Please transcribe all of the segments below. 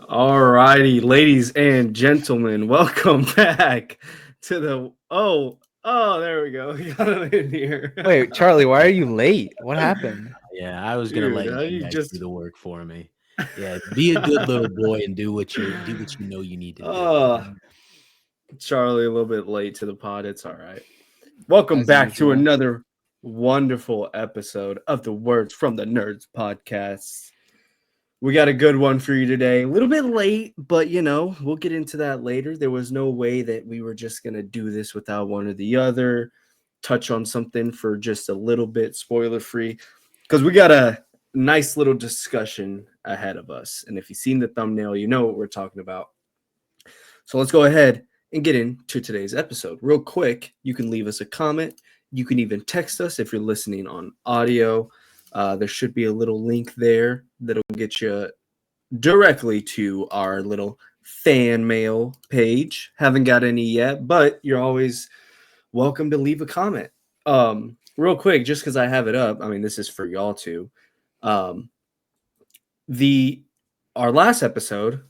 All righty, ladies and gentlemen, welcome back to the there we go. We got it in here. Wait, Charlie, why are you late? What happened? Yeah, I was gonna Dude, let how you you guys do just the work for me. Yeah, be a good little boy and do what you know you need to do. uh Charlie a little bit late to the pod. It's all right. Welcome As back to usual. another wonderful episode of the Words from the Nerds podcast. We got a good one for you today. A little bit late, but we'll get into that later. There was no way that we were just going to do this without one or the other. Touch on something for just a little bit, spoiler free, because we got a nice little discussion ahead of us. And if you've seen the thumbnail, you know what we're talking about. So let's go ahead and get into today's episode. Real quick, you can leave us a comment. You can even text us if you're listening on audio. There should be a little link there that'll get you directly to our little fan mail page. Haven't got any yet, but you're always welcome to leave a comment. Real quick, just because I have it up, I mean, this is for y'all too. Um, our last episode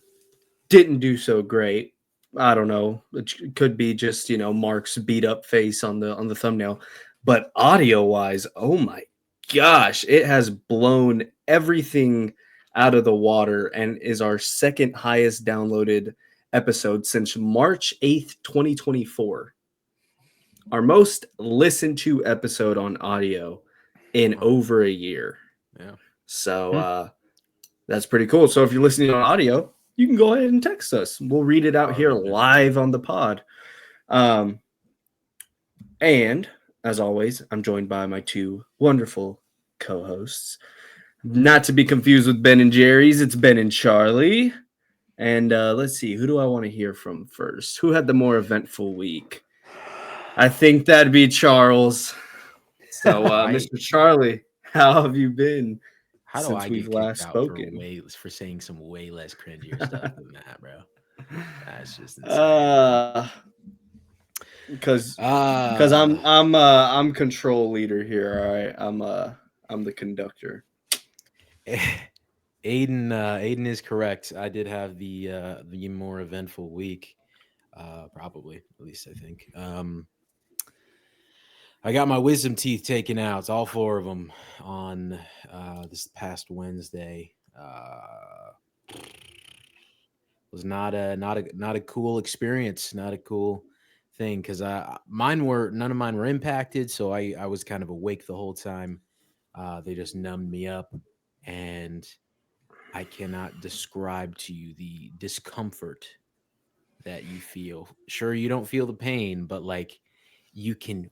didn't do so great. I don't know. It could be just Mark's beat up face on the thumbnail, but audio wise, oh my gosh, it has blown everything out of the water and is our second highest downloaded episode since March 8th, 2024. Our most listened to episode on audio in over a year. Yeah. So that's pretty cool. So if you're listening on audio, you can go ahead and text us. We'll read it out here live on the pod. And as always, I'm joined by my two wonderful co-hosts. Not to be confused with Ben and Jerry's, it's Ben and Charlie. And let's see, who do I want to hear from first? Who had the more eventful week? I think that'd be Charles. So, Mr. Charlie, how have you been since we've last spoken? For saying some way less cringier stuff than that, bro? That's just insane. Because I'm control leader here. All right, I'm the conductor. Aiden is correct. I did have the more eventful week, probably, at least I think. I got my wisdom teeth taken out, all four of them, on this past Wednesday. Was not a cool experience, not a cool thing, because none of mine were impacted, so I was kind of awake the whole time. They just numbed me up, and I cannot describe to you the discomfort that you feel. Sure, you don't feel the pain, but like you can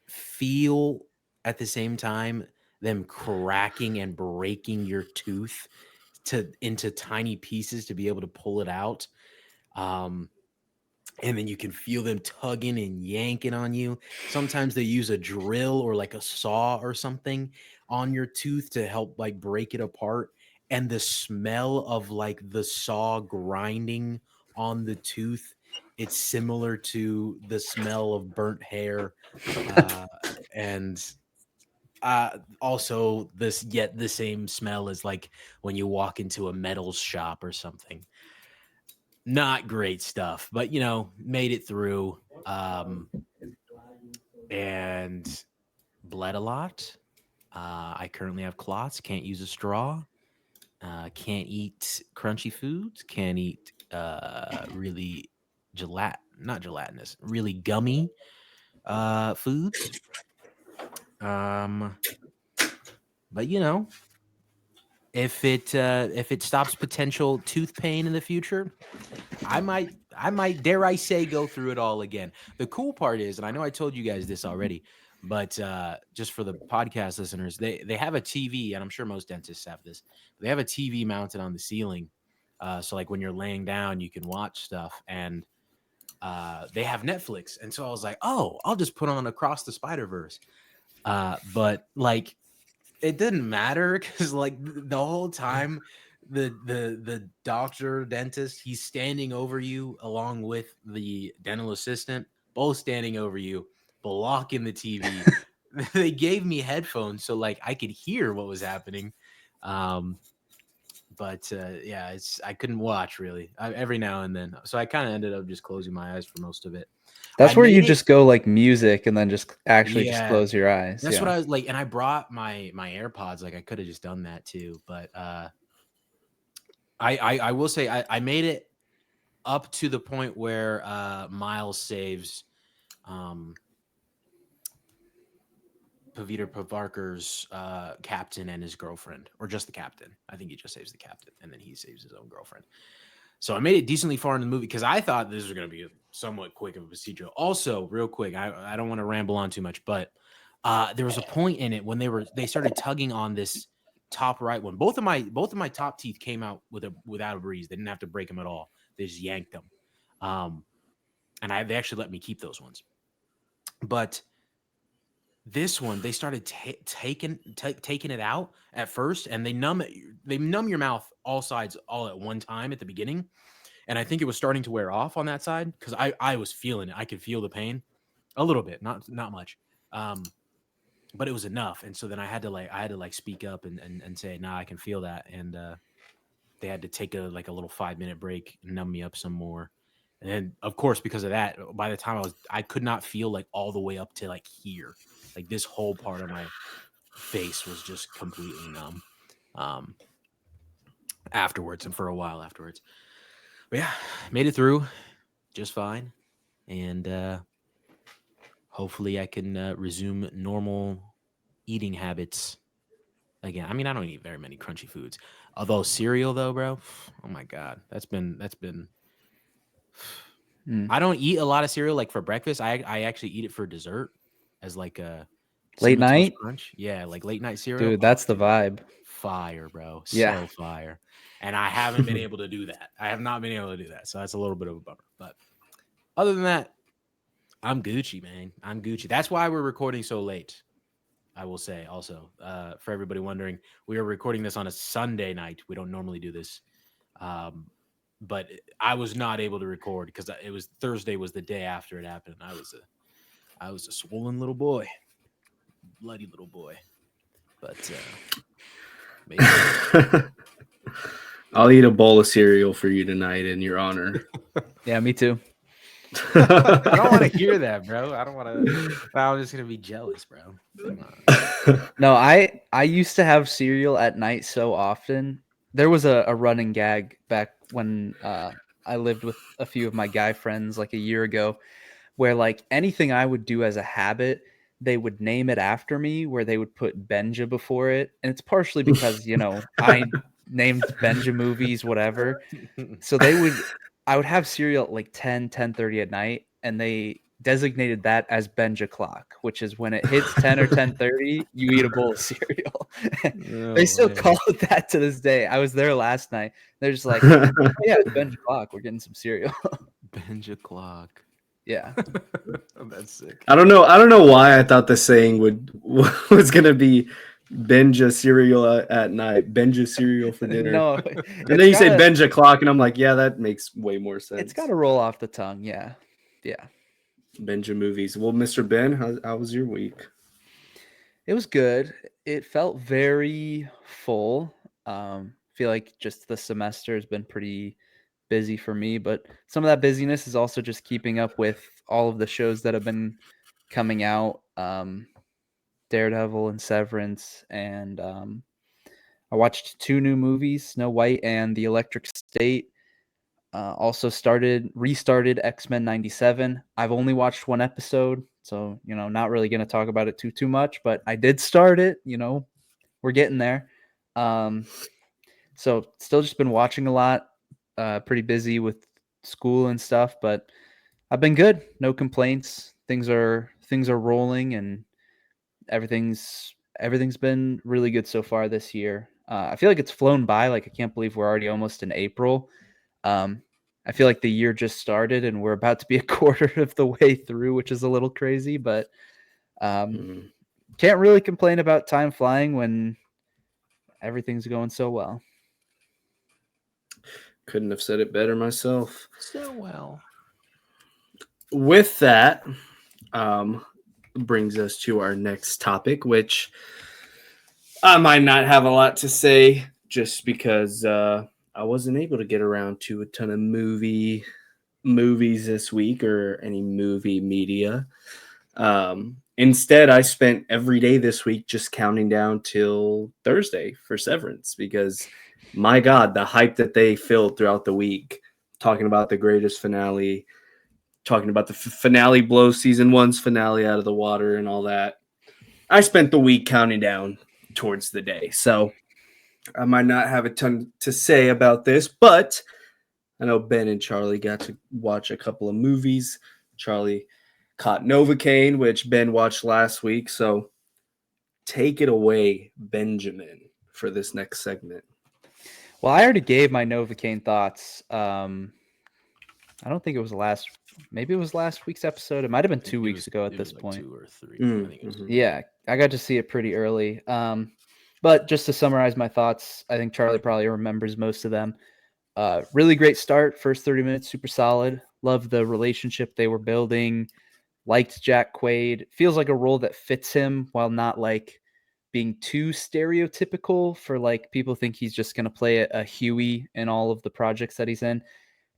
feel at the same time them cracking and breaking your tooth into tiny pieces to be able to pull it out. And then you can feel them tugging and yanking on you. Sometimes they use a drill or like a saw or something on your tooth to help like break it apart. And the smell of like the saw grinding on the tooth, it's similar to the smell of burnt hair. And also the same smell as like when you walk into a metals shop or something. Not great stuff, but made it through, and bled a lot. I currently have clots, can't use a straw, can't eat crunchy foods, can't eat really not gelatinous, really gummy foods. But if it stops potential tooth pain in the future, I might dare I say go through it all again. The cool part is, and I know I told you guys this already, but just for the podcast listeners, they have a TV, and I'm sure most dentists have this. They have a TV mounted on the ceiling, so like when you're laying down, you can watch stuff, and they have Netflix. And so I was like, oh, I'll just put on Across the Spider-Verse. But like, it didn't matter because like the whole time the doctor dentist, he's standing over you along with the dental assistant, both standing over you, blocking the TV. They gave me headphones so like I could hear what was happening. But yeah, I couldn't watch really every now and then. So I kind of ended up just closing my eyes for most of it. That's I where you made it. just go like music and then just actually just Yeah, close your eyes. that's Yeah. what I was like. And I brought my AirPods. Like I could have just done that too. But I will say I made it up to the point where Miles saves Paviter Pavarkar's captain and his girlfriend, or just the captain. I think he just saves the captain, and then he saves his own girlfriend. So I made it decently far in the movie because I thought this was going to be a somewhat quick of a procedural. Also, real quick, I don't want to ramble on too much, but there was a point in it when they started tugging on this top right one. Both of my top teeth came out without a breeze. They didn't have to break them at all. They just yanked them, and they actually let me keep those ones. But this one, they started taking it out at first, and they numb your mouth all sides all at one time at the beginning. And I think it was starting to wear off on that side because I was feeling it. I could feel the pain a little bit, not much, but it was enough. And so then I had to speak up and say, nah, I can feel that. And they had to take a little 5-minute break and numb me up some more. And then of course, because of that, by the time I could not feel like all the way up to like here, like this whole part of my face was just completely numb afterwards and for a while afterwards. But yeah, made it through just fine. And hopefully I can resume normal eating habits again. I mean, I don't eat very many crunchy foods. Although cereal though, bro, oh my God, that's been I don't eat a lot of cereal like for breakfast. I actually eat it for dessert as like a Late cinnamon toast night, crunch. Yeah, like late night cereal. dude. Oh, That's the dude, vibe. fire, bro. Yeah. So fire. And I haven't been able to do that. I have not been able to do that. So that's a little bit of a bummer. But other than that, I'm Gucci, man. I'm Gucci. That's why we're recording so late. I will say also, for everybody wondering, we are recording this on a Sunday night. We don't normally do this. But I was not able to record because it was Thursday was the day after it happened. I was a swollen little boy, bloody little boy. But maybe I'll eat a bowl of cereal for you tonight in your honor. Yeah, me too. I don't want to hear that, bro. I don't want to. I'm just gonna be jealous, bro. Come on. No, I used to have cereal at night so often. There was a running gag back when I lived with a few of my guy friends like a year ago, where like anything I would do as a habit, they would name it after me, where they would put Benja before it, and it's partially because I named Benja movies, whatever. So I would have cereal at like 10:30 at night, and they designated that as Benja clock, which is when it hits 10 or 10:30, you eat a bowl of cereal. They No still way. call it that to this day. I was there last night. They're just like, oh, yeah, it's Benja clock. We're getting some cereal. Benja clock. Yeah. That's sick. I don't know why I thought the saying was gonna be Benja cereal at night, Benja cereal for dinner. No, And then you say Benja clock, and I'm like, yeah, that makes way more sense. It's got to roll off the tongue. Yeah. Yeah. Benja movies. Well, Mr. Ben, how was your week? It was good. It felt very full. Feel like just the semester has been pretty busy for me, but some of that busyness is also just keeping up with all of the shows that have been coming out. Daredevil and Severance, and I watched 2 new movies, Snow White and The Electric State. Also restarted X-Men 97. I've only watched 1 episode, so not really going to talk about it too much, but I did start it. We're getting there. So still just been watching a lot. Pretty busy with school and stuff, but I've been good. No complaints. Things are rolling, and everything's been really good so far this year. I feel like it's flown by. Like, I can't believe we're already almost in April. I feel like the year just started and we're about to be a quarter of the way through, which is a little crazy, but can't really complain about time flying when everything's going so well. Couldn't have said it better myself. So well. With that, brings us to our next topic, which I might not have a lot to say just because I wasn't able to get around to a ton of movies this week or any movie media. Instead, I spent every day this week just counting down till Thursday for Severance because, my God, the hype that they filled throughout the week, talking about the greatest finale, talking about the finale blows season one's finale out of the water and all that. I spent the week counting down towards the day. So I might not have a ton to say about this, but I know Ben and Charlie got to watch a couple of movies. Charlie caught Novocaine, which Ben watched last week. So take it away, Benjamin, for this next segment. Well, I already gave my Novocaine thoughts. I don't think it was maybe it was last week's episode. It might have been 2 weeks ago at this like point. 2 or 3. I think it was. Yeah, I got to see it pretty early. But just to summarize my thoughts, I think Charlie probably remembers most of them. Really great start. First 30 minutes, super solid. Love the relationship they were building. Liked Jack Quaid. Feels like a role that fits him while not like being too stereotypical for like people think he's just going to play a Huey in all of the projects that he's in.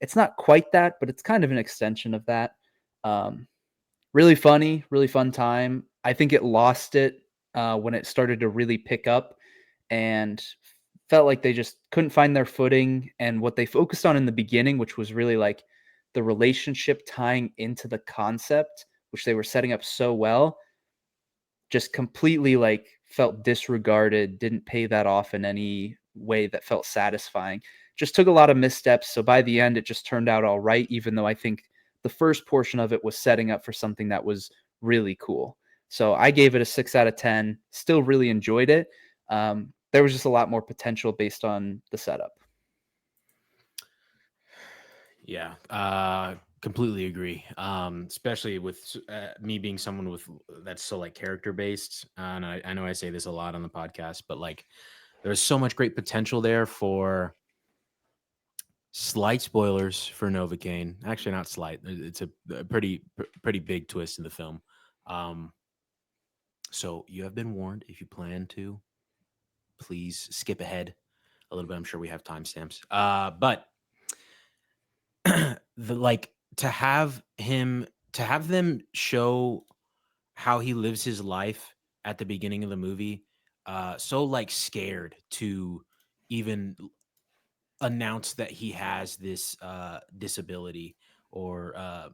It's not quite that, but it's kind of an extension of that. Really funny, really fun time. I think it lost it when it started to really pick up and felt like they just couldn't find their footing. And what they focused on in the beginning, which was really like the relationship tying into the concept, which they were setting up so well, just completely like felt disregarded, didn't pay that off in any way that felt satisfying. Just took a lot of missteps. So by the end, it just turned out all right, even though I think the first portion of it was setting up for something that was really cool. So I gave it a 6 out of 10. Still really enjoyed it. There was just a lot more potential based on the setup. Yeah, completely agree. Especially with me being someone with that's so like character based, and I know I say this a lot on the podcast, but like there's so much great potential there for slight spoilers for Novocaine. Actually, not slight. It's a pretty big twist in the film. Um, so you have been warned. If you plan to, please skip ahead a little bit. I'm sure we have timestamps. But the like to have them show how he lives his life at the beginning of the movie, so like scared to even announce that he has this disability or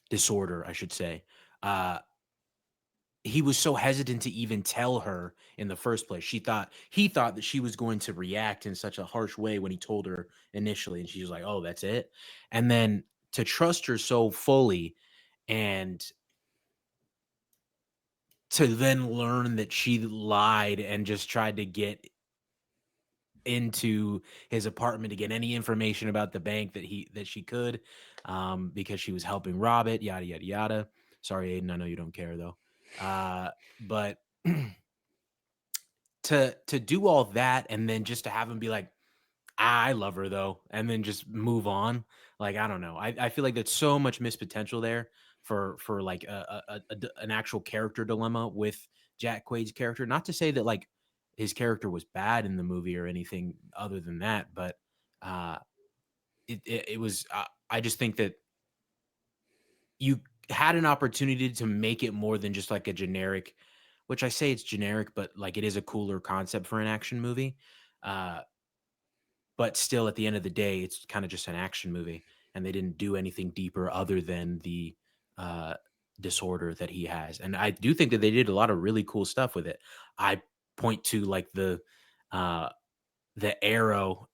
disorder, I should say. He was so hesitant to even tell her in the first place. He thought that she was going to react in such a harsh way when he told her initially, and she was like, "Oh, that's it." And then to trust her so fully, and to then learn that she lied and just tried to get into his apartment to get any information about the bank that she could, because she was helping rob it, yada yada yada. Sorry, Aiden, I know you don't care though. But to do all that and then just to have him be like, I love her though, and then just move on. Like, I don't know. I feel like there's so much missed potential there for like an actual character dilemma with Jack Quaid's character. Not to say that like his character was bad in the movie or anything other than that, but uh, it was. I just think that you had an opportunity to make it more than just like a generic, which I say it's generic, but like it is a cooler concept for an action movie. Uh, but still, at the end of the day, it's kind of just an action movie, and they didn't do anything deeper other than the uh, disorder that he has. And I do think that they did a lot of really cool stuff with it. I point to like uh, the arrow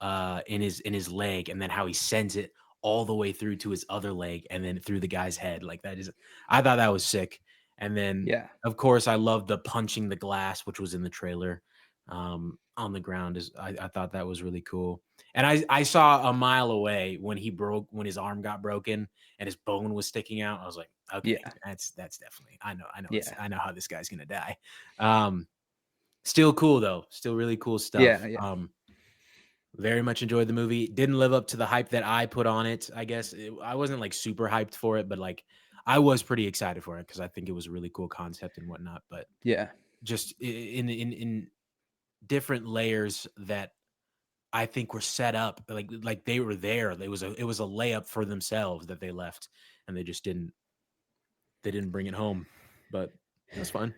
in his leg, and then how he sends it all the way through to his other leg, and then through the guy's head. Like that is, I thought that was sick. And then, Yeah. of course, I love the punching the glass, which was in the trailer, on the ground. I thought that was really cool. And I saw a mile away when when his arm got broken and his bone was sticking out. I was like, okay, Yeah. that's definitely, Yeah. I know how this guy's gonna die. Still cool though, still really cool stuff. Yeah. Yeah. Very much enjoyed the movie. Didn't live up to the hype that I put on it. I guess I wasn't like super hyped for it, but like I was pretty excited for it because I think it was a really cool concept and whatnot. But Yeah. just in different layers that I think were set up like they were there. It was a layup for themselves that they left, and they just didn't bring it home. But that's fine.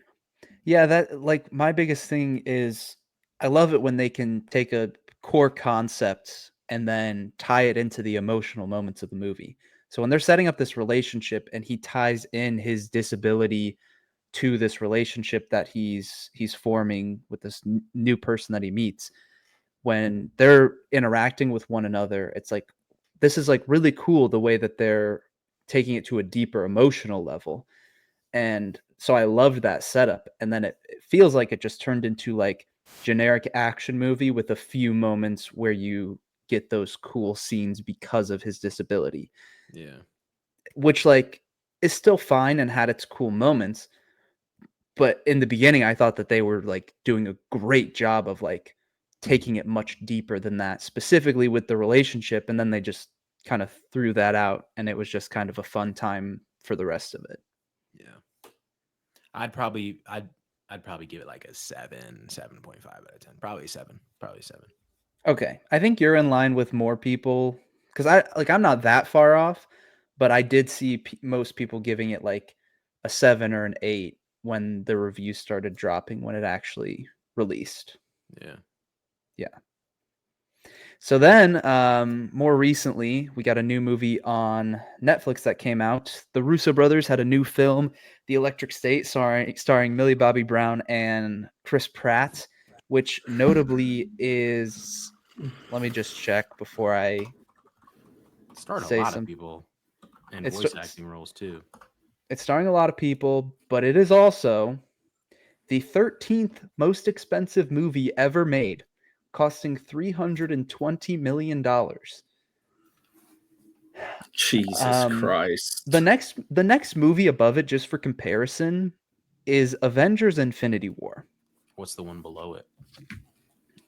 Yeah, that like my biggest thing is I love it when they can take a core concept and then tie it into the emotional moments of the movie. So when they're setting up this relationship and he ties in his disability to this relationship that he's forming with this new person that he meets, when they're interacting with one another, it's like this is like really cool the way that they're taking it to a deeper emotional level. And so I loved that setup. And then it feels like it just turned into like generic action movie with a few moments where you get those cool scenes because of his disability, Yeah. which like is still fine and had its cool moments. But in the beginning, I thought that they were like doing a great job of like taking it much deeper than that, specifically with the relationship. And then they just kind of threw that out, and it was just kind of a fun time for the rest of it. Yeah. I'd probably give it like a 7.5 out of 10. Probably 7. Probably 7. Okay, I think you're in line with more people because I'm not that far off, but I did see most people giving it like a 7 or an 8 when the reviews started dropping when it actually released. Yeah. Yeah. So then, more recently, we got a new movie on Netflix that came out. The Russo brothers had a new film, The Electric State, starring Millie Bobby Brown and Chris Pratt, which notably is. Let me just check before I Starred a say lot of some. people and It's voice acting roles too. it's starring a lot of people, but it is also the 13th most expensive movie ever made, costing $320 million. Jesus Um, Christ. the next movie above it, just for comparison, is Avengers: Infinity War. What's the one below it?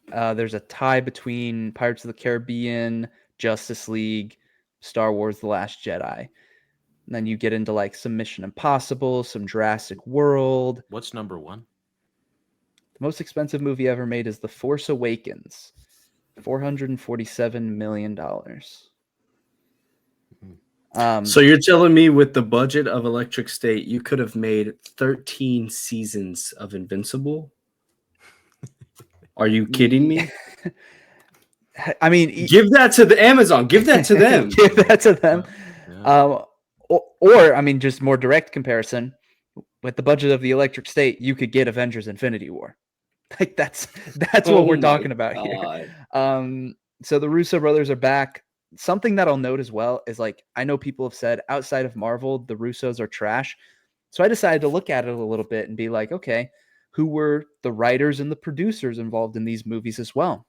There's a tie between Pirates of the Caribbean, Justice League, Star Wars: The Last Jedi. And then you get into like some Mission Impossible, some Jurassic World. What's number 1? The most expensive movie ever made is The Force Awakens, $447 million. So you're telling me with the budget of Electric State, you could have made 13 seasons of Invincible? Are you kidding me? I mean, Give that to the Amazon. Give that to them. give that to them. Yeah. Or, I mean, just more direct comparison with the budget of the Electric State, you could get Avengers: Infinity War. Like that's Oh what we're my talking about God. here. So the Russo brothers are back. Something that I'll note as well is like I know people have said outside of Marvel, the Russos are trash. So I decided to look at it a little bit and be like, okay, who were the writers and the producers involved in these movies as well?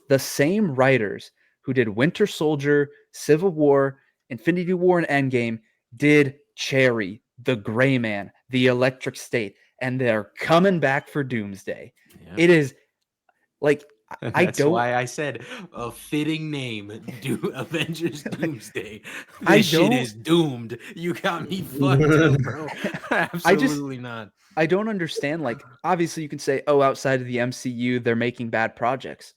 The same writers who did Winter Soldier, Civil War, Infinity War, and Endgame did Cherry, The Gray Man, The Electric State, and they're coming back for Doomsday. Yeah. It is like I That's don't why I said a fitting name, Avengers Doomsday. I This shit don't is doomed. You got me fucked up, bro. Absolutely not. I don't understand. Like, obviously, you can say, oh, outside of the MCU, they're making bad projects.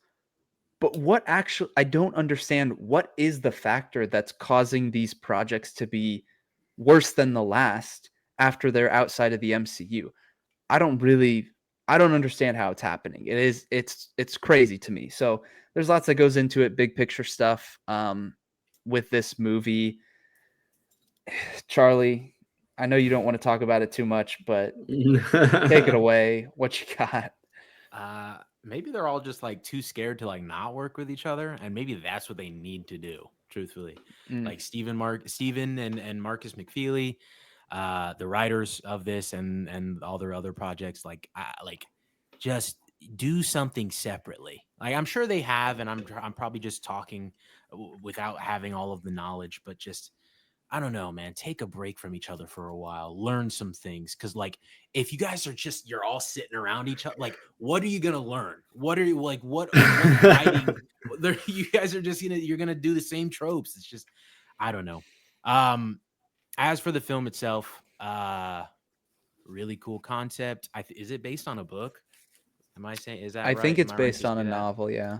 But what actually, I don't understand what is the factor that's causing these projects to be worse than the last after they're outside of the MCU. I don't understand how it's happening. It's crazy to me. So there's lots that goes into it, big picture stuff with this movie. Charlie, I know you don't want to talk about it too much, but take it away. What you got? Maybe they're all just like too scared to like not work with each other, and maybe that's what they need to do. Truthfully, like Steven and Marcus McFeely, the writers of this and all their other projects, like just do something separately. Like I'm sure they have, and I'm probably just talking without having all of the knowledge, but just I don't know, man. Take a break from each other for a while. Learn some things. Cause like if you guys are you're all sitting around each other, like what are you gonna learn? What are you like what writing you guys are just you're gonna do the same tropes. It's just I don't know. As for the film itself, really cool concept. Is it based on a book? Am I saying, is that I right? think Am it's I right based to on say a that? novel. Yeah.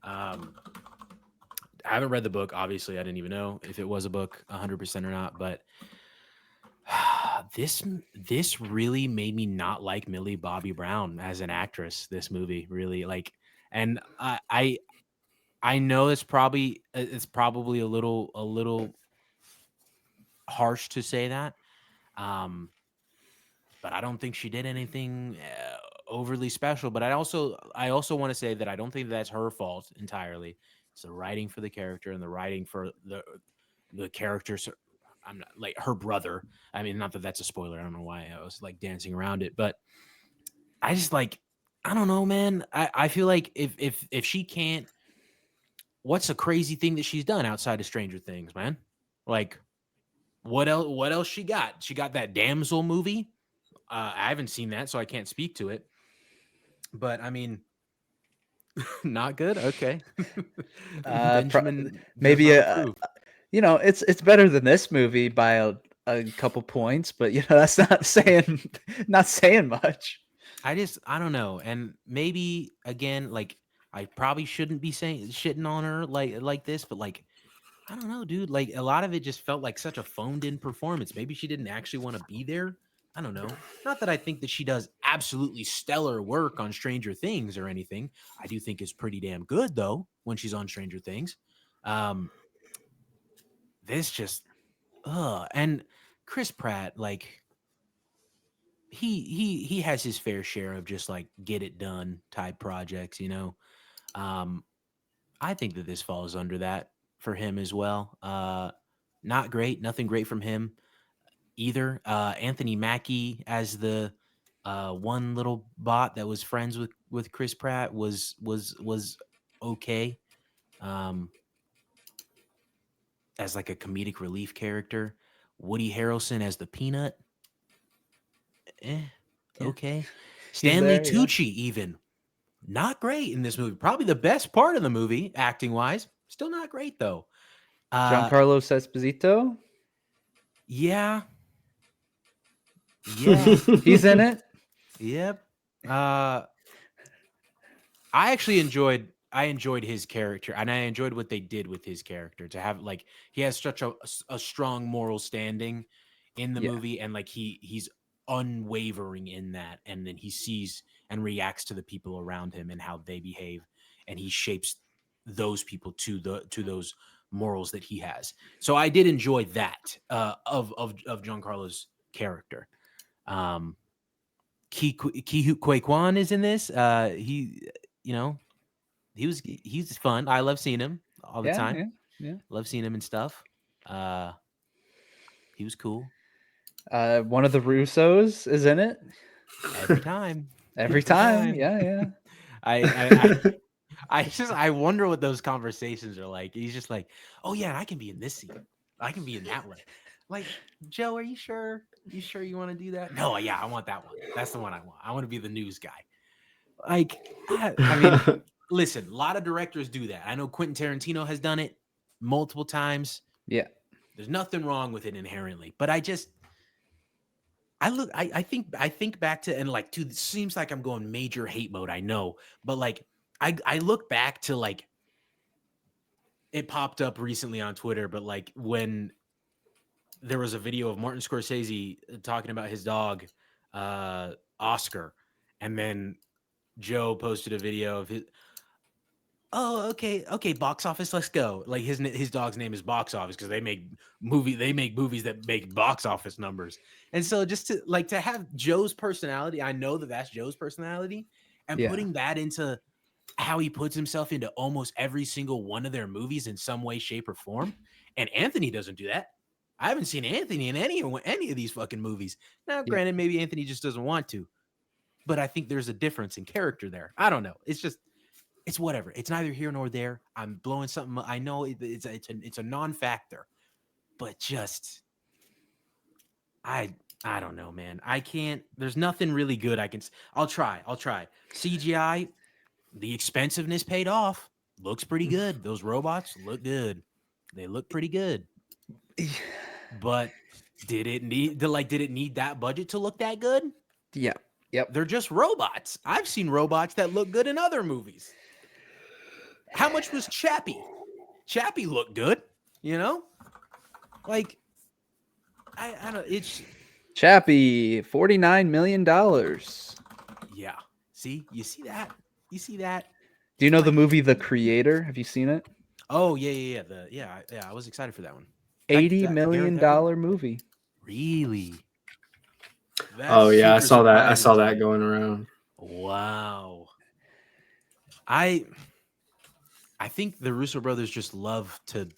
Um, I haven't read the book. Obviously, I didn't even know if it was a book 100% or not. But this really made me not like Millie Bobby Brown as an actress. This movie really like, and I know it's probably a little harsh to say that. Um, but I don't think she did anything overly special. But I also want to say that I don't think that's her fault entirely. It's the writing for the character and the writing for the characters. I'm not like her brother. I mean, not that that's a spoiler. I don't know why I was like dancing around it, but I just like I don't know, man. I feel like if she can't, what's a crazy thing that she's done outside of Stranger Things, man? Like what else? What else she got? She got that Damsel movie. I haven't seen that, so I can't speak to it. But I mean, not good. Okay, Pro- Benjamin does maybe not approve. it's better than this movie by a couple points, but that's not saying not saying much. I don't know, and maybe again, like I probably shouldn't be saying shitting on her like this, but like I don't know, dude. Like a lot of it just felt like such a phoned in performance. Maybe she didn't actually want to be there. I don't know. Not that I think that she does absolutely stellar work on Stranger Things or anything. I do think it's pretty damn good though when she's on Stranger Things. Um, this just and Chris Pratt, like he has his fair share of just like get it done type projects. Um, I think that this falls under that for him as well. Not great, nothing great from him either. Anthony Mackie as the one little bot that was friends with Chris Pratt was okay. Um, as like a comedic relief character. Woody Harrelson as the Peanut, eh, Yeah, okay. he's Stanley there. Yeah. Tucci even not great in this movie. Probably the best part of the movie, acting wise. Still not great though. Uh, Giancarlo Esposito, yeah, yeah, he's in it. yep. Uh, I enjoyed his character, and I enjoyed what they did with his character to have like he has such a strong moral standing in the Yeah, movie, and like he's unwavering in that, and then he sees and reacts to the people around him and how they behave, and he shapes those people to those morals that he has. So I did enjoy that of Giancarlo's character. Um, Ki Kue Kwan is in this. You know, he's fun. I love seeing him all the yeah, time. yeah, yeah. Love seeing him and stuff. Uh, he was cool One of the Russos is in it every time. every Every time. time. Yeah, yeah, I wonder what those conversations are like. He's just like, oh yeah, I can be in this scene. I can be in that one. Like, Joe, are you sure? You sure you want to do that? No, yeah, I want that one. That's the one I want. I want to be the news guy. Like, I mean, listen, a lot of directors do that. I know Quentin Tarantino has done it multiple times. yeah. There's nothing wrong with it inherently, but I think back to and like, dude, it seems like I'm going major hate mode. I know, but like, I look back to like it popped up recently on Twitter, but like when there was a video of Martin Scorsese talking about his dog, Oscar, and then Joe posted a video of his. Oh, okay, okay. Box office, let's go. Like his dog's name is Box Office because they make movies that make box office numbers. And so just to have Joe's personality, I know that that's Joe's personality, and Yeah. putting that into how he puts himself into almost every single one of their movies in some way, shape, or form. And Anthony doesn't do that. I haven't seen Anthony in any of these fucking movies. Now, Yeah. granted, maybe Anthony just doesn't want to, but I think there's a difference in character there. I don't know. It's whatever. It's neither here nor there. I'm blowing something. I know it's a non-factor, but just I don't know, man. I can't. There's nothing really good I can. I'll try. CGI. The expensiveness paid off. Looks pretty good. Those robots look good. They look pretty good. But did it need that budget to look that good? Yeah. Yep. They're just robots. I've seen robots that look good in other movies. How much was Chappie? Chappie looked good, you know? Like, I don't, it's, Chappie, $49 million. Do yeah. See? You see that? You see that? you know the Like, movie The Creator? Have you seen it? oh, I was excited for that one. $80 That million Daredevil? movie. Really? That's Oh yeah, super I surprising saw to that me. going around. Wow. I I think the Russo brothers just love to,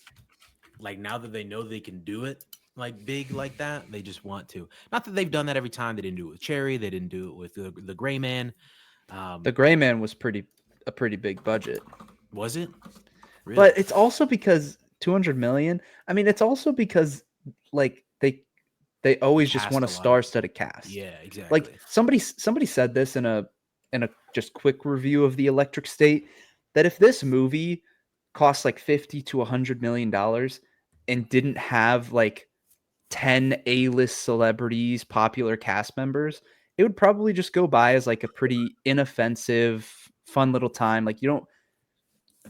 like, now that they know they can do it like big like that, they just want to. Not that they've done that every time. They didn't do it with Cherry. They didn't do it with the Gray Man. The Gray Man was a pretty big budget. Was it really? But it's also because 200 million. I mean, it's also because like they always just Cast want a a lot of, star-studded cast. yeah, Like exactly. somebody said this in a just quick review of the Electric State that if this movie cost like 50 to 100 million dollars and didn't have like 10 A-list celebrities, popular cast members, it would probably just go by as like a pretty inoffensive, fun little time. Like you don't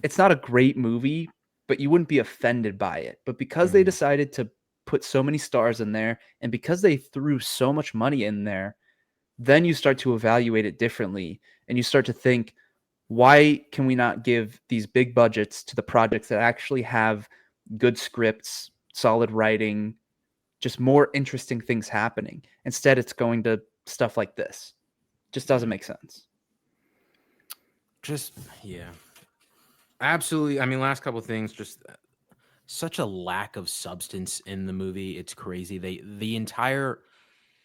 it's not a great movie, but you wouldn't be offended by it. But because they Mhm. decided to put so many stars in there and because they threw so much money in there, then you start to evaluate it differently and you start to think, why can we not give these big budgets to the projects that actually have good scripts, solid writing, just more interesting things happening? Instead, it's going to stuff like this. Just doesn't make sense. Just, yeah, absolutely. I mean, last couple of things, just such a lack of substance in the movie. It's crazy. The entire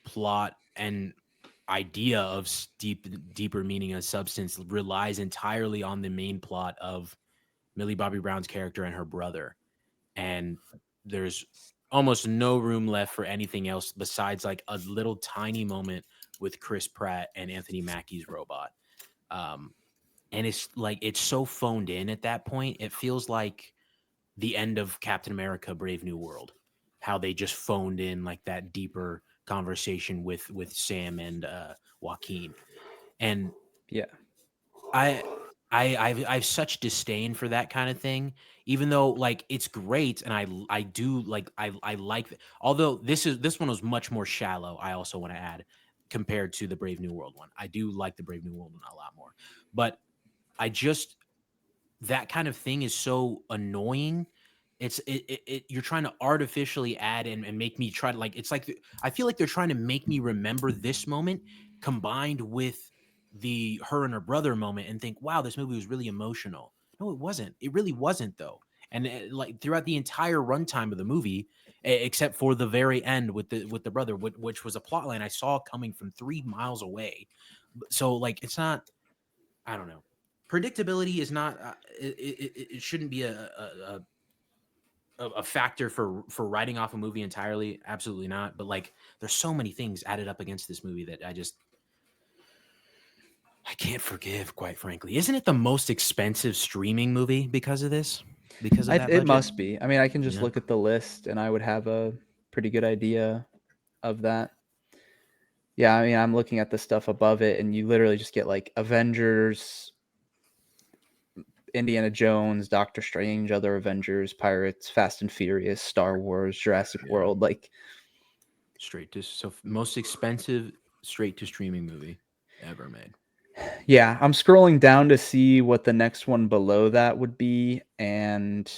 plot and idea of deeper meaning and substance relies entirely on the main plot of Millie Bobby Brown's character and her brother. And there's almost no room left for anything else besides like a little tiny moment with Chris Pratt and Anthony Mackie's robot. Um, and it's like it's so phoned in at that point. It feels like the end of Captain America: Brave New World, how they just phoned in like that deeper conversation with Sam and Joaquin. And Yeah. I I've such disdain for that kind of thing, even though like it's great and I do like I like although this one was much more shallow, I also want to add, compared to the Brave New World one. I do like the Brave New World one a lot more. But I just that kind of thing is so annoying. You're trying to artificially add and make me try to like it's like I feel like they're trying to make me remember this moment combined with the her and her brother moment and think, wow, this movie was really emotional. No, it wasn't. It really wasn't though. And like throughout the entire runtime of the movie, except for the very end with the brother, which was a plot line I saw coming from 3 miles away. So like it's not. I don't know. Predictability is not. It shouldn't be a factor for writing off a movie entirely. Absolutely not. But like, there's so many things added up against this movie that I can't forgive. Quite frankly, isn't it the most expensive streaming movie because of this? Because of that It budget? must be. I mean, I can just Yeah. look at the list and I would have a pretty good idea of that. Yeah, I mean, I'm looking at the stuff above it, and you literally just get like Avengers, Indiana Jones, Doctor Strange, other Avengers, Pirates, Fast and Furious, Star Wars, Jurassic Yeah. World. Like, Straight to most expensive straight to streaming movie ever made. yeah, I'm scrolling down to see what the next one below that would be, and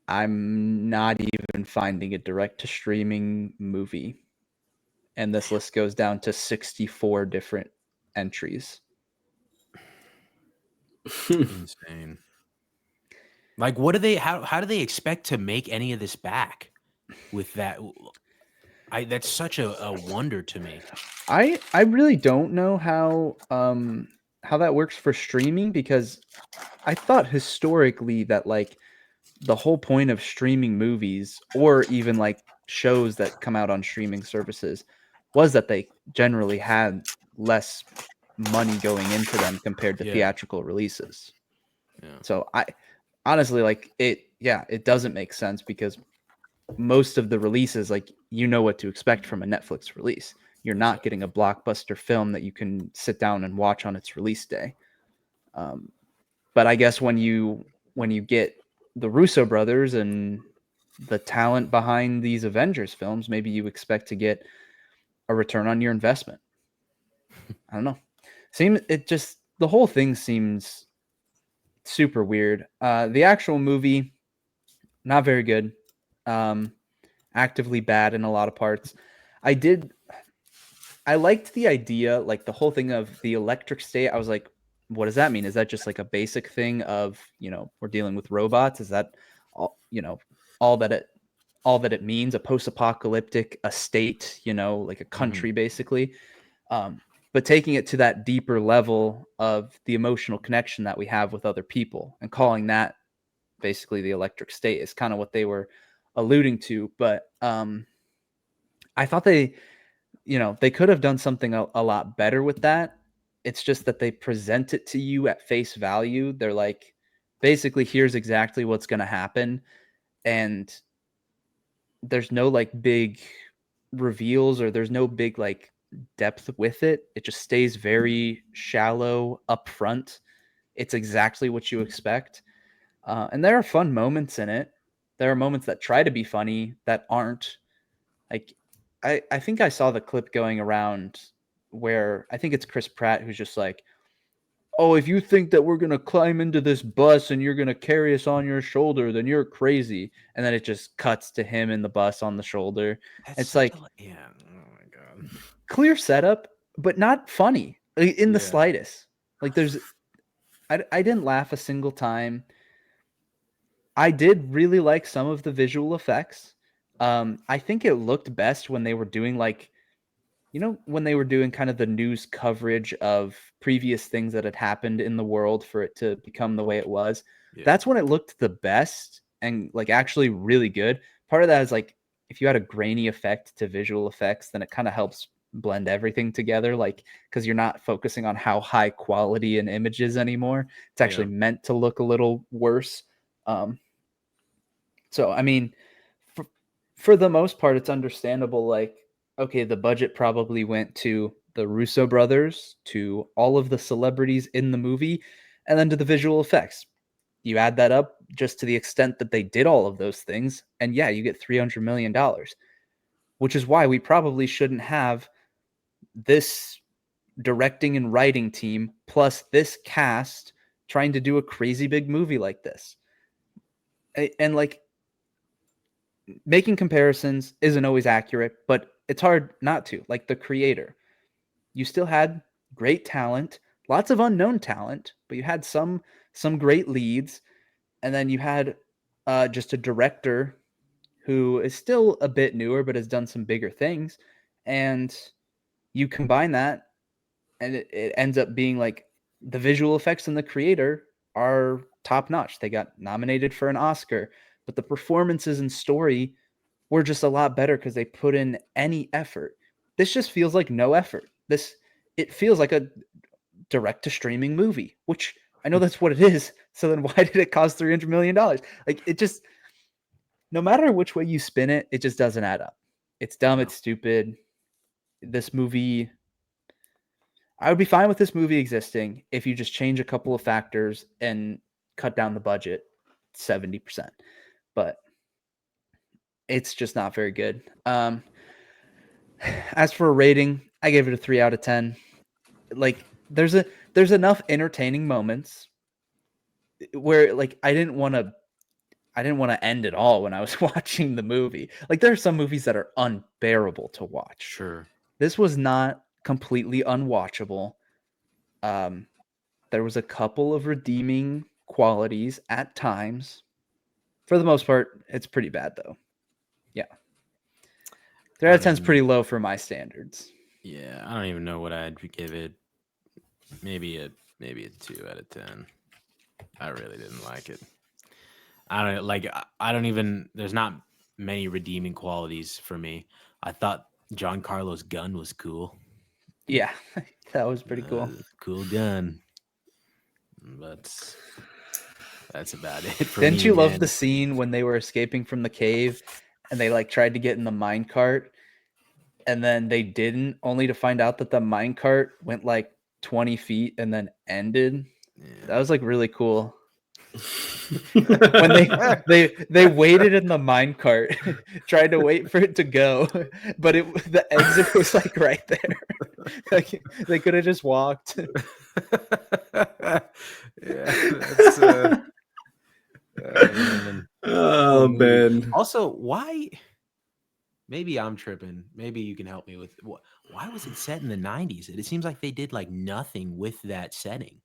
I'm not even finding a direct to streaming movie. And this list goes down to 64 different entries. Insane. Like, what do they? How do they expect to make any of this back with that? I that's such a wonder to me. I really don't know how that works for streaming because I thought historically that like the whole point of streaming movies or even like shows that come out on streaming services was that they generally had less money going into them compared to Yeah, theatrical releases. yeah, So I honestly like it yeah, it doesn't make sense because most of the releases like you know what to expect from a Netflix release. you're not getting a blockbuster film that you can sit down and watch on its release day. But I guess when you get the Russo brothers and the talent behind these Avengers films, maybe you expect to get a return on your investment. I don't know. The whole thing seems super weird. The actual movie, not very good. Actively bad in a lot of parts. I liked the idea, like the whole thing of the electric state. I was like, what does that mean? Is that just like a basic thing of, we're dealing with robots? Is that all, all that it means, a post-apocalyptic estate, like a country basically. But taking it to that deeper level of the emotional connection that we have with other people and calling that basically the electric state is kind of what they were alluding to. But I thought they could have done something a lot better with that. It's just that they present it to you at face value. They're like, basically, here's exactly what's going to happen. And there's no like big reveals, or there's no big like depth with it. It just stays very shallow up front. It's exactly what you expect. And there are fun moments in it. There are moments that try to be funny that aren't. Like, I think I saw the clip going around where I think it's Chris Pratt who's just like, oh, if you think that we're going to climb into this bus and you're going to carry us on your shoulder, then you're crazy. And then it just cuts to him in the bus on the shoulder. It's like, yeah. Oh my God. clear setup, but not funny in the slightest. Like I didn't laugh a single time. I did really like some of the visual effects. I think it looked best when they were doing when they were doing kind of the news coverage of previous things that had happened in the world for it to become the way it was. Yeah. That's when it looked the best and like actually really good. Part of that is like, if you had a grainy effect to visual effects, then it kind of helps blend everything together. Like, cause you're not focusing on how high quality an image is anymore. It's actually meant to look a little worse. So, I mean, for the most part, it's understandable. Like, okay, the budget probably went to the Russo brothers, to all of the celebrities in the movie, and then to the visual effects. You add that up just to the extent that they did all of those things, and yeah, you get $300 million, which is why we probably shouldn't have this directing and writing team plus this cast trying to do a crazy big movie like this. And like, making comparisons isn't always accurate, but it's hard not to. Like the creator, you still had great talent, lots of unknown talent, but you had some great leads, and then you had just a director who is still a bit newer but has done some bigger things, and you combine that, and it ends up being like the visual effects and the creator are top notch. They got nominated for an Oscar, but the performances and story were just a lot better because they put in any effort. This just feels like no effort. It feels like a direct to streaming movie, which I know that's what it is. So then why did it cost $300 million? Like, it just, no matter which way you spin it, it just doesn't add up. It's dumb. It's stupid. This movie, I would be fine with this movie existing if you just change a couple of factors and cut down the budget 70%. But it's just not very good. As for a rating, I gave it a 3 out of 10. Like, there's enough entertaining moments where like I didn't want to end it all when I was watching the movie. Like, there are some movies that are unbearable to watch. Sure. This was not completely unwatchable. There was a couple of redeeming qualities at times. For the most part, it's pretty bad though. Yeah. 3 out of 10 is pretty low for my standards. Yeah, I don't even know what I'd give it. Maybe a 2 out of 10. I really didn't like it. I don't even. There's not many redeeming qualities for me. I thought Giancarlo's gun was cool. Yeah, that was pretty cool. Cool gun. But that's about it for Didn't me, you man. love the scene when they were escaping from the cave and they like tried to get in the mine cart? and then they didn't, only to find out that the minecart went like 20 feet and then ended. That was like really cool. When they waited in the minecart, tried to wait for it to go, but the exit was like right there. Like, they could have just walked. That's man. Oh, Cool movie. man. Also, why? Maybe I'm tripping. Maybe you can help me with why was it set in the 90s? It seems like they did like nothing with that setting.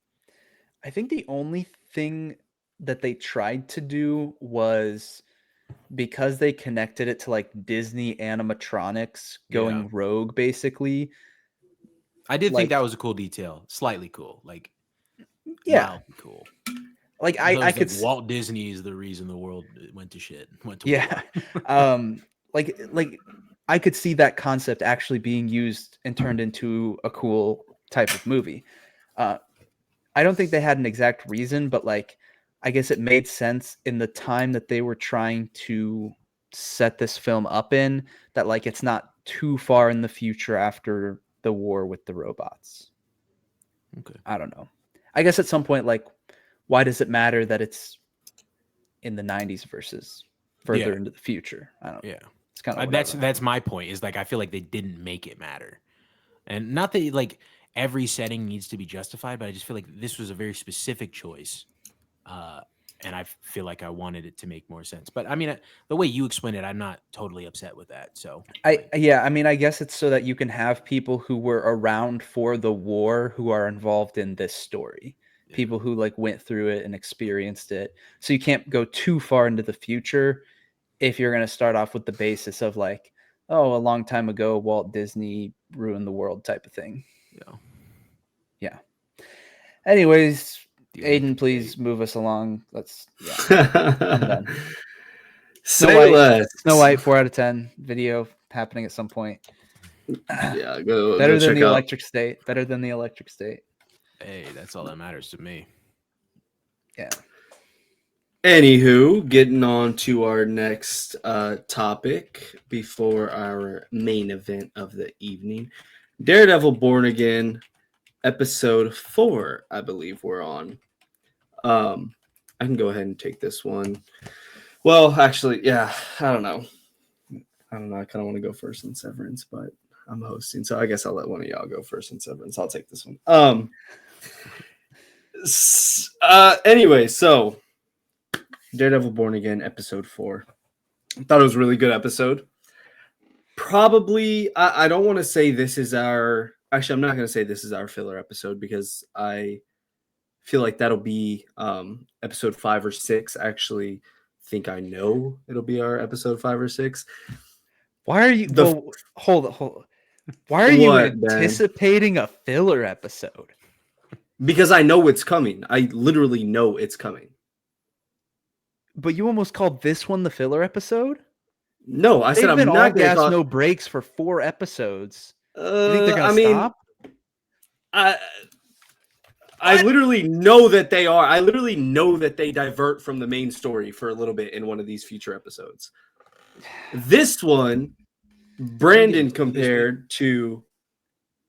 I think the only thing that they tried to do was, because they connected it to like Disney animatronics going rogue, basically. I did Like, think that was a cool detail. Slightly cool. Like, yeah. mildly cool. Like, I could Walt Disney is the reason the world went to shit. Went to yeah. war. Like I could see that concept actually being used and turned into a cool type of movie. I don't think they had an exact reason, but like, I guess it made sense in the time that they were trying to set this film up in, that like it's not too far in the future after the war with the robots. Okay. I don't know. I guess at some point, like, why does it matter that it's in the 90s versus further into the future? I don't know. Yeah. It's kind of that's my point, is like I feel like they didn't make it matter. And not that like every setting needs to be justified, but I just feel like this was a very specific choice. And I feel like I wanted it to make more sense. But I mean, the way you explain it, I'm not totally upset with that. So I mean, I guess it's so that you can have people who were around for the war who are involved in this story. Yeah. People who like went through it and experienced it. So you can't go too far into the future if you're going to start off with the basis of like, oh, a long time ago, Walt Disney ruined the world type of thing. Yeah. Anyways, Aiden, please move us along. Let's. Yeah, I'm done. Say less. Snow White 4 out of 10 video happening at some point. Yeah, go. Better go than check the out. Electric State. Better than the Electric State. Hey, that's all that matters to me. Yeah. Anywho, getting on to our next topic before our main event of the evening. Daredevil Born Again, episode 4, I believe we're on. I can go ahead and take this one. Well, actually, yeah, I don't know. I kind of want to go first in Severance, but I'm hosting, so I guess I'll let one of y'all go first in Severance. I'll take this one. Anyway, so Daredevil Born Again, episode 4. I thought it was a really good episode. Probably, I don't want to say this is our... Actually, I'm not going to say this is our filler episode, because I feel like that'll be episode 5 or 6. I actually think I know it'll be our episode 5 or 6. Why are you... hold on. Why are you anticipating a filler episode? Because I know it's coming. I literally know it's coming. But you almost called this one the filler episode? No, I said I'm not going to gas, no breaks for 4 episodes. You think they're going to stop? I literally know that they are. I literally know that they divert from the main story for a little bit in one of these future episodes. This one, Brandon compared to...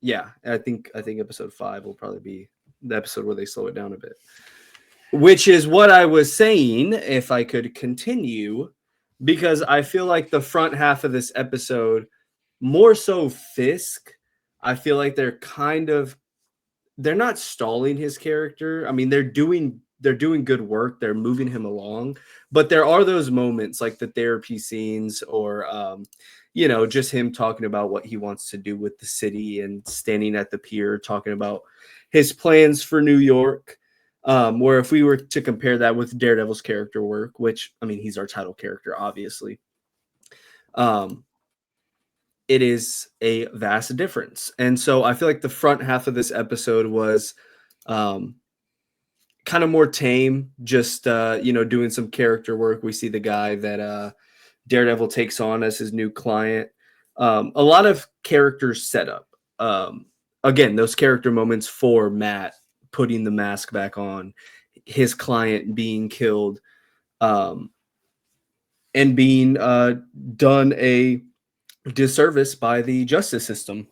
Yeah, I think episode 5 will probably be the episode where they slow it down a bit. Which is what I was saying, if I could continue, because I feel like the front half of this episode, more so Fisk, I feel like they're not stalling his character. I mean, they're doing good work. They're moving him along, but there are those moments like the therapy scenes or, just him talking about what he wants to do with the city and standing at the pier, talking about his plans for New York. Where if we were to compare that with Daredevil's character work, which, I mean, he's our title character, obviously, it is a vast difference. And so I feel like the front half of this episode was kind of more tame, just, doing some character work. We see the guy that Daredevil takes on as his new client. A lot of characters set up. Again, those character moments for Matt putting the mask back on, his client being killed, and being done a disservice by the justice system.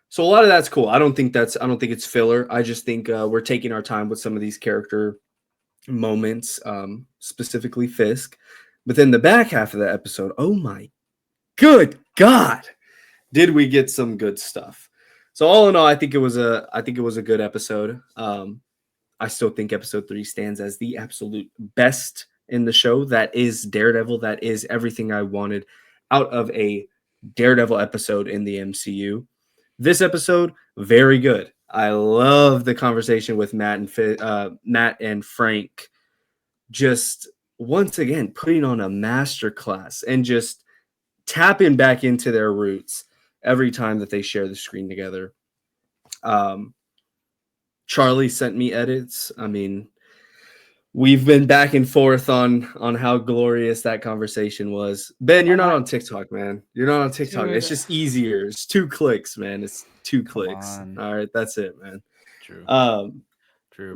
So a lot of that's cool. I don't think it's filler. I just think we're taking our time with some of these character moments, specifically Fisk. But then the back half of the episode, oh my good God, did we get some good stuff? So all in all, I think it was a good episode. I still think episode 3 stands as the absolute best in the show. That is Daredevil. That is everything I wanted out of a Daredevil episode in the MCU. This episode, very good. I love the conversation with Matt and Frank. Just once again putting on a masterclass and just tapping back into their roots every time that they share the screen together. Charlie sent me edits. I mean, we've been back and forth on how glorious that conversation was. Ben, you're not on TikTok, man. You're not on TikTok. Dude. It's just easier. It's 2 clicks, man. It's 2 Come clicks. on. All right, that's it, man. True. True.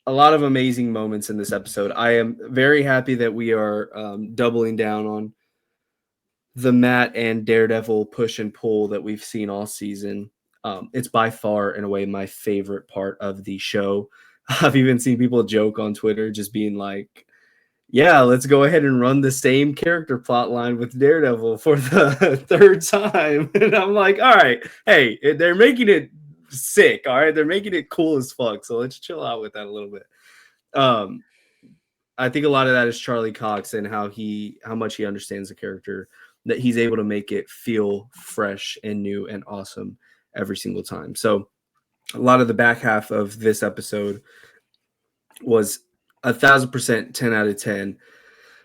A lot of amazing moments in this episode. I am very happy that we are doubling down on the Matt and Daredevil push and pull that we've seen all season. It's by far, in a way, my favorite part of the show. I've even seen people joke on Twitter, just being like, yeah, let's go ahead and run the same character plot line with Daredevil for the 3rd time. And I'm like, all right, hey, they're making it sick, all right? They're making it cool as fuck, so let's chill out with that a little bit. I think a lot of that is Charlie Cox and how much he understands the character, that he's able to make it feel fresh and new and awesome every single time. So a lot of the back half of this episode was 1,000% 10 out of 10.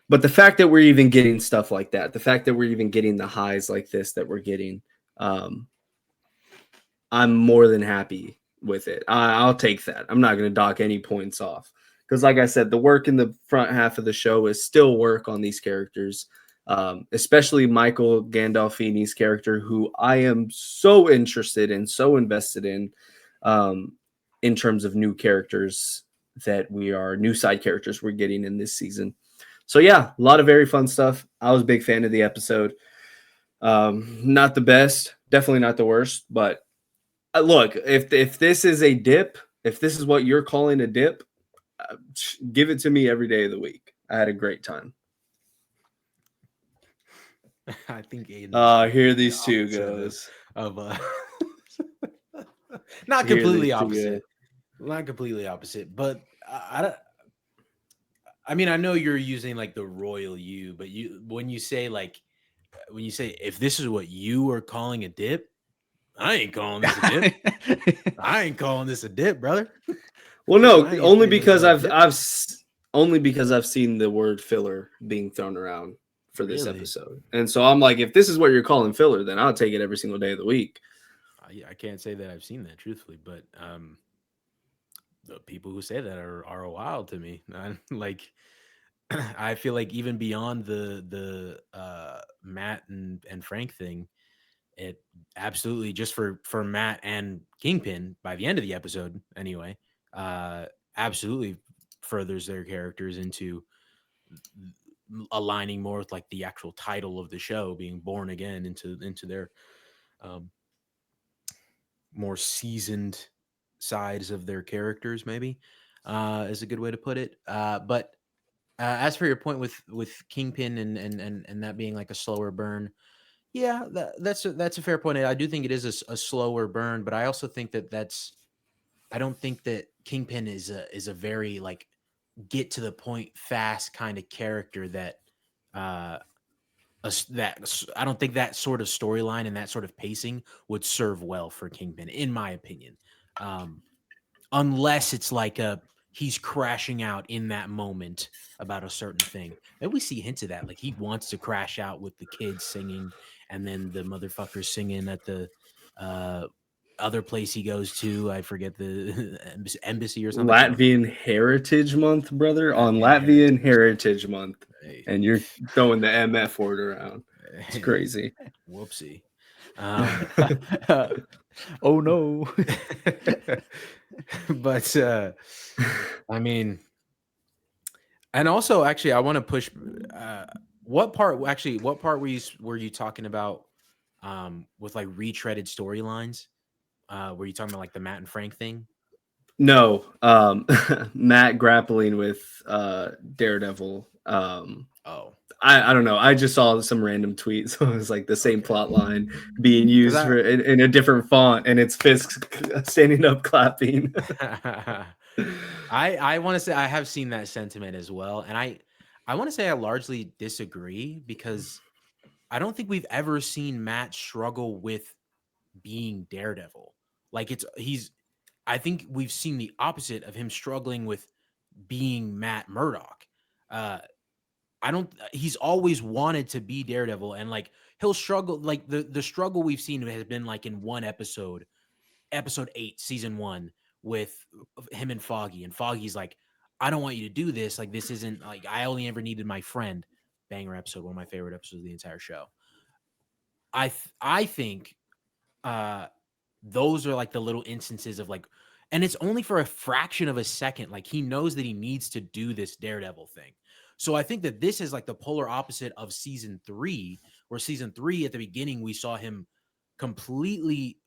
But the fact that we're even getting stuff like that, the fact that we're even getting the highs like this that we're getting, I'm more than happy with it. I'll take that. I'm not going to dock any points off. Because like I said, the work in the front half of the show is still work on these characters. Especially Michael Gandolfini's character, who I am so interested in, so invested in terms of new characters new side characters we're getting in this season. So yeah, a lot of very fun stuff. I was a big fan of the episode. Not the best, definitely not the worst, but look, if this is a dip, if this is what you're calling a dip, give it to me every day of the week. I had a great time. I think Aiden. Here these two goes. Not completely opposite. Not completely opposite, but I mean, I know you're using like the royal you, but when you say if this is what you are calling a dip, I ain't calling this a dip. I ain't calling this a dip, brother. Well, no, only because I've seen the word filler being thrown around for this episode. And so I'm like, if this is what you're calling filler, then I'll take it every single day of the week. I can't say that I've seen that truthfully, but the people who say that are wild to me. I feel like even beyond the Matt and Frank thing, it absolutely, just for Matt and Kingpin by the end of the episode anyway, absolutely furthers their characters into aligning more with like the actual title of the show, being born again into their more seasoned sides of their characters, maybe is a good way to put it. But as for your point with Kingpin and that being like a slower burn, yeah, that's a fair point. I do think it is a slower burn, but I also think I don't think that Kingpin is a very like get to the point fast kind of character that I don't think that sort of storyline and that sort of pacing would serve well for Kingpin, in my opinion. Unless it's like he's crashing out in that moment about a certain thing. And we see hints of that. Like he wants to crash out with the kids singing, and then the motherfuckers singing at the other place he goes to. I forget the embassy or something. Latvian Heritage Month, brother. On Latvian Heritage Month. And you're throwing the MF word around. It's crazy. Whoopsie. Oh no. But I mean, and also actually I want to push What part actually? What part were you talking about? With like retreaded storylines. Were you talking about like the Matt and Frank thing? No, Matt grappling with Daredevil. Oh, I don't know. I just saw some random tweet, so it was like the same okay. plot line being Because used for in a different font, and it's Fisk standing up clapping. I want to say I have seen that sentiment as well, and I want to say I largely disagree because I don't think we've ever seen Matt struggle with being Daredevil. Like he's I think we've seen the opposite of him struggling with being Matt Murdock. Uh I don't he's always wanted to be Daredevil, and like he'll struggle, like the struggle we've seen has been like in one episode, episode 8, season 1, with him and Foggy, and Foggy's like, I don't want you to do this, like this isn't like, I only ever needed my friend. Banger episode, one of my favorite episodes of the entire show. I think uh those are like the little instances of like, and it's only for a fraction of a second, like he knows that he needs to do this Daredevil thing. So I think that this is like the polar opposite of season 3, where season 3 at the beginning we saw him completely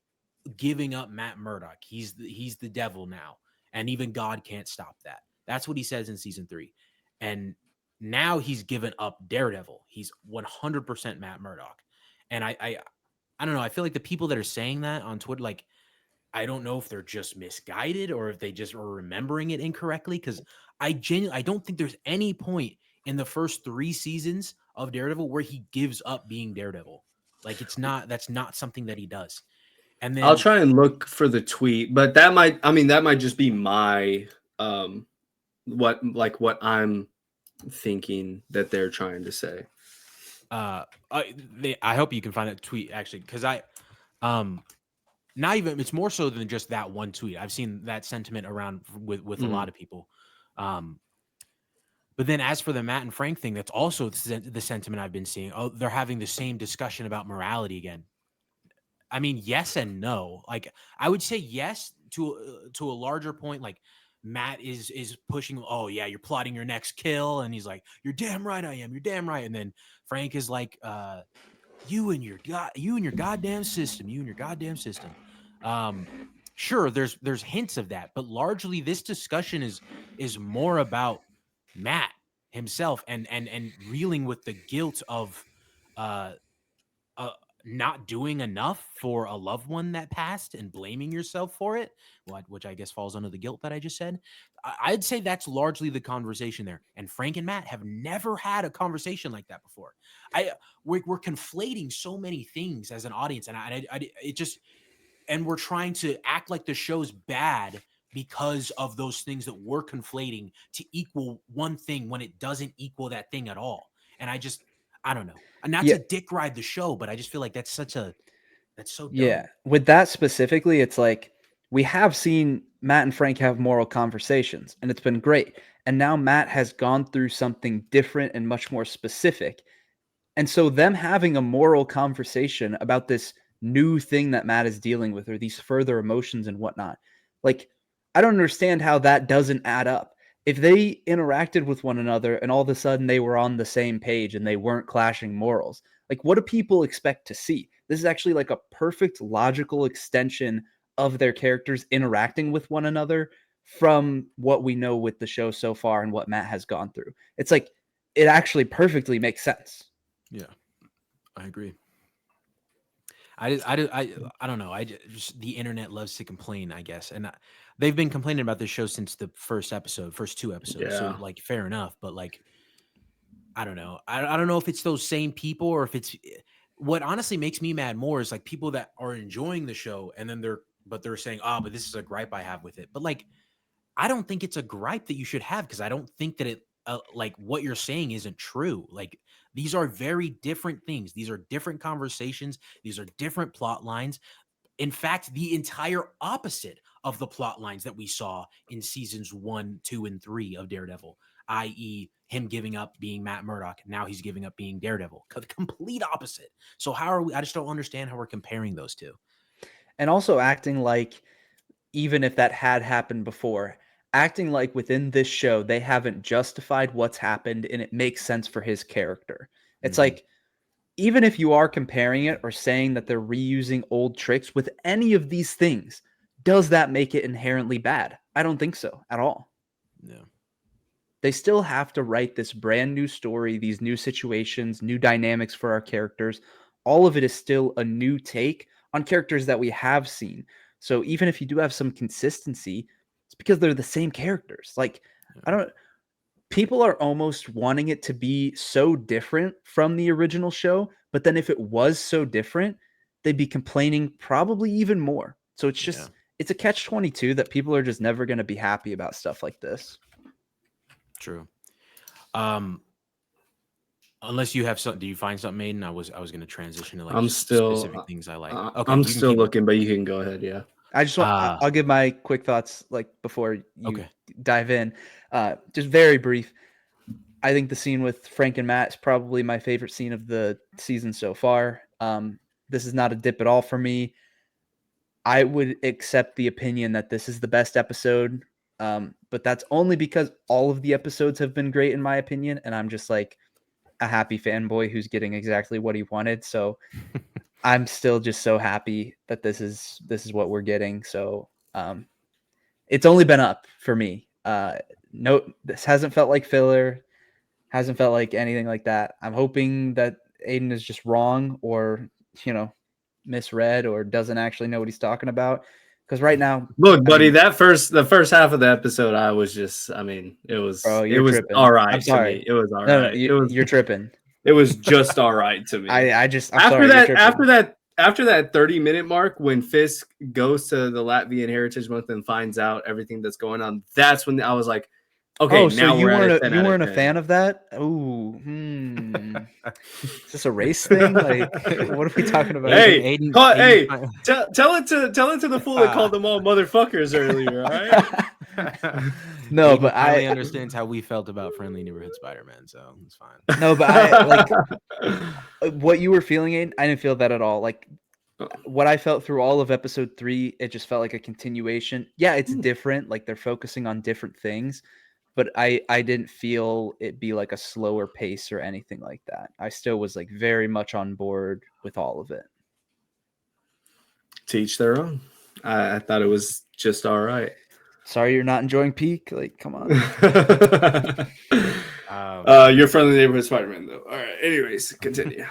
giving up Matt Murdock. He's the devil now, and even God can't stop that. That's what he says in season 3. And now he's given up Daredevil. He's 100% Matt Murdock. And I don't know. I feel like the people that are saying that on Twitter, like, I don't know if they're just misguided or if they just are remembering it incorrectly. Because I don't think there's any point in the first 3 seasons of Daredevil where he gives up being Daredevil. Like that's not something that he does. And I'll then try and look for the tweet, but that might just be my what I'm thinking that they're trying to say. I hope you can find that tweet actually, because not even, it's more so than just that one tweet. I've seen that sentiment around with a lot of people. But then as for the Matt and Frank thing, that's also the sentiment I've been seeing. Oh, they're having the same discussion about morality again. I mean, yes and no. Like, I would say yes to a larger point. Like, Matt is pushing. Oh yeah, you're plotting your next kill, and he's like, "You're damn right, I am. You're damn right." And then Frank is like, "You and your goddamn system. You and your goddamn system." Sure, there's hints of that, but largely this discussion is more about Matt himself and reeling with the guilt of uh uh, not doing enough for a loved one that passed and blaming yourself for it, which I guess falls under the guilt that I just said. I'd say that's largely the conversation there. And Frank and Matt have never had a conversation like that before. We're conflating so many things as an audience, and it just, and we're trying to act like the show's bad because of those things that we're conflating to equal one thing when it doesn't equal that thing at all. And I don't know. Not Yeah. to dick ride the show, but I just feel like that's so Yeah. dumb. With that specifically, it's like we have seen Matt and Frank have moral conversations, and it's been great. And now Matt has gone through something different and much more specific. And so them having a moral conversation about this new thing that Matt is dealing with, or these further emotions and whatnot, like, I don't understand how that doesn't add up. If they interacted with one another and all of a sudden they were on the same page and they weren't clashing morals, like, what do people expect to see? This is actually like a perfect logical extension of their characters interacting with one another from what we know with the show so far and what Matt has gone through. It's like, it actually perfectly makes sense. Yeah, I agree. I don't know. Just the internet loves to complain, I guess, and they've been complaining about this show since the first 2 episodes. So Yeah. like, fair enough. But like, I don't know. I don't know if it's those same people or if it's what honestly makes me mad more is like people that are enjoying the show and then they're saying, oh, but this is a gripe I have with it. But like, I don't think it's a gripe that you should have because I don't think that like what you're saying isn't true. Like, these are very different things. These are different conversations. These are different plot lines. In fact, the entire opposite of the plot lines that we saw in seasons 1, 2, and 3 of Daredevil, i.e., him giving up being Matt Murdock. Now he's giving up being Daredevil. The complete opposite. So how are we? I just don't understand how we're comparing those two. And also acting like, even if that had happened before, acting like within this show, they haven't justified what's happened and it makes sense for his character. It's like, even if you are comparing it or saying that they're reusing old tricks with any of these things, does that make it inherently bad? I don't think so at all. No. They still have to write this brand new story, these new situations, new dynamics for our characters. All of it is still a new take on characters that we have seen. So even if you do have some consistency, it's because they're the same characters. Like, people are almost wanting it to be so different from the original show, but then if it was so different, they'd be complaining probably even more. So it's just, it's a catch-22 that people are just never going to be happy about stuff like this. True. Unless you have something, do you find something, Aiden? I was going to transition to like specific things I like. Okay, I'm still looking, but you can go ahead. Yeah. I just want, I'll give my quick thoughts like before you dive in. Just very brief. I think the scene with Frank and Matt is probably my favorite scene of the season so far. This is not a dip at all for me. I would accept the opinion that this is the best episode, but that's only because all of the episodes have been great in my opinion, and I'm just like a happy fanboy who's getting exactly what he wanted. So I'm still just so happy that this is what we're getting. So it's only been up for me. No, this hasn't felt like filler. Hasn't felt like anything like that. I'm hoping that Aiden is just wrong or, misread or doesn't actually know what he's talking about. Because right now, look, buddy, the first half of the episode, I was just, it was, tripping. all right. I'm sorry. To me. It was all no, right. You're tripping. It was just all right to me. I'm after sorry, after that 30-minute mark, when Fisk goes to the Latvian Heritage Month and finds out everything that's going on, that's when I was like, okay, so now you weren't a fan of that? Ooh, is this a race thing? Like, what are we talking about? Hey, tell it to the fool that called them all motherfuckers earlier. All right. No, but I understands how we felt about Friendly Neighborhood Spider-Man, so it's fine. No, but I like what you were feeling. Aiden, I didn't feel that at all. Like what I felt through all of episode 3, it just felt like a continuation. Yeah, it's different. Like they're focusing on different things. But I didn't feel it be like a slower pace or anything like that. I still was like very much on board with all of it. To each their own. I thought it was just all right. Sorry you're not enjoying Peak. Like, come on. You're Friendly Neighborhood Spider-Man, though. All right. Anyways, continue.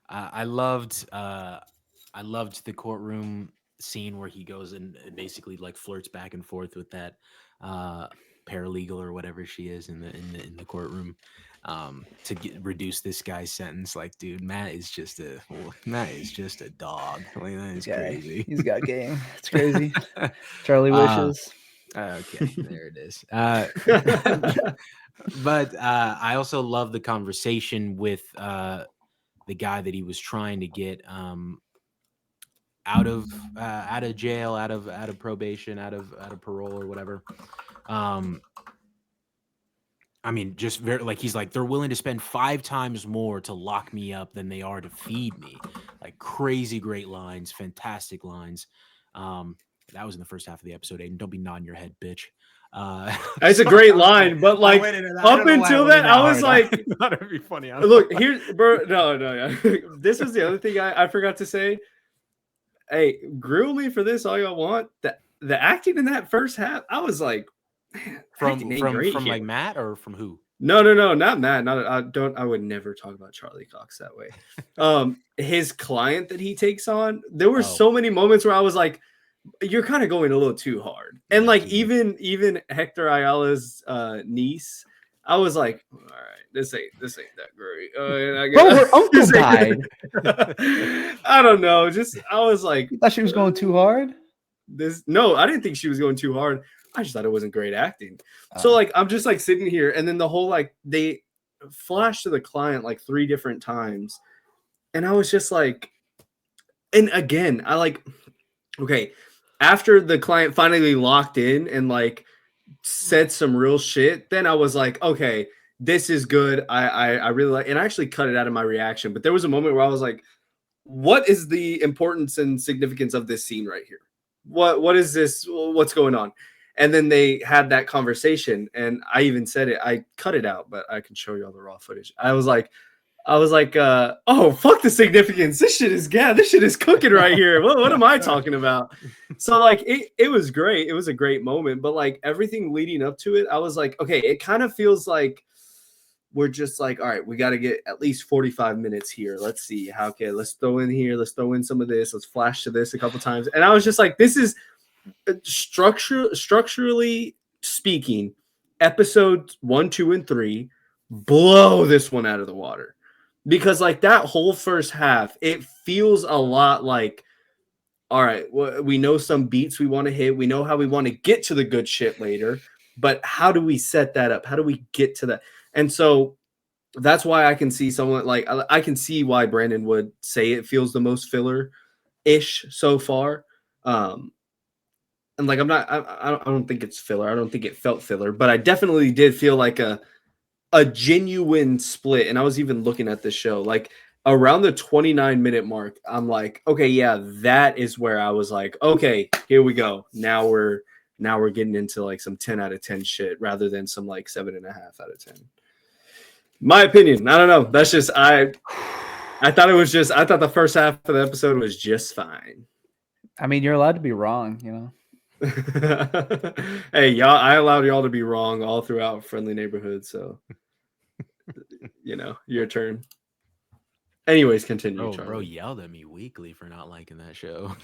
I loved the courtroom scene where he goes and basically like flirts back and forth with that paralegal or whatever she is in the courtroom to reduce this guy's sentence. Like, dude, Matt is just a dog. Like, that is crazy. He's got game. It's crazy. Charlie wishes. Okay, there it is. But I also love the conversation with the guy that he was trying to get out of jail, out of probation, out of parole or whatever. I mean, just very like he's like, they're willing to spend 5 times more to lock me up than they are to feed me. Like, crazy great lines, fantastic lines. That was in the first half of the episode, Aiden. Don't be nodding your head, bitch. That's a great line, but like up until that, I was like, thought it'd be funny. Look, here's bro. No. This is the other thing I forgot to say. Hey, grill me for this all y'all want. The acting in that first half, I was like, man, from like Matt or from who? No, not Matt. I would never talk about Charlie Cox that way. His client that he takes on, there were so many moments where I was like, you're kind of going a little too hard. And like even Hector Ayala's niece, I was like, all right, this ain't that great. Bro, her uncle died. I don't know. I was like, you thought she was going too hard? No, I didn't think she was going too hard. I just thought it wasn't great acting. So like, I'm just like sitting here, and then the whole like they flash to the client like 3 different times, and I was just like, and again, I like, okay, after the client finally locked in and like said some real shit, then I was like, okay, this is good. I really like, and I actually cut it out of my reaction, but there was a moment where I was like, what is the importance and significance of this scene right here? What is this? What's going on? And then they had that conversation, and I even said it. I cut it out, but I can show you all the raw footage. I was like, I was like, oh, fuck the significance. This shit is cooking right here. What am I talking about? So like it was great. It was a great moment, but like everything leading up to it, I was like, okay, it kind of feels like we're just like, all right, we got to get at least 45 minutes here. Let's see how let's throw in here. Let's throw in some of this. Let's flash to this a couple times. And I was just like, this is structurally speaking, episodes 1, 2, and 3 blow this one out of the water. Because like that whole first half, it feels a lot like, all right, well, we know some beats we want to hit. We know how we want to get to the good shit later, but how do we set that up? How do we get to that? And so that's why I can see someone like, I can see why Brandon would say it feels the most filler-ish so far. And like, I don't think it's filler. I don't think it felt filler, but I definitely did feel like a genuine split. And I was even looking at this show like around the 29-minute mark. I'm like, okay, yeah, that is where I was like, okay, here we go. Now we're getting into like some 10 out of 10 shit rather than some like 7.5 out of 10. My opinion. I don't know. That's just I thought the first half of the episode was just fine. I mean, you're allowed to be wrong, you know. Hey, y'all, I allowed y'all to be wrong all throughout Friendly Neighborhood, so you know, your turn. Anyways, continue. Bro yelled at me weekly for not liking that show.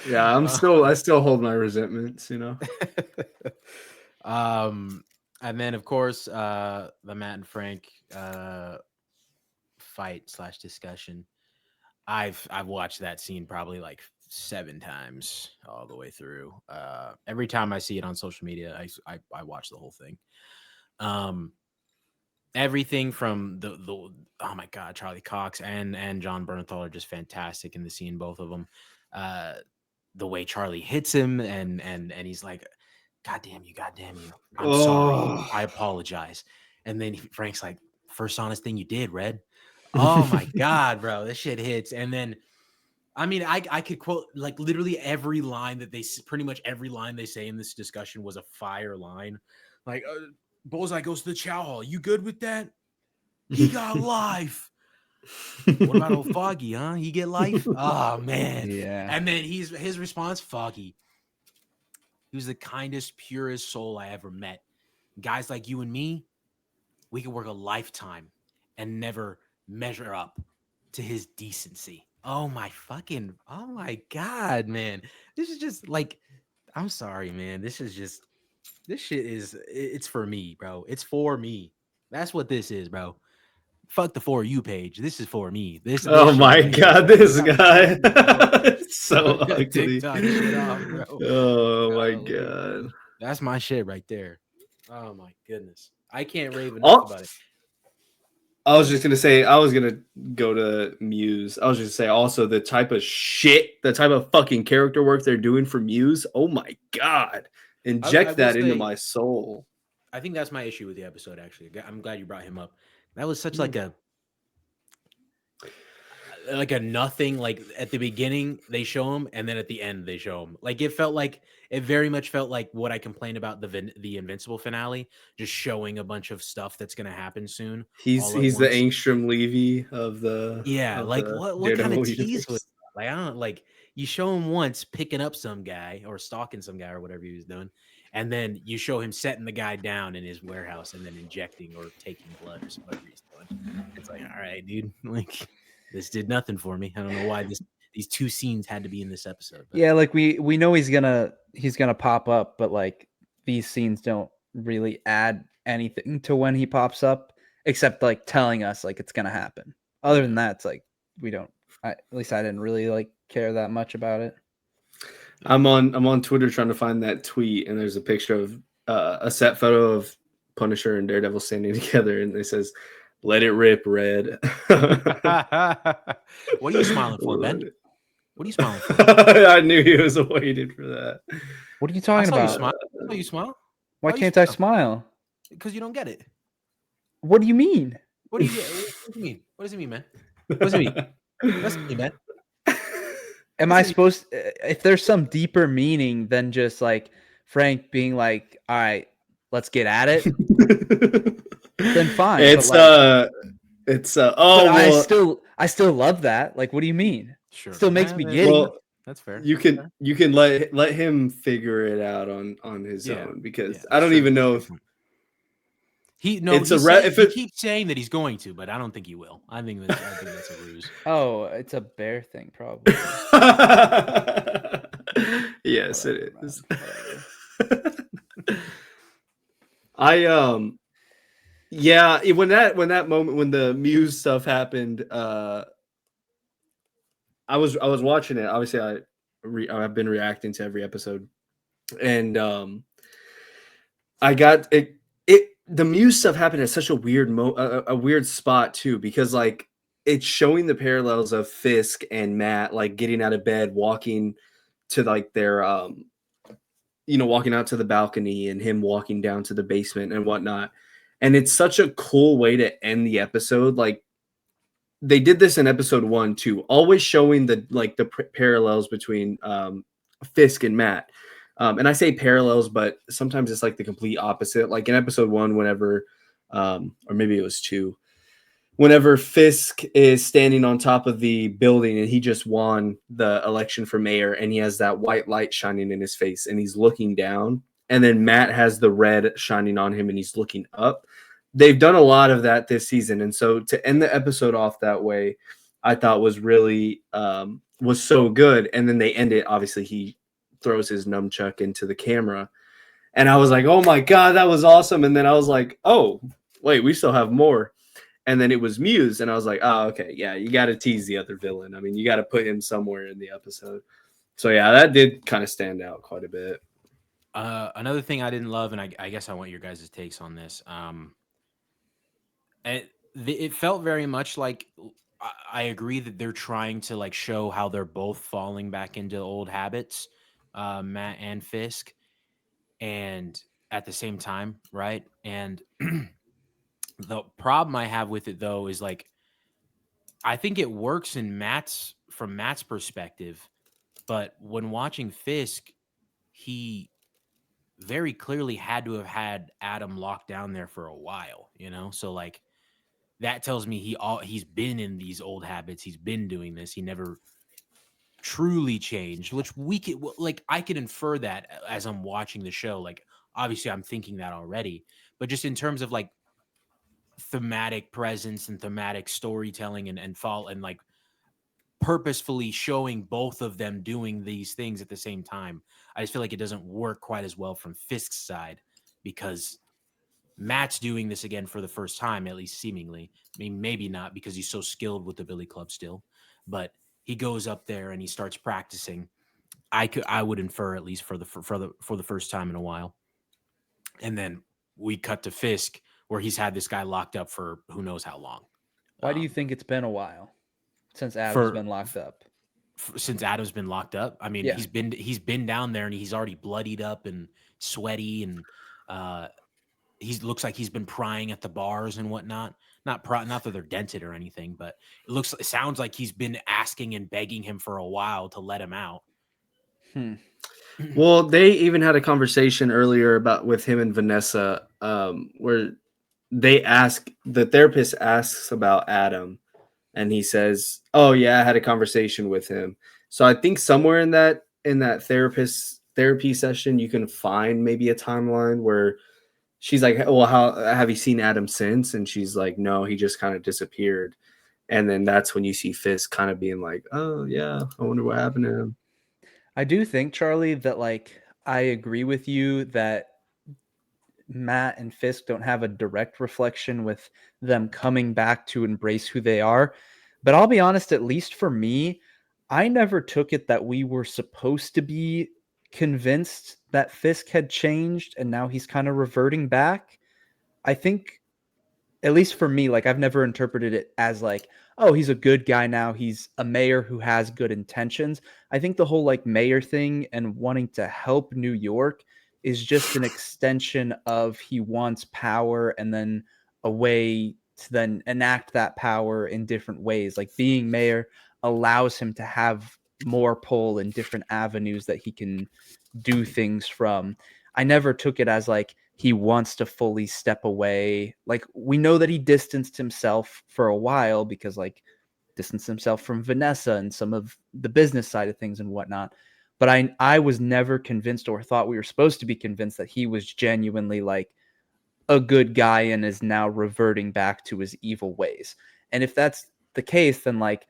Yeah, I still hold my resentments, you know. And then of course, the Matt and Frank fight / discussion. I've watched that scene probably like 7 times all the way through. Every time I see it on social media, I watch the whole thing. Everything from the oh my god, Charlie Cox and John Bernthal are just fantastic in the scene, both of them. The way Charlie hits him and he's like, God damn you, I'm sorry, I apologize. And then Frank's like, first honest thing you did, Red. Oh my god, bro, this shit hits. And then I mean, I could quote like literally every line that pretty much every line they say in this discussion was a fire line. Like, Bullseye goes to the chow hall. You good with that? He got life. What about old Foggy, huh? He get life? Oh, man. Yeah. And then his response, Foggy, he was the kindest, purest soul I ever met. Guys like you and me, we could work a lifetime and never measure up to his decency. Oh my God, man. This is just like, I'm sorry, man. This shit it's for me, bro. It's for me. That's what this is, bro. Fuck the For You page. This is for me. Oh my god, this guy. It's so ugly. TikTok shit off, bro. Oh my god. That's my shit right there. Oh my goodness. I can't rave enough about it. I was just gonna say, I was gonna go to Muse. I was just gonna say also the type of fucking character work they're doing for Muse. Oh my god. Inject that into my soul. I think that's my issue with the episode, actually. I'm glad you brought him up. That was such like a nothing. Like at the beginning they show him, and then at the end they show him. Like it very much felt like what I complained about the Invincible finale, just showing a bunch of stuff that's gonna happen soon. He's the Angstrom Levy of the what kind of tease was that? Like I don't like you show him once picking up some guy or stalking some guy or whatever he was doing. And then you show him setting the guy down in his warehouse and then injecting or taking blood or whatever he's doing. It's like, all right, dude, like this did nothing for me. I don't know why these 2 scenes had to be in this episode. But. Yeah, like we know he's gonna pop up, but like these scenes don't really add anything to when he pops up, except like telling us like it's gonna happen. Other than that, it's like we don't. At least I didn't really like care that much about it. I'm on Twitter trying to find that tweet, and there's a picture of a set photo of Punisher and Daredevil standing together, and it says, "Let it rip, Red." What are you smiling for, Ben? What are you smiling for? I knew he was waiting for that. What are you talking about? You smile? Why can't I smile? Because you don't get it. What do you mean? What do you mean? What does it mean, man? What does it mean? What's it mean, man? Am I supposed if there's some deeper meaning than just like Frank being like, all right, let's get at it, then fine. It's It's But I still love that. Like, what do you mean? Sure. Still makes me giddy. well, That's fair. you can let him figure it out on his Yeah. own, because Yeah, I don't sure. even know if it's He keeps saying that he's going to, but I don't think he will. I think that's a ruse. Oh, it's a bear thing, probably. yes, Whatever, it is. man, whatever. I yeah, when that moment when the Muse stuff happened, I was watching it. Obviously, I've been reacting to every episode, and I got it. The Muse stuff happened at such a weird a weird spot too, because like it's showing the parallels of Fisk and Matt like getting out of bed, walking to like their walking out to the balcony, and him walking down to the basement and whatnot. And it's such a cool way to end the episode. Like they did this in episode 1 too, always showing the parallels between Fisk and Matt. And I say parallels, but sometimes it's like the complete opposite. Like in episode 1, whenever, or maybe it was 2, whenever Fisk is standing on top of the building and he just won the election for mayor, and he has that white light shining in his face and he's looking down, and then Matt has the red shining on him and he's looking up. They've done a lot of that this season. And so to end the episode off that way, I thought was really was so good. And then they end it, obviously he throws his nunchuck into the camera, and I was like, oh my God, that was awesome. And then I was like, oh wait, we still have more. And then it was Muse, and I was like, oh, okay, yeah, you got to tease the other villain. I mean, you got to put him somewhere in the episode. So yeah, that did kind of stand out quite a bit. Another thing I didn't love, and I guess I want your guys' takes on this. It felt very much like I agree that they're trying to like show how they're both falling back into old habits, Matt and Fisk, and at the same time, right? And the problem I have with it though is like I think it works from Matt's perspective, but when watching Fisk, he very clearly had to have had Adam locked down there for a while, you know? So like that tells me he's been in these old habits. He's been doing this. He never truly changed, which I could infer that as I'm watching the show. Like obviously I'm thinking that already, but just in terms of like thematic presence and thematic storytelling and fall and like purposefully showing both of them doing these things at the same time, I just feel like it doesn't work quite as well from Fisk's side, because Matt's doing this again for the first time, at least seemingly. I mean, maybe not because he's so skilled with the Billy Club still, but he goes up there and he starts practicing. I would infer, at least for the first time in a while. And then we cut to Fisk, where he's had this guy locked up for who knows how long. Why do you think it's been a while since Adam's been locked up? Since Adam's been locked up, I mean, Yeah. he's been down there and he's already bloodied up and sweaty, and he looks like he's been prying at the bars and whatnot. Not that they're dented or anything, but it sounds like he's been asking and begging him for a while to let him out. Well, they even had a conversation earlier about with him and Vanessa, where the therapist asks about Adam, and he says, "Oh yeah, I had a conversation with him." So I think somewhere in that therapy session, you can find maybe a timeline where she's like, "Well, how have you seen Adam since?" And she's like, "No, he just kind of disappeared." And then that's when you see Fisk kind of being like, "Oh yeah, I wonder what happened to him." I do think, Charlie, that like I agree with you that Matt and Fisk don't have a direct reflection with them coming back to embrace who they are. But I'll be honest, at least for me, I never took it that we were supposed to be convinced that Fisk had changed and now he's kind of reverting back. I think, at least for me, like I've never interpreted it as like, oh, he's a good guy now. He's a mayor who has good intentions. I think the whole like mayor thing and wanting to help New York is just an extension of he wants power and then a way to then enact that power in different ways. Like being mayor allows him to have more pull in different avenues that he can do things from. I never took it as like he wants to fully step away. Like, we know that he distanced himself for a while because, like, distanced himself from Vanessa and some of the business side of things and whatnot. But I was never convinced, or thought we were supposed to be convinced, that he was genuinely like a good guy and is now reverting back to his evil ways. And if that's the case, then like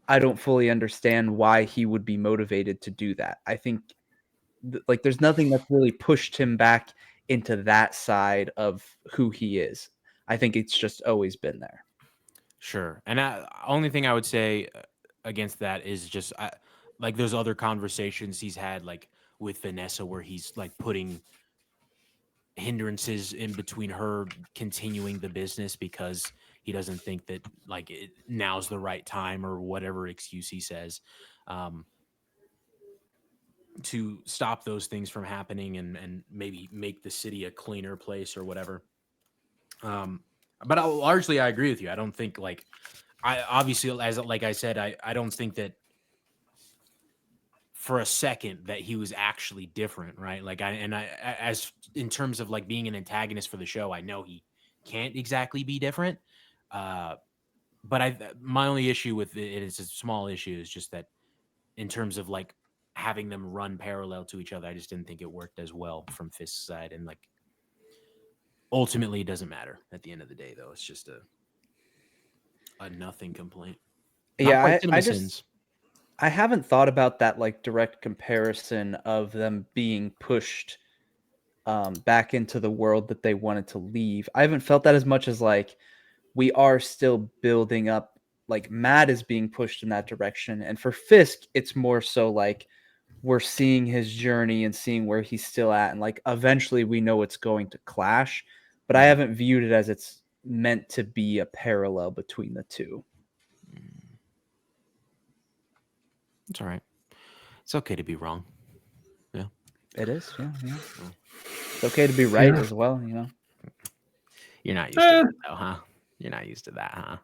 I don't fully understand why he would be motivated to do that. I think like there's nothing that's really pushed him back into that side of who he is. I think it's just always been there. Sure. And only thing I would say against that is just like those other conversations he's had, like with Vanessa, where he's like putting hindrances in between her continuing the business because he doesn't think that like now's the right time or whatever excuse he says, to stop those things from happening and maybe make the city a cleaner place or whatever. But largely I agree with you. I don't think like I obviously, as like I said, I don't think that for a second that he was actually different, right? Like as in terms of like being an antagonist for the show, I know he can't exactly be different. But my only issue with it is a small issue, is just that in terms of like having them run parallel to each other, I just didn't think it worked as well from Fisk's side. And like ultimately it doesn't matter at the end of the day, though. It's just a nothing complaint. Yeah, I haven't thought about that like direct comparison of them being pushed back into the world that they wanted to leave. I haven't felt that as much as like we are still building up, like Matt is being pushed in that direction. And for Fisk, it's more so like we're seeing his journey and seeing where he's still at. And like eventually we know it's going to clash, but I haven't viewed it as it's meant to be a parallel between the two. It's all right. It's okay to be wrong. Yeah. It is. Yeah. It's okay to be right as well, you know. You're not used to that though, huh? You're not used to that, huh?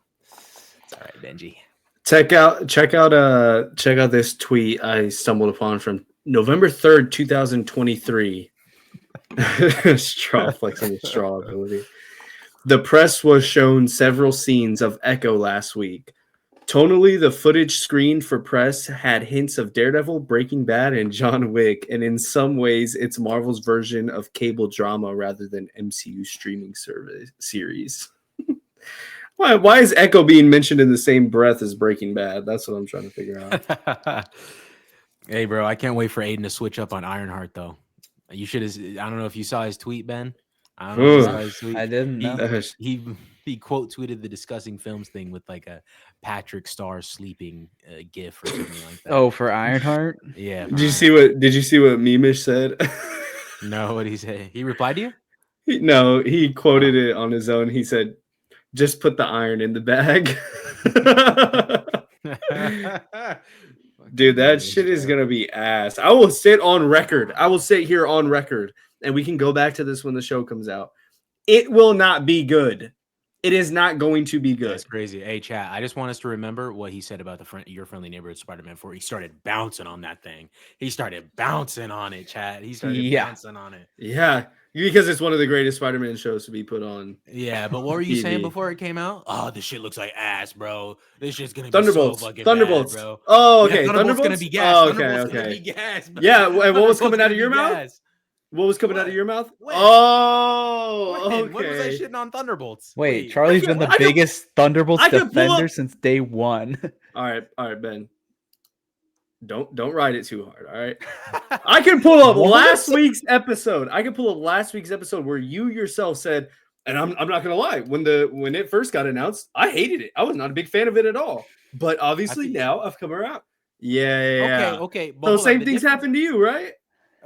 It's all right, Benji. Check out this tweet I stumbled upon from November 3rd, 2023. Straw flexing the straw ability. The press was shown several scenes of Echo last week. Tonally, the footage screened for press had hints of Daredevil, Breaking Bad, and John Wick, and in some ways, it's Marvel's version of cable drama rather than MCU streaming service series. Why is Echo being mentioned in the same breath as Breaking Bad? That's what I'm trying to figure out. Hey, bro, I can't wait for Aiden to switch up on Ironheart, though. You should have. I don't know if you saw his tweet, Ben. I don't know if you saw his tweet. I didn't know. He quote tweeted the discussing films thing with like a Patrick Star sleeping gif or something like that. Oh, for Ironheart? Yeah. Did you see what Mimish said? No, what did he say? He replied to you? No, he quoted it on his own. He said, "Just put the iron in the bag." Dude, that shit is gonna be ass. I will sit on record. I will sit here on record, and we can go back to this when the show comes out. It will not be good. It is not going to be good. That's crazy. Hey, chat, I just want us to remember what he said about the Your Friendly Neighborhood Spider-Man 4. He started bouncing on that thing. He started bouncing on it, chat. He started bouncing on it. Yeah, because it's one of the greatest Spider-Man shows to be put on. Yeah, but what were you saying before it came out? Oh, this shit looks like ass, bro. This shit's gonna be Thunderbolts. so fucking Thunderbolts. bad, bro. Oh, okay. Yeah, Thunderbolts gonna be gas. Oh, okay, Thunderbolts okay. gonna be gas, bro. Yeah, and what was coming out of your mouth? What was coming out of your mouth? When? Oh, When? okay. When was I shitting on Thunderbolts? Wait, Charlie's been the biggest Thunderbolts defender since day one. All right, Ben. Don't ride it too hard, all right? I can pull up last week's episode. Where you yourself said, and I'm not gonna lie, when it first got announced, I hated it. I was not a big fan of it at all. But obviously now I've come around. Yeah. Okay. So same things happened to you, right?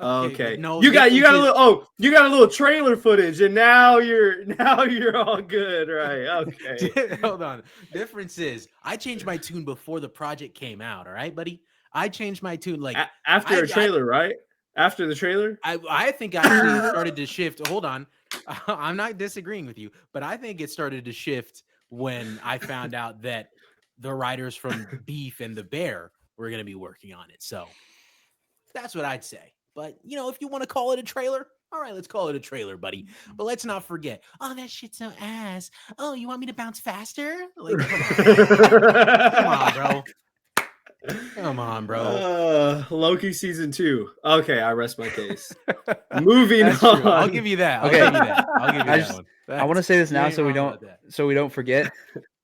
Okay. No, you got a little trailer footage, and now you're all good, right? Okay. Hold on. Difference is I changed my tune before the project came out. All right, buddy. I changed my tune like after a trailer, right? After the trailer, I think actually it started to shift. Hold on, I'm not disagreeing with you, but I think it started to shift when I found out that the writers from Beef and The Bear were going to be working on it. So that's what I'd say. But, if you want to call it a trailer, All right, let's call it a trailer, buddy. But let's not forget. Oh, that shit's so ass. Oh, you want me to bounce faster? Like, come on, bro. Come on, bro. Loki season 2. Okay, I rest my case. Moving That's on. true. I'll give you that. I'll Okay. give you that. I'll give you I that just- one. I want to say this you now ain't so we wrong don't about that. forget.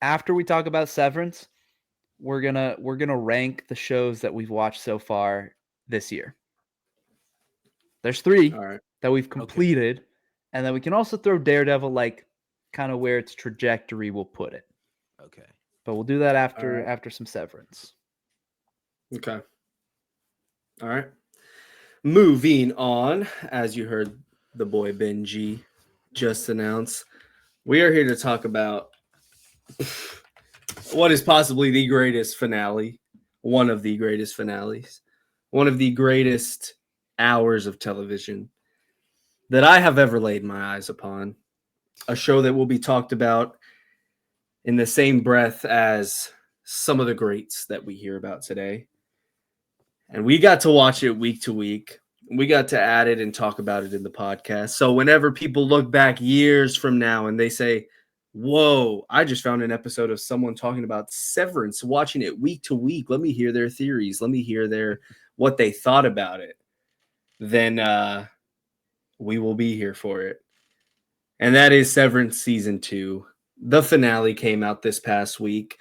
After we talk about Severance, we're gonna rank the shows that we've watched so far this year. There's 3 All right. that we've completed, and then we can also throw Daredevil like kind of where its trajectory will put it. Okay. But we'll do that after right. after some Severance. Okay. All right. Moving on, as you heard the boy Benji just announce, we are here to talk about what is possibly the greatest finale, one of the greatest finales, one of the greatest hours of television that I have ever laid my eyes upon. A show that will be talked about in the same breath as some of the greats that we hear about today. And we got to watch it week to week. We got to add it and talk about it in the podcast. So whenever people look back years from now and they say, whoa, I just found an episode of someone talking about Severance, watching it week to week. Let me hear their theories. Let me hear what they thought about it. Then we will be here for it. And that is Severance Season 2. The finale came out this past week.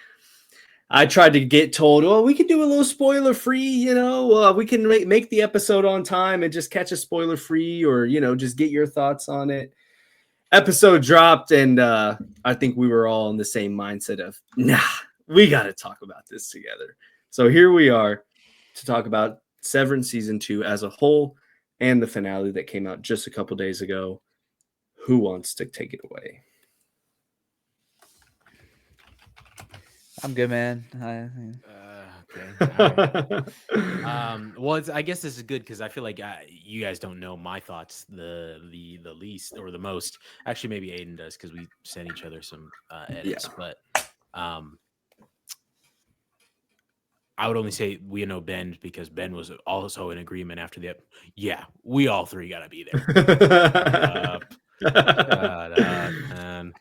I tried to get told, oh, we can do a little spoiler free, we can make the episode on time and just catch a spoiler free or, just get your thoughts on it. Episode dropped and I think we were all in the same mindset of, nah, we got to talk about this together. So here we are to talk about Severance Season 2 as a whole and the finale that came out just a couple days ago. Who wants to take it away? I'm good, man. Okay. All right. Well, I guess this is good because I feel like you guys don't know my thoughts the least or the most. Actually, maybe Aiden does because we sent each other some edits. Yeah. But I would only say we know Ben because Ben was also in agreement after the. Yeah, we all 3 got to be there. Shut up, man.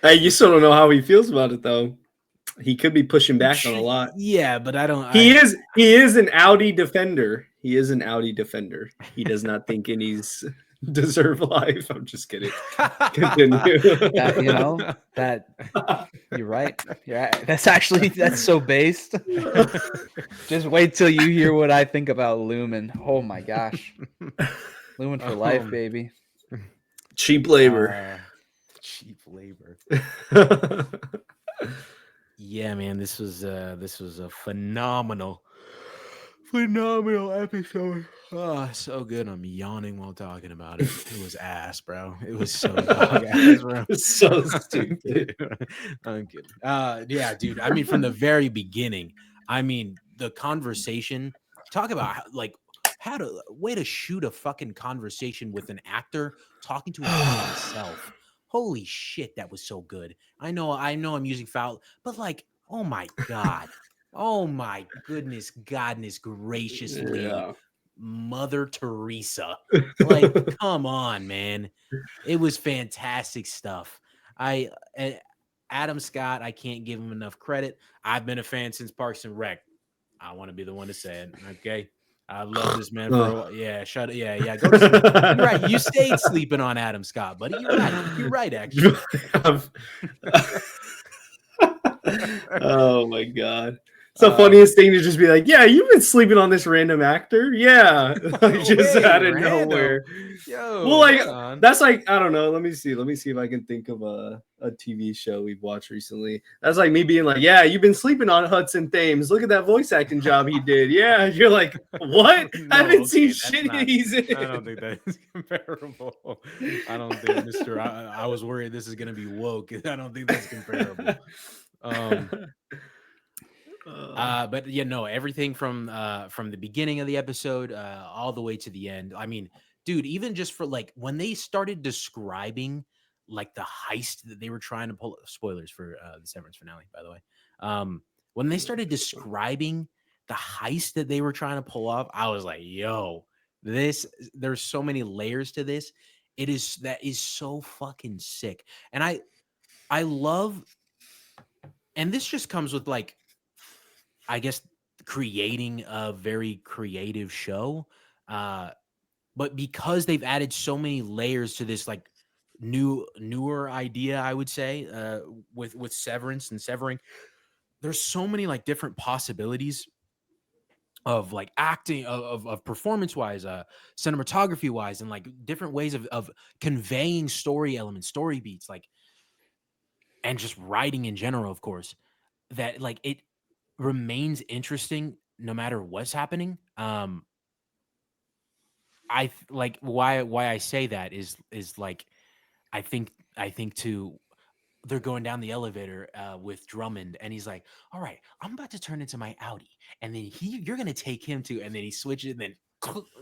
Hey, you still don't know how he feels about it though. He could be pushing back on a lot. Yeah, but I don't. He is an Audi defender. He is an Audi defender. He does not think any's deserve life. I'm just kidding. Continue. You're right. That's so based. Just wait till you hear what I think about Lumen. Oh my gosh. Lumen for life, baby. Cheap labor. Cheap labor. Yeah, man, this was a phenomenal episode. Oh, so good. I'm yawning while talking about it. It was ass, bro. It was so dog ass, bro. So stupid. I'm kidding. Yeah, dude. I mean, from the very beginning, the conversation. Talk about way to shoot a fucking conversation with an actor talking to himself. Holy shit, that was so good. I know I'm using foul, but like, oh my God. Oh my goodness, godness graciously. Yeah. Mother Teresa. Like, come on, man. It was fantastic stuff. Adam Scott, I can't give him enough credit. I've been a fan since Parks and Rec. I want to be the one to say it. Okay. I love this man for a while. Yeah, shut it. Yeah. Go to sleep. You're right. You stayed sleeping on Adam Scott, buddy. You're right, actually. Oh my God. It's the funniest thing to just be like, yeah, you've been sleeping on this random actor. Yeah. Like, just out of nowhere. Yo, well, like, that's like, I don't know. Let me see if I can think of a TV show we've watched recently. That's like me being like, yeah, you've been sleeping on Hudson Thames. Look at that voice acting job he did. Yeah. You're like, what? I haven't seen shit he's in. I don't think that is comparable. I don't think, Mr. I was worried this is going to be woke. I don't think that's comparable. But everything from the beginning of the episode all the way to the end. I mean, dude, even just for like when they started describing like the heist that they were trying to pull. Spoilers for the Severance finale, by the way. When they started describing the heist that they were trying to pull off, I was like, yo, there's so many layers to this. That is so fucking sick. And I love, and this just comes with like, I guess, creating a very creative show. But because they've added so many layers to this like newer idea, I would say, with Severance and Severing, there's so many like different possibilities of like acting, of performance wise, cinematography wise, and like different ways of conveying story elements, story beats, like, and just writing in general, of course, that like it remains interesting no matter what's happening. Like why I say that is like, I think too, they're going down the elevator with Drummond, and he's like, "All right, I'm about to turn into my Audi," and then you're gonna take him to, and then he switches, and then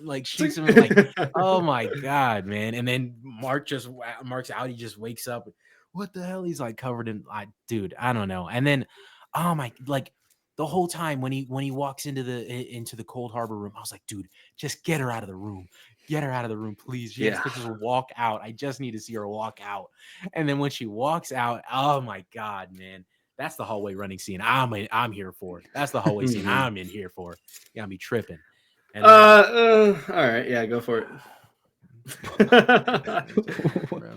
like shoots him, and like, oh my god, man! And then Mark's Audi just wakes up. What the hell? He's like covered in, dude, I don't know. And then, oh my, like the whole time when he walks into the Cold Harbor room, I was like, dude, just get her out of the room. Get her out of the room, please. She has to just walk out. I just need to see her walk out. And then when she walks out, oh my god, man, that's the hallway running scene I'm here for. That's the hallway scene I'm in here for. You gotta be tripping. And all right, yeah, go for it. Bro.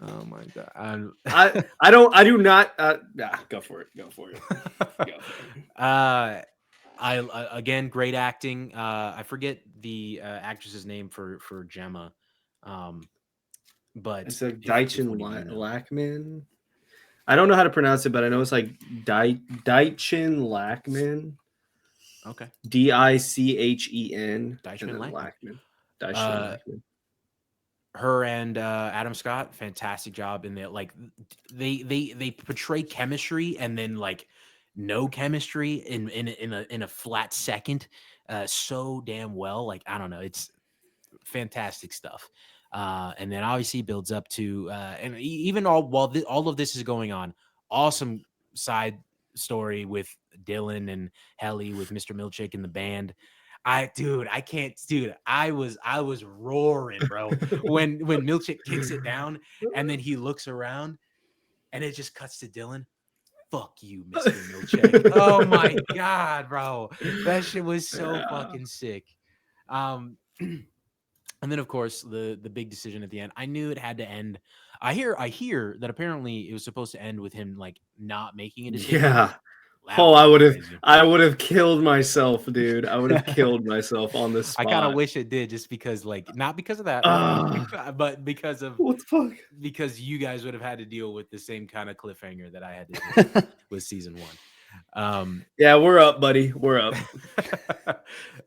Oh my god. I do not. Go for it. Go for it. Again, great acting. I forget the actress's name for Gemma, but it's a if Deitchen one of you know. Lackman. I don't know how to pronounce it, but I know it's like Deitchen Lackman. Okay. Dichen. Deitchen Lackman. Lackman. Her and Adam Scott, fantastic job in that. Like they portray chemistry, and then like no chemistry in a flat second, so damn well. Like, I don't know, it's fantastic stuff. And then obviously builds up to and even while all of this is going on, awesome side story with Dylan and Helly with Mr. Milchick and the band. I was roaring, bro, when Milchick kicks it down, and then he looks around and it just cuts to Dylan. Fuck you, Mr. Milchick. Oh my god, bro. That shit was so fucking sick. And then of course the big decision at the end. I knew it had to end. I hear that apparently it was supposed to end with him like not making a decision. Yeah. I would have killed myself, dude. I would have killed myself on this spot. I kind of wish it did, just because, like, not because of that, but because of what the fuck? Because you guys would have had to deal with the same kind of cliffhanger that I had to deal with season 1. Yeah, we're up, buddy. We're up.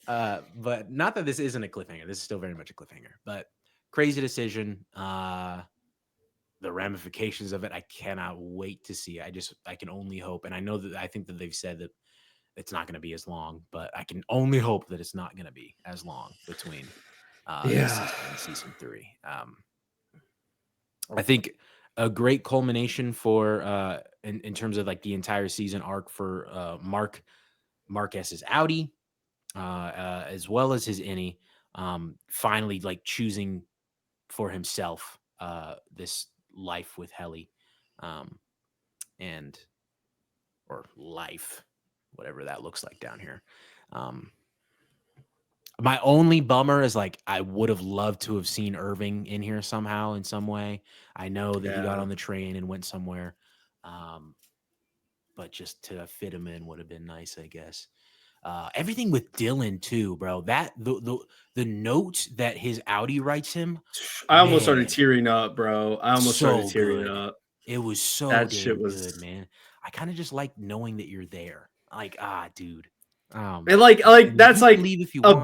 But not that this isn't a cliffhanger. This is still very much a cliffhanger. But crazy decision. The ramifications of it, I cannot wait to see. I can only hope, and I think that they've said that it's not going to be as long, but I can only hope that it's not going to be as long between this season and season 3. I think a great culmination for in terms of like the entire season arc for Marquez's Audi, as well as his innie, finally like choosing for himself this life with Helly, or life, whatever that looks like down here. My only bummer is like I would have loved to have seen Irving in here somehow in some way. I know that he got on the train and went somewhere, but just to fit him in would have been nice, I guess. Everything with Dylan too, bro. That the note that his Audi writes him, I almost started tearing up, bro. Up. It was so that damn shit was good, man. I kind of just like knowing that you're there. Like, dude. And like that's like a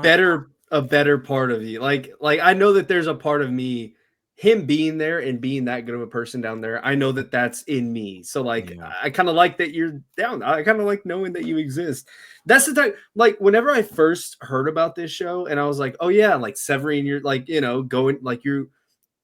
better part of you. Like I know that there's a part of me, him being there and being that good of a person down there. I know that that's in me. So like, I kind of like that you're down. I kind of like knowing that you exist. That's the type, like whenever I first heard about this show and I was like, oh yeah, like Severine, you're like, you know, going like you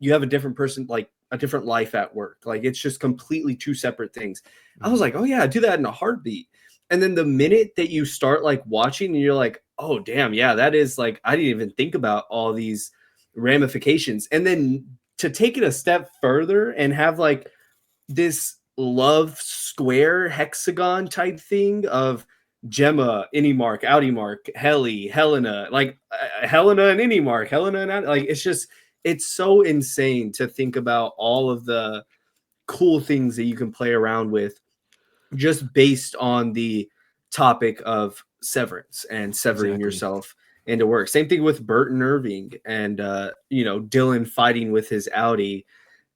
have a different person, like a different life at work. Like it's just completely two separate things. I was like, oh yeah, I do that in a heartbeat. And then the minute that you start like watching and you're like, oh damn, yeah, that is like, I didn't even think about all these ramifications. And then to take it a step further and have like this love square hexagon type thing of Gemma, Mark, Outie Mark, Helena, like Helena and Mark, Helena and like, it's just, it's so insane to think about all of the cool things that you can play around with just based on the topic of severance and severing Exactly. yourself into work. Same thing with Burton Irving and Dylan fighting with his Audi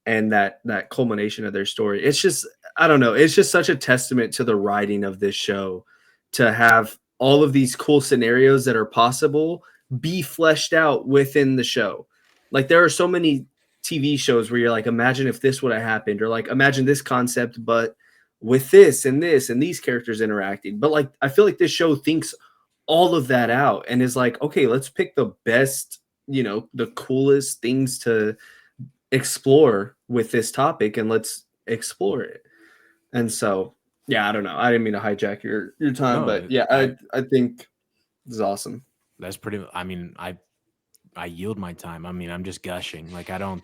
and that culmination of their story. It's just, I don't know, it's just such a testament to the writing of this show to have all of these cool scenarios that are possible be fleshed out within the show. Like there are so many TV shows where you're like, imagine if this would have happened, or like imagine this concept but with this and these characters interacting. But like I feel like this show thinks all of that out and is like, okay, let's pick the best, the coolest things to explore with this topic and let's explore it. And so, yeah, I don't know. I didn't mean to hijack your time, No, but yeah, I think this is awesome. That's pretty. I mean, I yield my time. I mean, I'm just gushing. Like I don't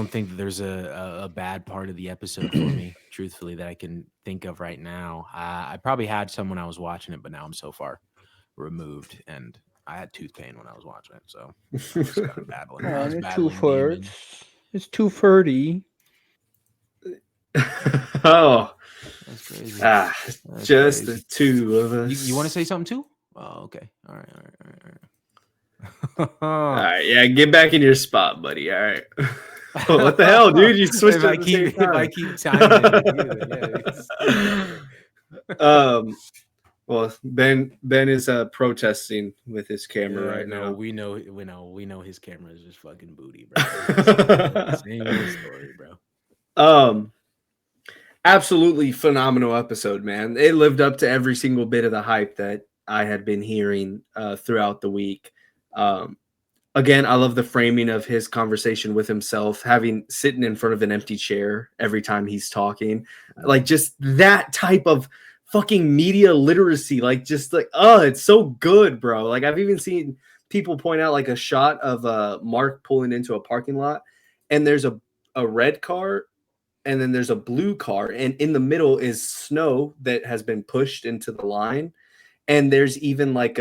think that there's a bad part of the episode for me, truthfully, that I can think of right now. I probably had some when I was watching it, but now I'm so far removed, and I had tooth pain when I was watching it, so I was kind of battling. I was battling demons. It's 2:30. Oh, That's crazy. That's just crazy. The two of us. You want to say something too? Oh, okay. All right. All right, yeah, get back in your spot, buddy. All right. Oh, what the hell, dude? You switched if I keep timing it. Well, Ben is protesting with his camera right now. We know his camera is just fucking booty, bro. Same old story, bro. Absolutely phenomenal episode, man. It lived up to every single bit of the hype that I had been hearing throughout the week. Again, I love the framing of his conversation with himself, sitting in front of an empty chair every time he's talking. Like just that type of fucking media literacy, like just like, oh, it's so good, bro. Like I've even seen people point out like a shot of Mark pulling into a parking lot and there's a red car and then there's a blue car and in the middle is snow that has been pushed into the line. And there's even like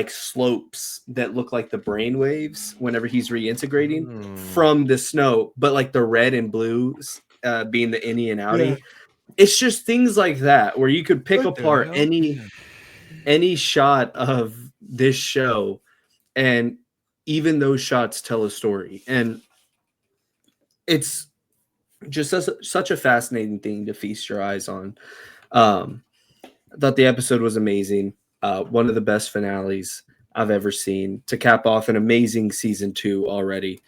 slopes that look like the brain waves whenever he's reintegrating from the snow, but like the red and blues being the innie and outie. Yeah. It's just things like that where you could pick apart any shot of this show and even those shots tell a story. And it's just such a fascinating thing to feast your eyes on. I thought the episode was amazing. One of the best finales I've ever seen to cap off an amazing season 2 already.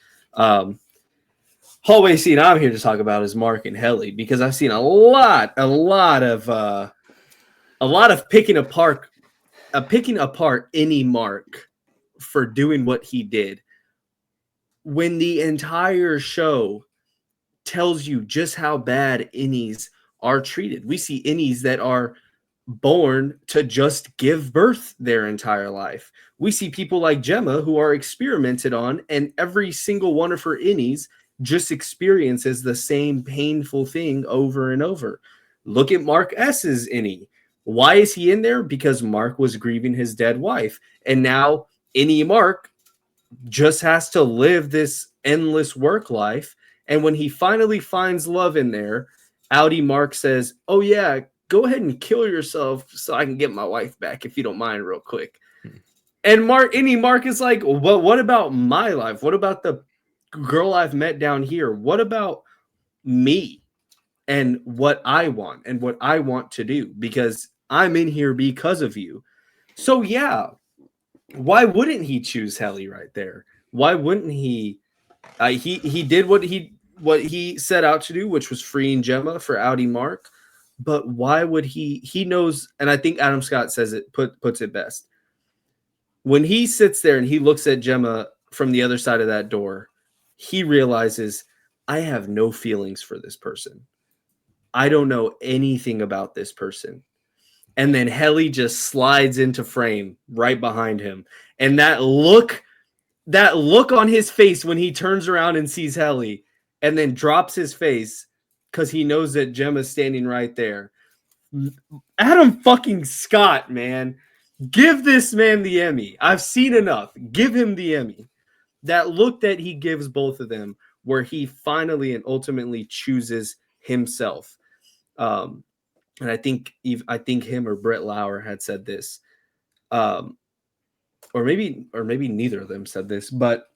Hallway scene I'm here to talk about is Mark and Helly because I've seen a lot of picking apart any Mark for doing what he did when the entire show tells you just how bad innies are treated. We see innies that are born to just give birth their entire life. We see people like Gemma who are experimented on, and every single one of her innies just experiences the same painful thing over and over. Look at Mark S's innie. Why is he in there? Because Mark was grieving his dead wife. And now innie Mark just has to live this endless work life. And when he finally finds love in there, Outie Mark says, oh yeah, go ahead and kill yourself so I can get my wife back if you don't mind real quick. And innie Mark is like, well, what about my life? What about the girl I've met down here? What about me and what I want and what I want to do? Because I'm in here because of you. So yeah, why wouldn't he choose Helly right there? Why wouldn't he? He did what he set out to do, which was freeing Gemma for Outie Mark. But why would he? He knows, and I think Adam Scott says it puts it best. When he sits there and he looks at Gemma from the other side of that door, he realizes, I have no feelings for this person. I don't know anything about this person. and then Helly just slides into frame right behind him. And that look on his face when he turns around and sees Helly and then drops his face because he knows that Gemma's standing right there. Adam fucking Scott, man. Give this man the Emmy. I've seen enough. Give him the Emmy. That look that he gives both of them, where he finally and ultimately chooses himself. And I think him or Brett Lauer had said this, or maybe neither of them said this, but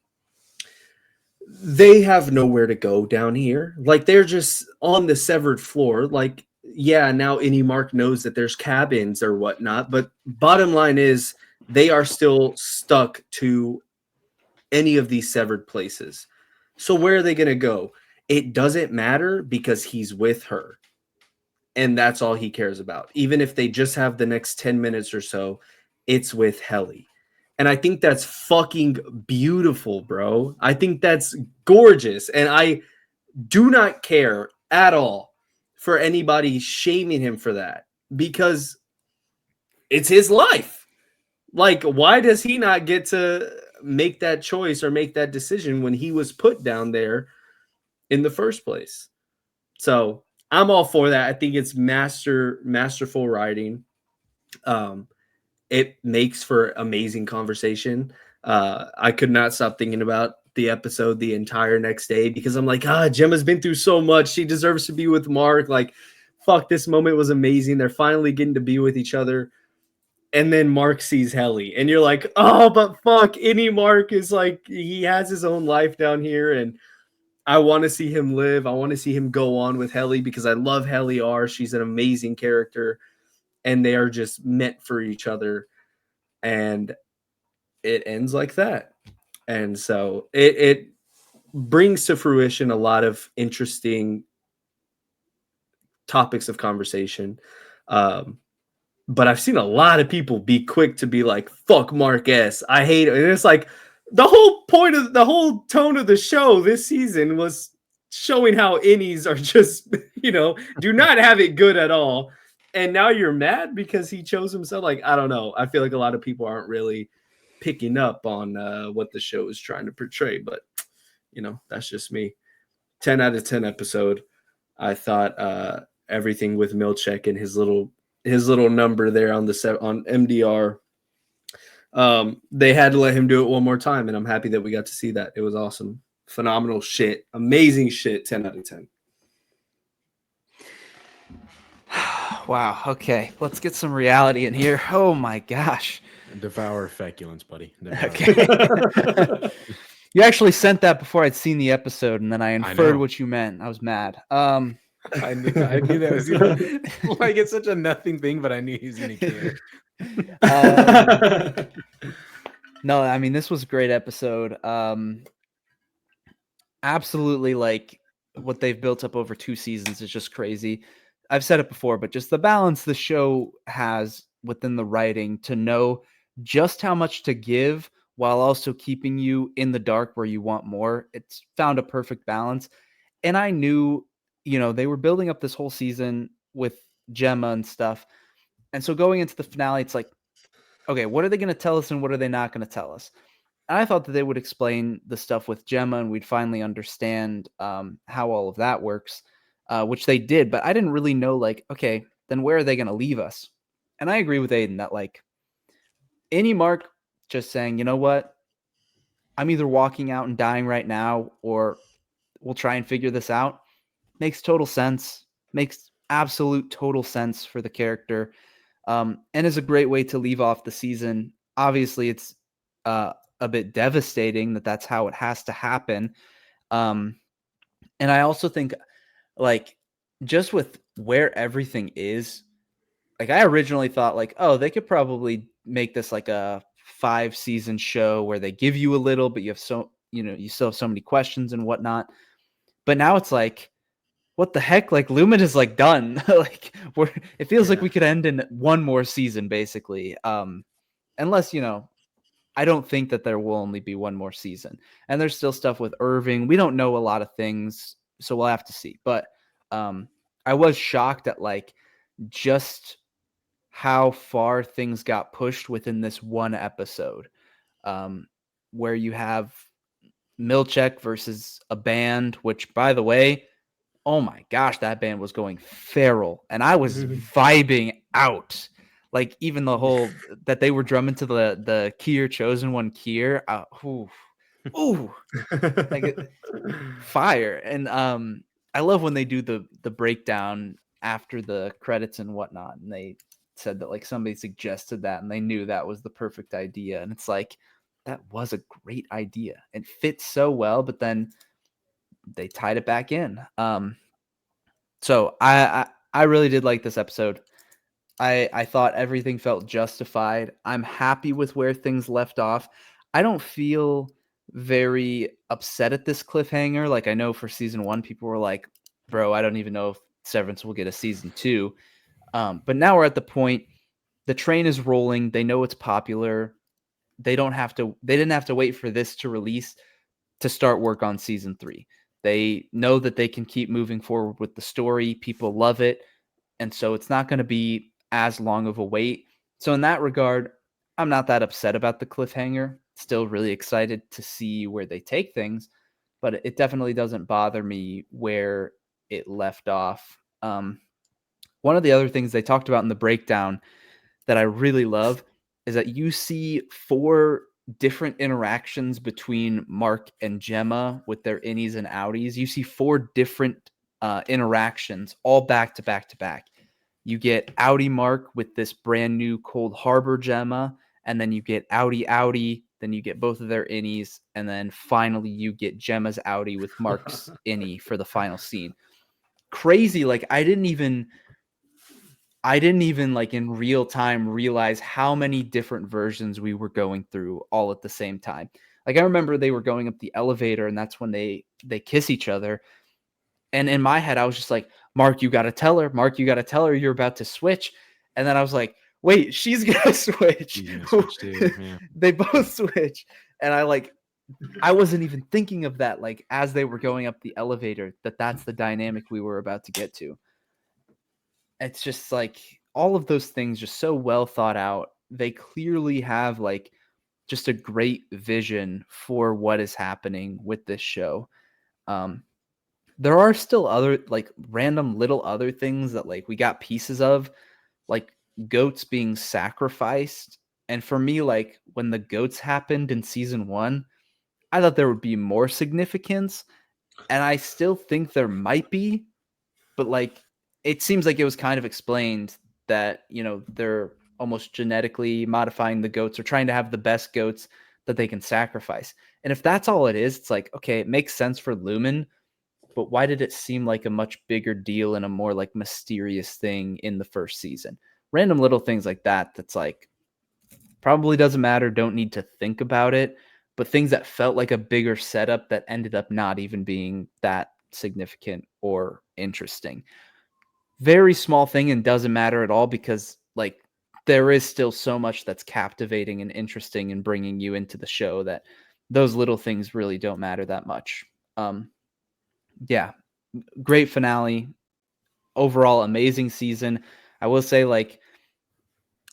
they have nowhere to go down here. Like, they're just on the severed floor. Like, yeah, now any Mark knows that there's cabins or whatnot, but bottom line is they are still stuck to any of these severed places. So where are they going to go? It doesn't matter because he's with her. And that's all he cares about. Even if they just have the next 10 minutes or so, it's with Helly. And I think that's fucking beautiful, bro. I think that's gorgeous. And I do not care at all for anybody shaming him for that, because it's his life. Like, why does he not get to make that choice or make that decision when he was put down there in the first place? So I'm all for that. I think it's masterful writing. It makes for amazing conversation. I could not stop thinking about the episode the entire next day because I'm like, Gemma's been through so much. She deserves to be with Mark. Like, fuck, this moment was amazing. They're finally getting to be with each other. And then Mark sees Helly, and you're like, oh, but fuck, any Mark is like, he has his own life down here, and I want to see him live. I want to see him go on with Helly because I love Helly R. She's an amazing character, and they are just meant for each other. And it ends like that. And so it brings to fruition a lot of interesting topics of conversation. But I've seen a lot of people be quick to be like, fuck Mark S. I hate it. And it's like, the whole point of the whole tone of the show this season was showing how innies are just, do not have it good at all. And now you're mad because he chose himself. Like, I don't know. I feel like a lot of people aren't really picking up on what the show is trying to portray. But, that's just me. 10 out of 10 episode. I thought everything with Milchek and his little number there on MDR. They had to let him do it one more time, and I'm happy that we got to see that. It was awesome. Phenomenal shit. Amazing shit. 10 out of 10. Wow. Okay. Let's get some reality in here. Oh my gosh. Devour feculence, buddy. Devour. Okay. You actually sent that before I'd seen the episode, and then I inferred what you meant. I was mad. I knew that was like, it's such a nothing thing, but I knew he was going to care. No, I mean, this was a great episode. Absolutely, like, what they've built up over 2 seasons is just crazy. I've said it before, but just the balance the show has within the writing to know just how much to give while also keeping you in the dark where you want more. It's found a perfect balance. And I knew, they were building up this whole season with Gemma and stuff. And so going into the finale, it's like, okay, what are they going to tell us and what are they not going to tell us? And I thought that they would explain the stuff with Gemma and we'd finally understand how all of that works, which they did. But I didn't really know, like, okay, then where are they going to leave us? And I agree with Aiden that, like, any Mark just saying, you know what, I'm either walking out and dying right now or we'll try and figure this out, makes total sense, makes absolute total sense for the character, and is a great way to leave off the season. Obviously, it's a bit devastating that that's how it has to happen. And I also think, like, just with where everything is, like, I originally thought, like, oh, they could probably make this like a 5-season show where they give you a little, but you have you still have so many questions and whatnot. But now it's like, what the heck? Like, Lumen is like done. Like, it feels like we could end in one more season, basically. Unless, I don't think that there will only be one more season. And there's still stuff with Irving. We don't know a lot of things, so we'll have to see. But I was shocked at, like, just how far things got pushed within this one episode, where you have Milchek versus a band, which, by the way, oh my gosh, that band was going feral, and I was vibing out. Like, even the whole that they were drumming to the Kier Chosen One Kier, ooh, like fire. And I love when they do the breakdown after the credits and whatnot, and they said that like somebody suggested that and they knew that was the perfect idea, and it's like that was a great idea and fits so well, but then they tied it back in. So I really did like this episode. I thought everything felt justified. I'm happy with where things left off. I don't feel very upset at this cliffhanger. Like, I know for season 1, people were like, bro, I don't even know if Severance will get a season 2. But now we're at the point, the train is rolling. They know it's popular. They didn't have to wait for this to release to start work on season 3. They know that they can keep moving forward with the story. People love it. And so it's not going to be as long of a wait. So in that regard, I'm not that upset about the cliffhanger. Still really excited to see where they take things, but it definitely doesn't bother me where it left off. One of the other things they talked about in the breakdown that I really love is that you see 4 different interactions between Mark and Gemma with their innies and outies. You see 4 different interactions all back to back to back. You get Outie Mark with this brand new Cold Harbor Gemma, and then you get Outie, then you get both of their innies, and then finally you get Gemma's outie with Mark's innie for the final scene. Crazy, like I didn't even like in real time realize how many different versions we were going through all at the same time. Like I remember they were going up the elevator and that's when they kiss each other. And in my head, I was just like, Mark, you got to tell her. Mark, you got to tell her you're about to switch. And then I was like, wait, she's going to switch. She's gonna switch too, yeah. They both switch. And I wasn't even thinking of that. Like as they were going up the elevator, that's the dynamic we were about to get to. It's just like all of those things just so well thought out. They clearly have like just a great vision for what is happening with this show. There are still other like random little other things that like we got pieces of, like goats being sacrificed. And for me, like when the goats happened in season 1, I thought there would be more significance. And I still think there might be, but like it seems like it was kind of explained that, you know, they're almost genetically modifying the goats or trying to have the best goats that they can sacrifice. And if that's all it is, it's like, okay, it makes sense for Lumen, but why did it seem like a much bigger deal and a more like mysterious thing in the first season? Random little things like that. That's like probably doesn't matter. Don't need to think about it, but things that felt like a bigger setup that ended up not even being that significant or interesting. Very small thing and doesn't matter at all because like there is still so much that's captivating and interesting and bringing you into the show that those little things really don't matter that much. Yeah, great finale. Overall, amazing season. I will say, like,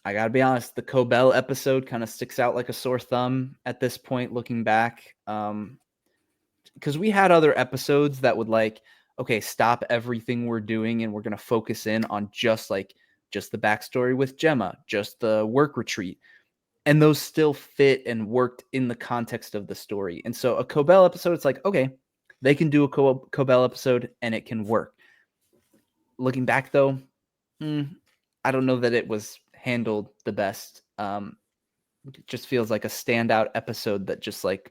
I gotta be honest, the Cobell episode kind of sticks out like a sore thumb at this point, looking back. Because we had other episodes that would like, okay, stop everything we're doing and we're gonna focus in on just the backstory with Gemma, just the work retreat. And those still fit and worked in the context of the story. And so a Cobell episode, it's like, okay, they can do a Cobell episode and it can work. Looking back though, I don't know that it was handled the best. It just feels like a standout episode that just like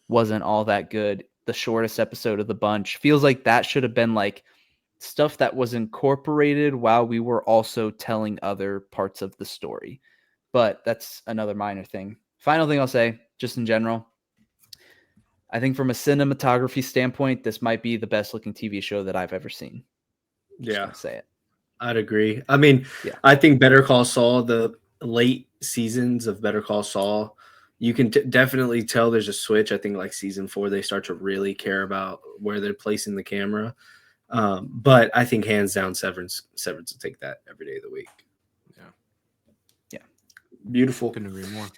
wasn't all that good. The shortest episode of the bunch feels like that should have been like stuff that was incorporated while we were also telling other parts of the story. But that's another minor thing. Final thing I'll say, just in general, I think from a cinematography standpoint, this might be the best looking TV show that I've ever seen. Just gonna say it. I'd agree. I mean, Yeah. I think Better Call Saul, the late seasons of Better Call Saul, you can definitely tell there's a switch. I think like season 4, they start to really care about where they're placing the camera. But I think hands down, Severance will take that every day of the week. Yeah. Beautiful. Couldn't agree more.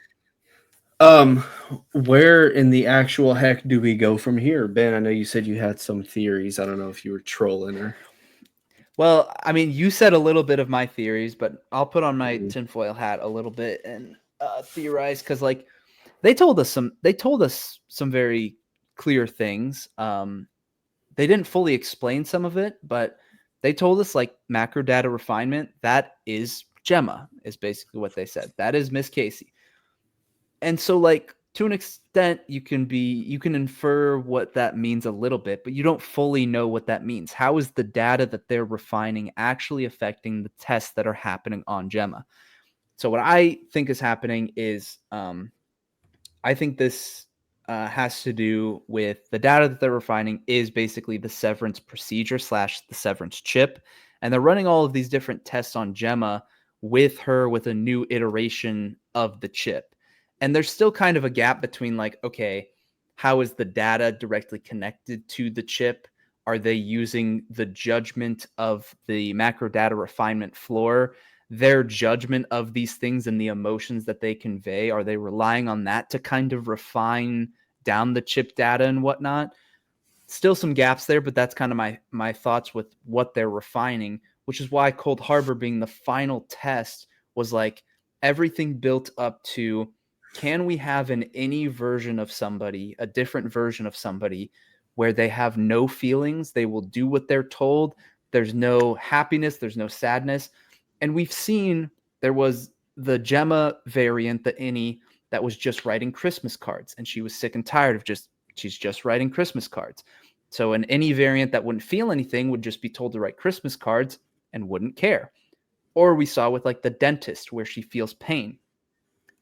Where in the actual heck do we go from here? Ben, I know you said you had some theories. I don't know if you were trolling or Well, I mean, you said a little bit of my theories, but I'll put on my Mhm. tinfoil hat a little bit and theorize because, like, they told us some very clear things. They didn't fully explain some of it, but they told us like macro data refinement. That is Gemma, is basically what they said. That is Miss Casey. And so, like, to an extent, you can infer what that means a little bit, but you don't fully know what that means. How is the data that they're refining actually affecting the tests that are happening on Gemma? So what I think is happening is I think this has to do with the data that they're refining is basically the severance procedure slash the severance chip. And they're running all of these different tests on Gemma with her with a new iteration of the chip. And there's still kind of a gap between, like, okay, how is the data directly connected to the chip? Are they using the judgment of the macro data refinement floor, their judgment of these things and the emotions that they convey? Are they relying on that to kind of refine down the chip data and whatnot? Still some gaps there, but that's kind of my thoughts with what they're refining, which is why Cold Harbor being the final test was like everything built up to, can we have in any version of somebody, a different version of somebody, where they have no feelings, they will do what they're told, there's no happiness, there's no sadness. And we've seen there was the Gemma variant, the Innie, that was just writing Christmas cards, and she was sick and tired of she's just writing Christmas cards. So an Innie variant that wouldn't feel anything would just be told to write Christmas cards and wouldn't care. Or we saw with like the dentist where she feels pain.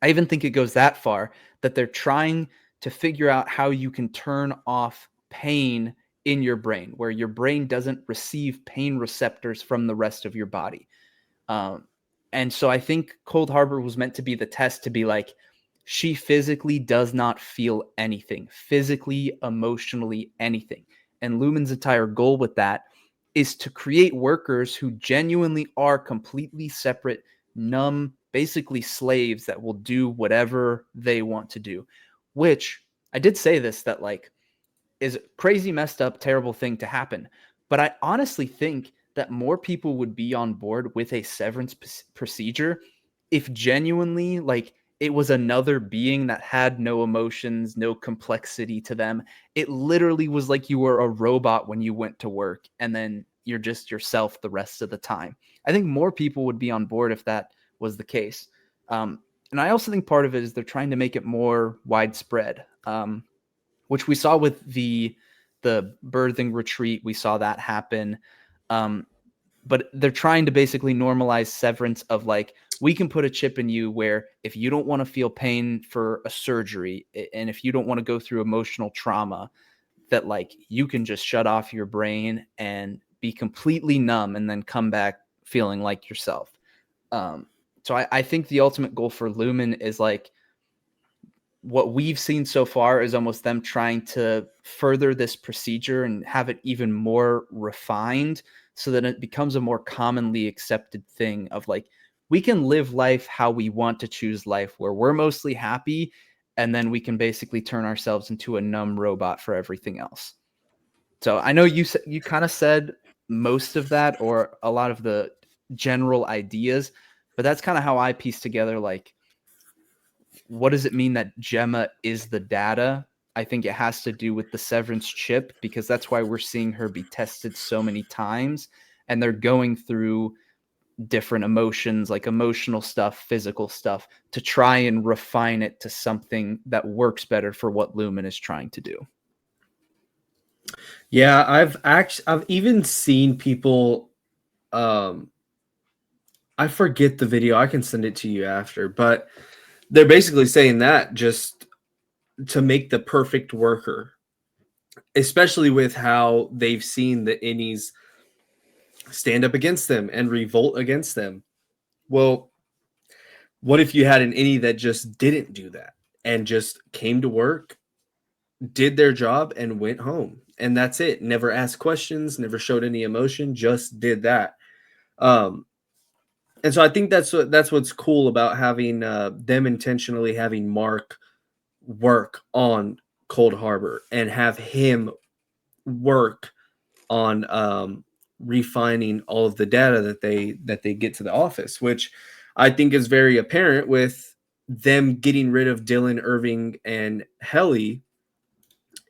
I even think it goes that far that they're trying to figure out how you can turn off pain in your brain, where your brain doesn't receive pain receptors from the rest of your body. Um, and so I think Cold Harbor was meant to be the test to be like, she physically does not feel anything, physically, emotionally, anything. And Lumen's entire goal with that is to create workers who genuinely are completely separate, numb, basically slaves that will do whatever they want to do. Which I did say this, that like is a crazy, messed up, terrible thing to happen. But I honestly think that more people would be on board with a severance procedure if genuinely, like, it was another being that had no emotions, no complexity to them. It literally was like you were a robot when you went to work and then you're just yourself the rest of the time. I think more people would be on board if that was the case. And I also think part of it is they're trying to make it more widespread. Which we saw with the birthing retreat. We saw that happen. Um, but they're trying to basically normalize severance of like, we can put a chip in you where if you don't want to feel pain for a surgery and if you don't want to go through emotional trauma, that like you can just shut off your brain and be completely numb and then come back feeling like yourself. Um, so I think the ultimate goal for Lumen is like, what we've seen so far is almost them trying to further this procedure and have it even more refined so that it becomes a more commonly accepted thing of like, we can live life how we want to choose life, where we're mostly happy, and then we can basically turn ourselves into a numb robot for everything else. So I know you kind of said most of that or a lot of the general ideas, but that's kind of how I piece together like, what does it mean that Gemma is the data? I think it has to do with the Severance chip, because that's why we're seeing her be tested so many times. And they're going through different emotions, like emotional stuff, physical stuff, to try and refine it to something that works better for what Lumen is trying to do. Yeah, I've even seen people I forget the video. I can send it to you after, but they're basically saying that just to make the perfect worker, especially with how they've seen the innies stand up against them and revolt against them. Well, what if you had an innie that just didn't do that and just came to work, did their job, and went home? And that's it. Never asked questions, never showed any emotion, just did that. Um, And so I think that's what's cool about having them intentionally having Mark work on Cold Harbor and have him work on refining all of the data that they get to the office, which I think is very apparent with them getting rid of Dylan, Irving, and Helly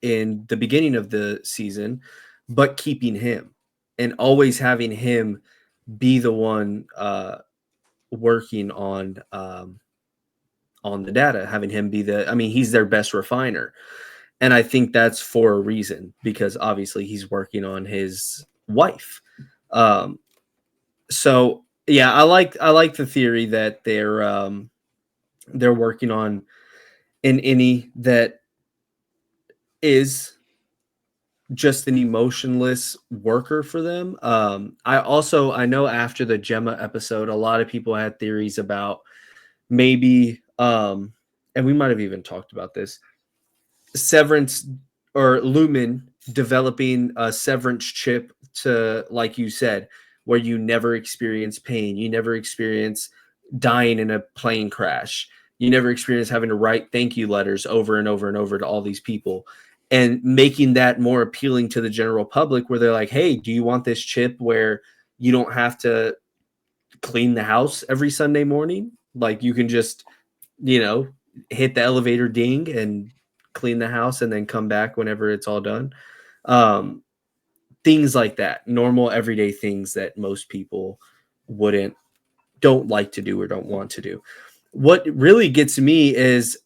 in the beginning of the season, but keeping him and always having him be the one working on the data, having him be the. I mean, he's their best refiner, and I think that's for a reason because obviously he's working on his wife. Um, so yeah, I like the theory that they're working on an innie that is just an emotionless worker for them. I know after the Gemma episode, a lot of people had theories about maybe, and we might have even talked about this, Severance or Lumen developing a Severance chip to, like you said, where you never experience pain, you never experience dying in a plane crash, you never experience having to write thank you letters over and over and over to all these people, and making that more appealing to the general public, where they're like, hey, do you want this chip where you don't have to clean the house every Sunday morning? Like you can just, hit the elevator ding and clean the house and then come back whenever it's all done. Um, Things like that, normal everyday things that most people wouldn't don't like to do or don't want to do. What really gets me is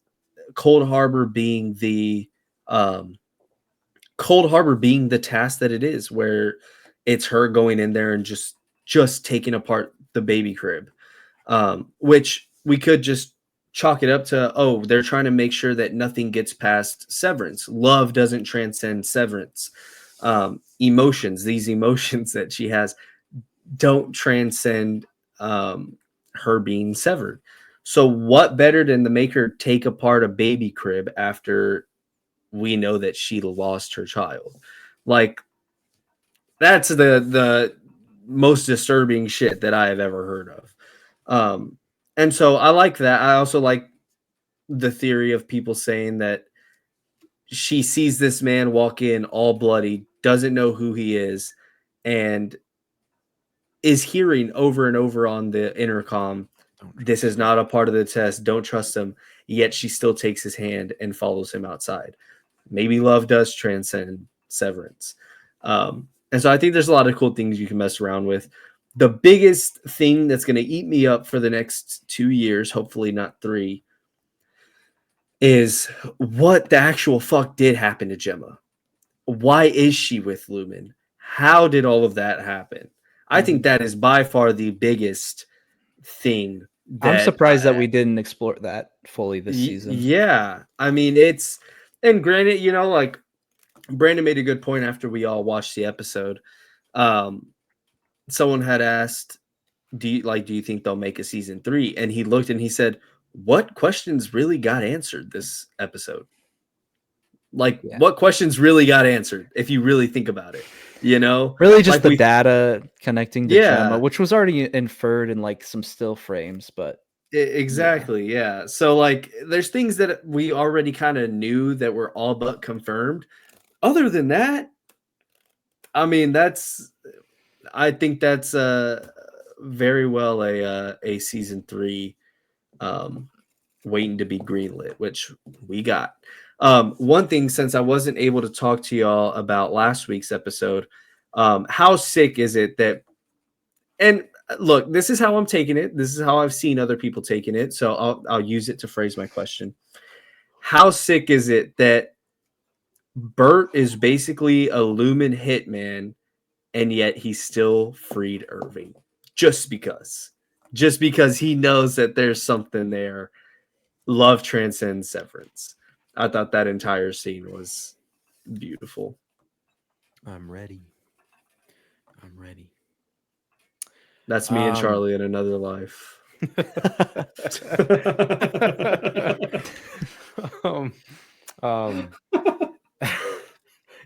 Cold Harbor being the um, Cold Harbor being the task that it is, where it's her going in there and just taking apart the baby crib, which we could just chalk it up to, oh, they're trying to make sure that nothing gets past Severance. Love doesn't transcend Severance. These emotions that she has don't transcend her being severed. So what better than to make her take apart a baby crib after we know that she lost her child? Like, that's the most disturbing shit that I have ever heard of. And so I like that. I also like the theory of people saying that she sees this man walk in all bloody, doesn't know who he is, and is hearing over and over on the intercom, this is not a part of the test, don't trust him. Yet she still takes his hand and follows him outside. Maybe love does transcend Severance. And so I think there's a lot of cool things you can mess around with. The biggest thing that's going to eat me up for the next 2 years, hopefully not 3, is what the actual fuck did happen to Gemma. Why is she with Lumen? How did all of that happen? I think that is by far the biggest thing. I'm surprised that we didn't explore that fully this season. Yeah. I mean, and granted, like Brandon made a good point after we all watched the episode. Someone had asked, do you think they'll make a season 3? And he looked and he said, what questions really got answered this episode? Like, what questions really got answered if you really think about it? Really just the data connecting to Gemma, Yeah. which was already inferred in like some still frames, but exactly. Yeah. So like there's things that we already kind of knew that were all but confirmed. Other than that, I mean, I think that's very well a season 3 waiting to be greenlit, which we got. One thing, since I wasn't able to talk to y'all about last week's episode, how sick is it that, and look, this is how I'm taking it. This is how I've seen other people taking it. So I'll use it to phrase my question. How sick is it that Bert is basically a Lumen hitman, and yet he still freed Irving just because he knows that there's something there. Love transcends Severance. I thought that entire scene was beautiful. I'm ready. That's me and Charlie in another life.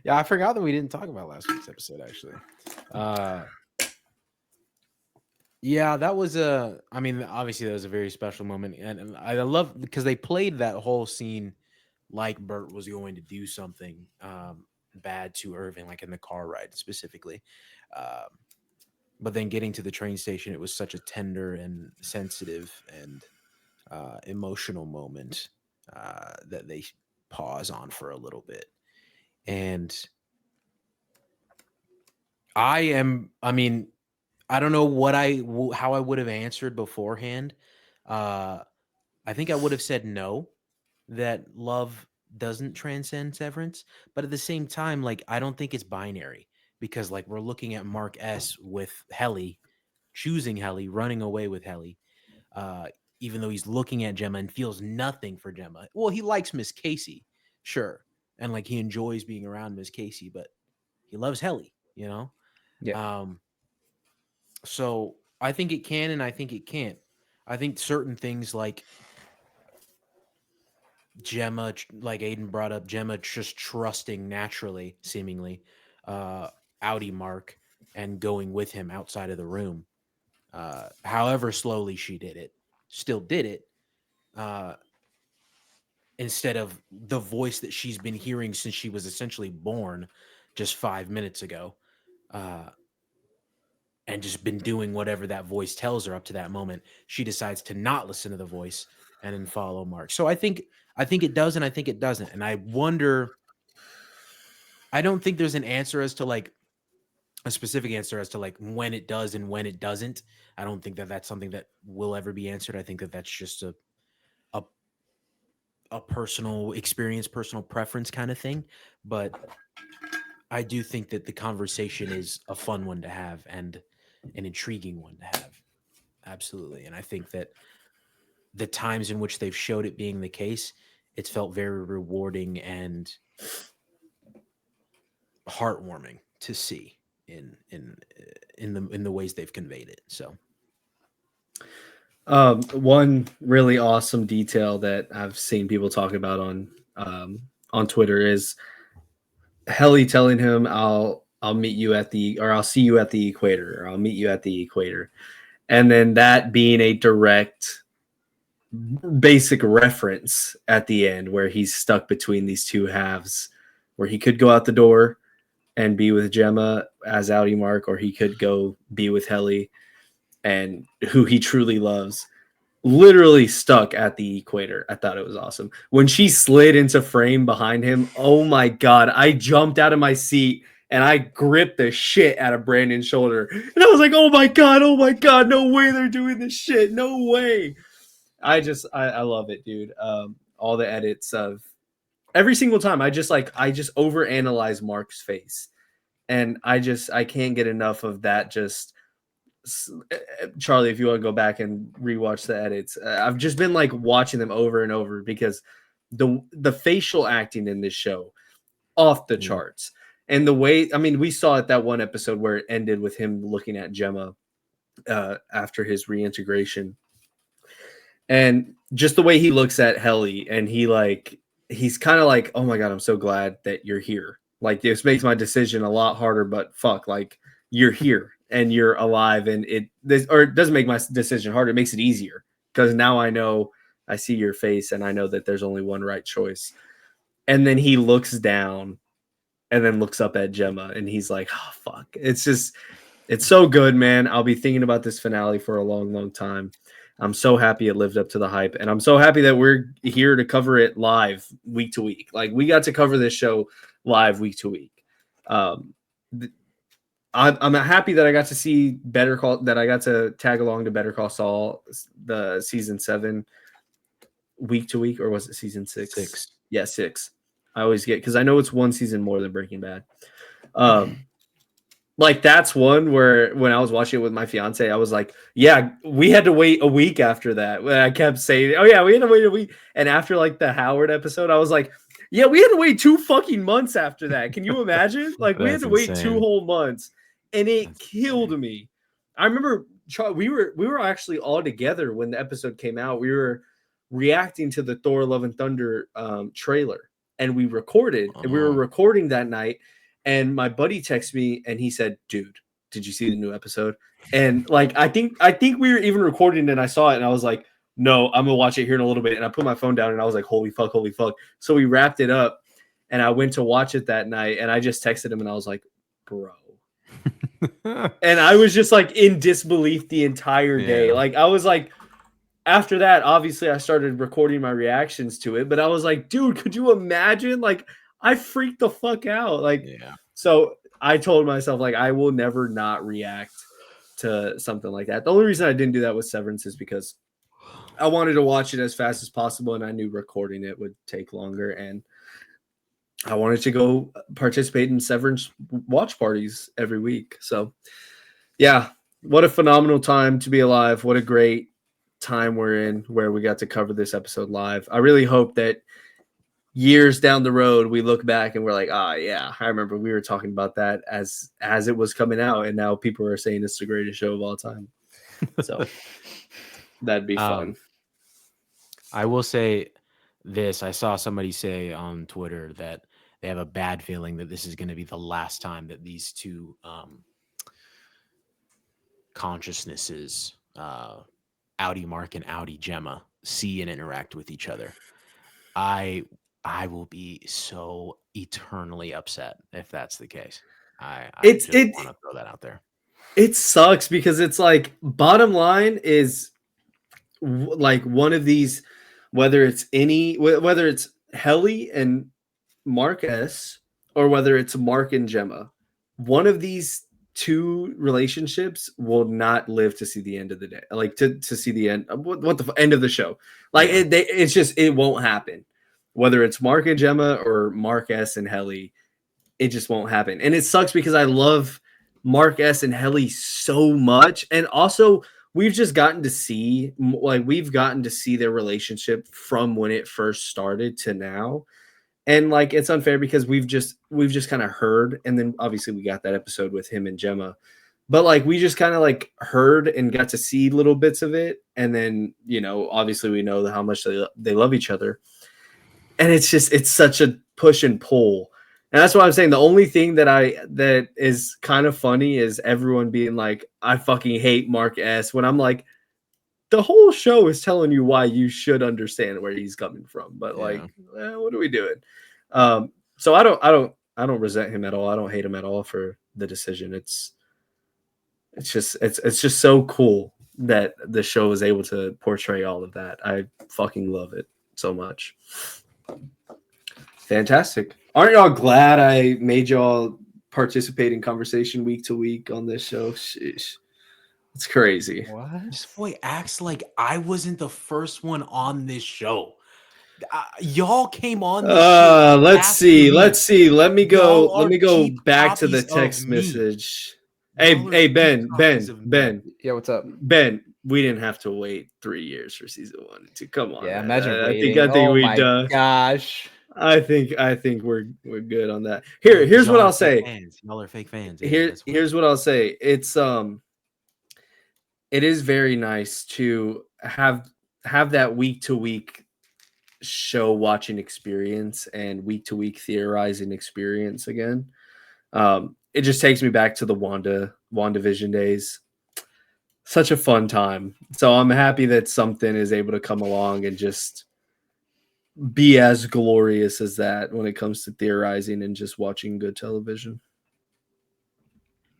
Yeah, I forgot that we didn't talk about last week's episode, actually. Yeah, that was I mean, obviously that was a very special moment, and I love because they played that whole scene like Bert was going to do something bad to Irving, like in the car ride specifically. Um, but then getting to the train station, it was such a tender and sensitive and emotional moment that they pause on for a little bit. And I mean, I don't know how I would have answered beforehand. Uh, I think I would have said no, that love doesn't transcend severance. But at the same time, like, I don't think it's binary because, like, we're looking at Mark S with Helly, choosing Helly, running away with Helly, uh, even though he's looking at Gemma and feels nothing for Gemma. Well, he likes Miss Casey, sure. And like he enjoys being around Miss Casey, but he loves Helly, you know? Yeah. Um, so I think it can and I think it can't. I think certain things like Gemma, like Aiden brought up, Gemma just trusting naturally, seemingly, uh, Audi Mark and going with him outside of the room. However slowly she did it, still did it. Uh, Instead of the voice that she's been hearing since she was essentially born just 5 minutes ago. Uh, and just been doing whatever that voice tells her up to that moment. She decides to not listen to the voice and then follow Mark. So I think it does and I think it doesn't. And I wonder, I don't think there's an answer as to like a specific answer as to like when it does and when it doesn't. I don't think that that's something that will ever be answered. I think that that's just a a personal experience, personal preference kind of thing. But I do think that the conversation is a fun one to have and an intriguing one to have. Absolutely. And I think that the times in which they've showed it being the case, it's felt very rewarding and heartwarming to see in the ways they've conveyed it. So One really awesome detail that I've seen people talk about on Twitter is Helly telling him, I'll meet you at the, or I'll see you at the equator, or I'll meet you at the equator," and then that being a direct basic reference at the end where he's stuck between these two halves, where he could go out the door and be with Gemma as Audi Mark, or he could go be with Helly and who he truly loves. Literally stuck at the equator. I thought it was awesome. When she slid into frame behind him, oh my God, I jumped out of my seat and I gripped the shit out of Brandon's shoulder. And I was like, oh my God, no way they're doing this shit. No way. I love it, dude. All the edits of every single time. I just overanalyze Mark's face. And I can't get enough of that. Just Charlie, if you want to go back and rewatch the edits, I've just been like watching them over and over because the facial acting in this show off the charts. And the way, I mean, we saw it that one episode where it ended with him looking at Gemma after his reintegration, and just the way he looks at Helly, and he's kind of like, oh my God, I'm so glad that you're here. Like, this makes my decision a lot harder, but fuck, like, you're here and you're alive, and it doesn't make my decision harder. It makes it easier because now I see your face and I know that there's only one right choice. And then he looks down and then looks up at Gemma and he's like, oh fuck. It's so good, man. I'll be thinking about this finale for a long, long time. I'm so happy it lived up to the hype, and I'm so happy that we're here to cover it live week to week. Like, we got to cover this show live week to week. I'm happy that I got to see that I got to tag along to Better Call Saul, the season 7 week to week, or was it season 6? 6. Yeah, 6. I always get, because I know it's one season more than Breaking Bad. Like, that's one where when I was watching it with my fiance, I was like, yeah, we had to wait a week after that. When I kept saying, oh yeah, we had to wait a week. And after like the Howard episode, I was like, yeah, we had to wait 2 fucking months after that. Can you imagine? Like, we had to wait 2 whole months, and it killed me. I remember we were actually all together when the episode came out. We were reacting to the Thor Love and Thunder trailer, and we recorded, and we were recording that night. And my buddy texted me and he said, dude, did you see the new episode? And like, I think we were even recording and I saw it and I was like, no, I'm gonna watch it here in a little bit. And I put my phone down and I was like, holy fuck. So we wrapped it up and I went to watch it that night and I just texted him and I was like, bro. And I was just like in disbelief the entire day. Like I was like, after that, obviously I started recording my reactions to it, but I was like, dude, could you imagine? Like I freaked the fuck out. Like, so I told myself like, I will never not react to something like that. The only reason I didn't do that with Severance is because I wanted to watch it as fast as possible. And I knew recording it would take longer. And I wanted to go participate in Severance watch parties every week. So yeah, what a phenomenal time to be alive. What a great time we're in where we got to cover this episode live. I really hope that years down the road we look back and we're like, yeah, I remember we were talking about that as it was coming out, and now people are saying it's the greatest show of all time. So that'd be fun. I will say this. I saw somebody say on Twitter that they have a bad feeling that this is going to be the last time that these two consciousnesses, Audi Mark and Audi Gemma, see and interact with each other. I will be so eternally upset if that's the case. I just want to throw that out there. It sucks because it's like, bottom line is like one of these, whether it's Helly and Mark S, or whether it's Mark and Gemma, one of these two relationships will not live to see the end of the day, like to see the end. What the end of the show? Like it's just, it won't happen. Whether it's Mark and Gemma or Mark S and Helly, it just won't happen. And it sucks because I love Mark S and Helly so much, and also we've gotten to see their relationship from when it first started to now. And like, it's unfair because we've just kind of heard, and then obviously we got that episode with him and Gemma, but like we just kind of like heard and got to see little bits of it, and then obviously we know how much they love each other, and it's such a push and pull, and that's why I'm saying the only thing that is kind of funny is everyone being like, I fucking hate Mark S, when I'm like, the whole show is telling you why you should understand where he's coming from, but like, what are we doing? So I don't resent him at all. I don't hate him at all for the decision. It's just so cool that the show is able to portray all of that. I fucking love it so much. Fantastic. Aren't y'all glad I made y'all participate in conversation week to week on this show? Sheesh. It's crazy. What? This boy acts like I wasn't the first one on this show. Y'all came on this show. Let's see. Let me go back to the text message. Hey, Ben. Yeah, what's up? Ben, we didn't have to wait 3 years for season 1 and 2. Come on. Yeah, man. imagine waiting. I think oh we my gosh. I think we're good on that. Here's what I'll say. Y'all are fake fans. Here's what I'll say. It is very nice to have that week to week show watching experience and week to week theorizing experience again. It just takes me back to the WandaVision days. Such a fun time. So I'm happy that something is able to come along and just be as glorious as that when it comes to theorizing and just watching good television.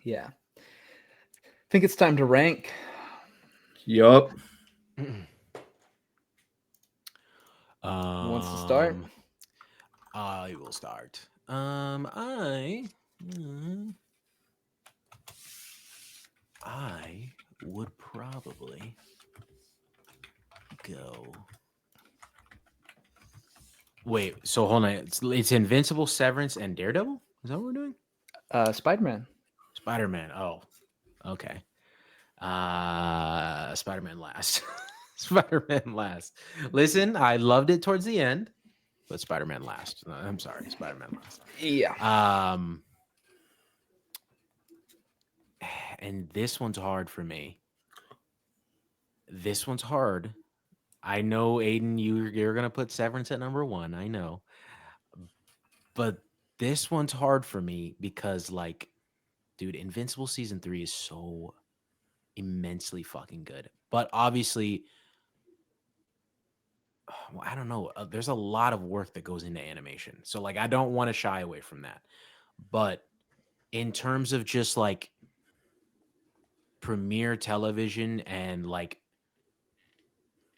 Yeah. I think it's time to rank. Yup. Who wants to start? I will start. I would probably go. Wait, so hold on. It's Invincible, Severance, and Daredevil? Is that what we're doing? Spider-Man. Spider-Man. Oh, okay. Spider-Man last. Spider-Man last. Listen, I loved it towards the end, but Spider-Man last. I'm sorry, Spider-Man last. Yeah. And this one's hard for me. This one's hard. I know, Aiden, you're gonna put Severance at number 1. I know, but this one's hard for me because, like, dude, Invincible season 3 is so immensely fucking good. But obviously, well, I don't know. There's a lot of work that goes into animation. So like I don't want to shy away from that. But in terms of just like premiere television and like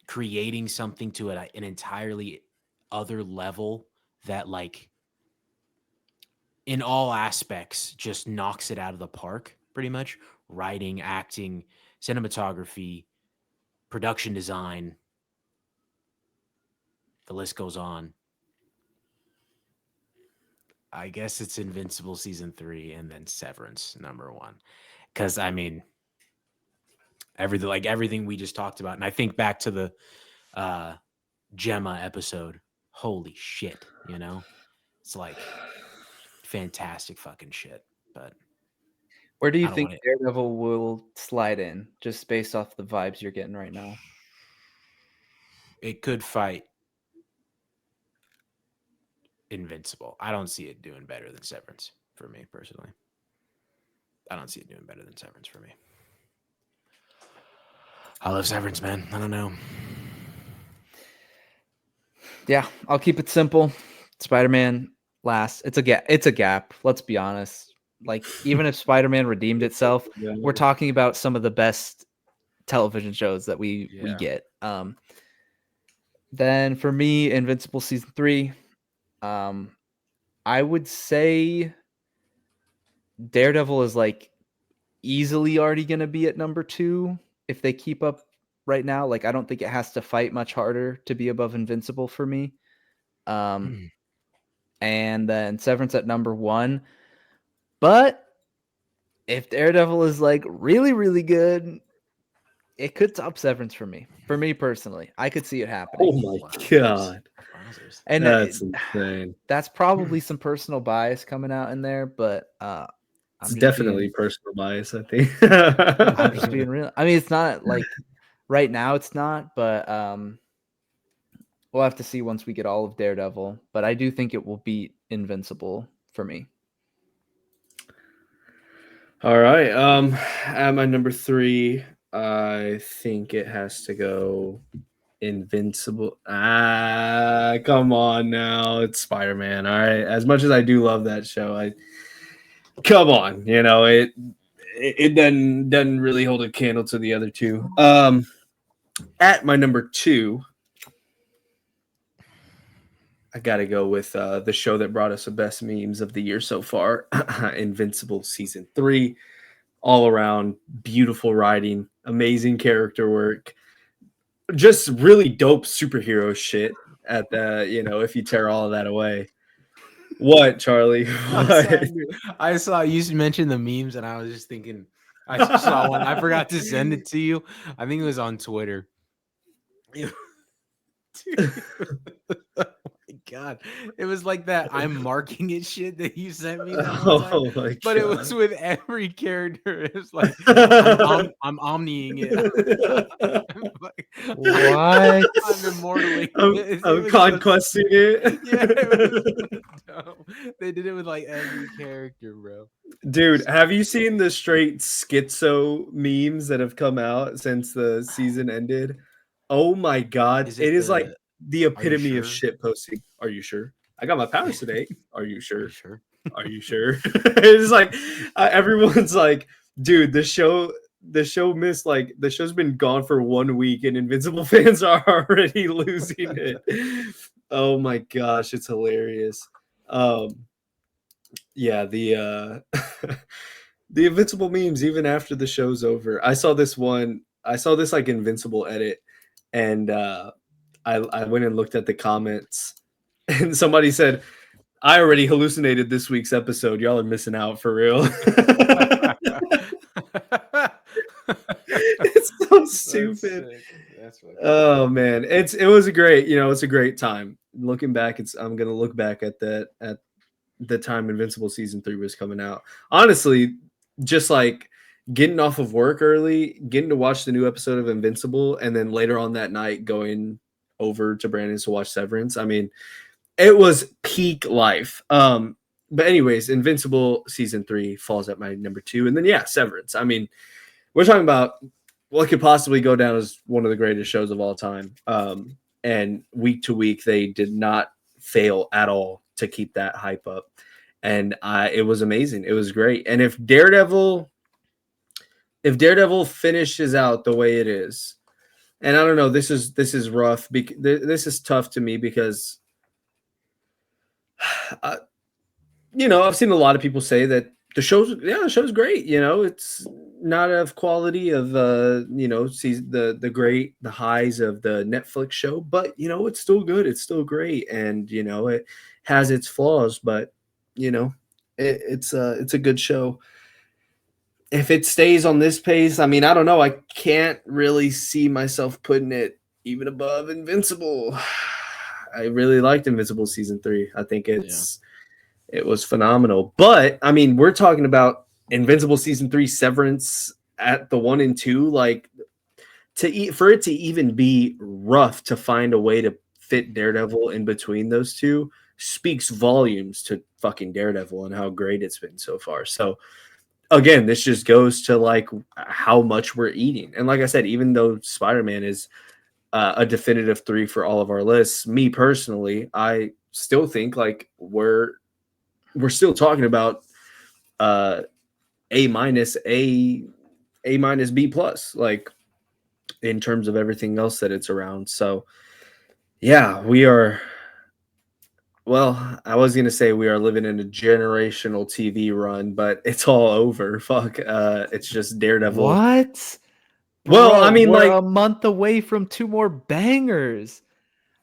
creating something to an entirely other level that like in all aspects just knocks it out of the park, pretty much. Writing, acting, cinematography, production design, the list goes on. I guess it's Invincible season 3 and then Severance number 1. Cuz I mean everything we just talked about, and I think back to the Gemma episode. Holy shit, you know? It's like fantastic fucking shit. But Where do you I don't think want it. Daredevil will slide in, just based off the vibes you're getting right now? It could fight Invincible. I don't see it doing better than Severance for me personally. I don't see it doing better than Severance for me. I love Severance, man. I don't know. Yeah, I'll keep it simple. Spider-Man last. It's a gap. Let's be honest. Like even if Spider-Man redeemed itself, we're talking about some of the best television shows that we get. Then for me, Invincible season 3. I would say Daredevil is like easily already going to be at number 2 if they keep up right now. Like I don't think it has to fight much harder to be above Invincible for me. And then Severance at number 1. But if Daredevil is like really, really good, it could top Severance for me. For me personally, I could see it happening. Oh my god, and that's insane. That's probably some personal bias coming out in there, but it's definitely personal bias. I think I'm just being real. I mean, it's not like right now, it's not, but we'll have to see once we get all of Daredevil. But I do think it will beat Invincible for me. All right. At my number 3, I think it has to go Invincible. Come on now. It's Spider-Man. All right. As much as I do love that show, come on. You know, it doesn't really hold a candle to the other two. At my number 2, I got to go with the show that brought us the best memes of the year so far, Invincible season 3. All around beautiful writing, amazing character work, just really dope superhero shit at the, if you tear all of that away. What, Charlie? What? I saw you mentioned the memes and I was just thinking, I just saw one. I forgot to send it to you. I think it was on Twitter. Dude. Oh my god, it was like that I'm marking it shit that you sent me that one time. My but god. It was with every character. It's like I'm omniing it. What? I'm immortaling it. I'm conquesting it. Yeah, it was dumb. They did it with like every character, bro. Dude, have you seen the straight schizo memes that have come out since the season ended? Oh my god, it is like the epitome of shit posting. Are you sure? I got my powers today. Are you sure? Are you sure? Are you sure? It's like everyone's like, dude, the show missed, like, the show's been gone for 1 week and Invincible fans are already losing it. Oh my gosh, it's hilarious. Yeah, the the Invincible memes even after the show's over. I saw this like Invincible edit, and I went and looked at the comments, and somebody said, I already hallucinated this week's episode. Y'all are missing out for real. It's so stupid. Oh man, it was a great, it's a great time. Looking back, I'm gonna look back at that at the time Invincible season 3 was coming out. Honestly, just like getting off of work early, getting to watch the new episode of Invincible, and then later on that night going over to Brandon's to watch Severance. I mean, it was peak life. but anyways, Invincible season 3 falls at my number 2, and then Severance. I mean, we're talking about what could possibly go down as one of the greatest shows of all time. And week to week, they did not fail at all to keep that hype up, and it was amazing. It was great. And if Daredevil finishes out the way it is, and I don't know, this is rough. This is tough to me because, I've seen a lot of people say that the show's great. It's not of quality of sees the highs of the Netflix show, but it's still good. It's still great, and it has its flaws, but it's a good show. If it stays on this pace, I mean, I don't know. I can't really see myself putting it even above Invincible. I really liked Invincible season 3. I think it was phenomenal. But I mean, we're talking about Invincible season 3, Severance at the 1 and 2. Like for it to even be rough to find a way to fit Daredevil in between those two speaks volumes to fucking Daredevil and how great it's been so far. So again, this just goes to like how much we're eating. And like I said, even though Spider-Man is a definitive 3 for all of our lists, me personally, I still think like we're still talking about A minus, B plus, like in terms of everything else that it's around. So yeah, we are. Well, I was gonna say we are living in a generational TV run, but it's all over. Fuck, it's just Daredevil. What? Well, Bro, I mean, we're like a month away from 2 more bangers.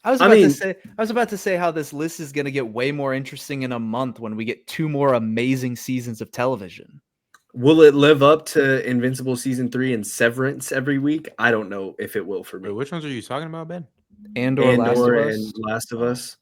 I was about to say how this list is going to get way more interesting in a month when we get 2 more amazing seasons of television. Will it live up to Invincible season 3 and Severance every week? I don't know if it will for me. Wait, which ones are you talking about, Ben? Andor And Last of Us.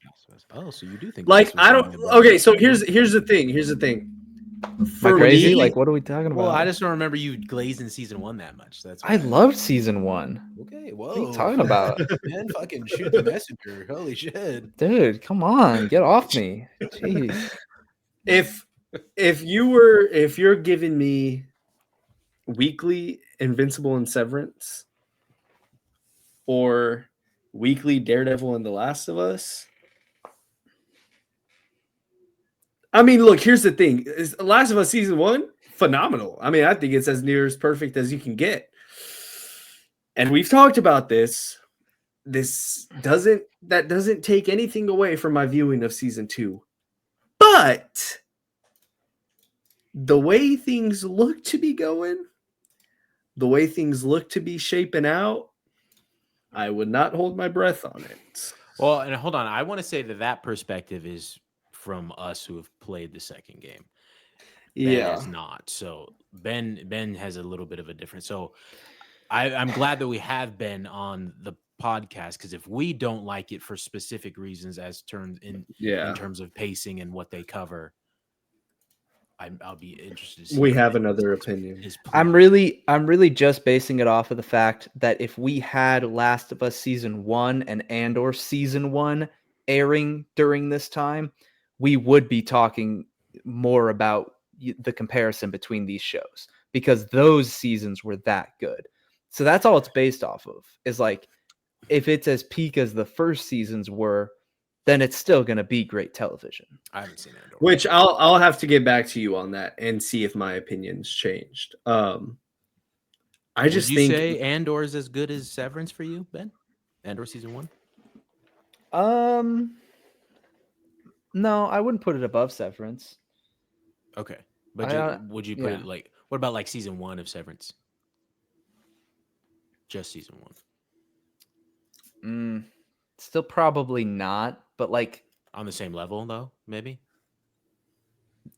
Oh, so you do think Like I don't. Okay, so here's the thing. Am I crazy? Like, what are we talking about? Well, I just don't remember you glazing season 1 that much. That's why. I loved season 1. Okay, What are you talking about? Man, fucking shoot the messenger. Holy shit. Dude, come on. Get off me. Jeez. If you're giving me weekly Invincible and Severance or weekly Daredevil and The Last of Us, I mean, look, here's the thing. Is Last of Us season 1 phenomenal? I mean, I think it's as near as perfect as you can get. And we've talked about this. That doesn't take anything away from my viewing of season 2. But the way things look to be going, the way things look to be shaping out, I would not hold my breath on it. Well, and hold on. I want to say that perspective is from us who have played the second game. Ben has not. So Ben has a little bit of a difference. So I'm glad that we have Ben on the podcast, because if we don't like it for specific reasons as terms in terms of pacing and what they cover, I'll be interested to see. We have another opinion. I'm really just basing it off of the fact that if we had Last of Us season 1 and Andor season 1 airing during this time, we would be talking more about the comparison between these shows, because those seasons were that good. So that's all it's based off of, is like, if it's as peak as the first seasons were, then it's still going to be great television. I haven't seen Andor. Which I'll have to get back to you on that and see if my opinion's changed. I just think. Would you say Andor is as good as Severance for you, Ben? Andor season 1? No, I wouldn't put it above Severance. Okay, but would you put it like? What about like season 1 of Severance? Just season 1. Still probably not, but like on the same level though, maybe.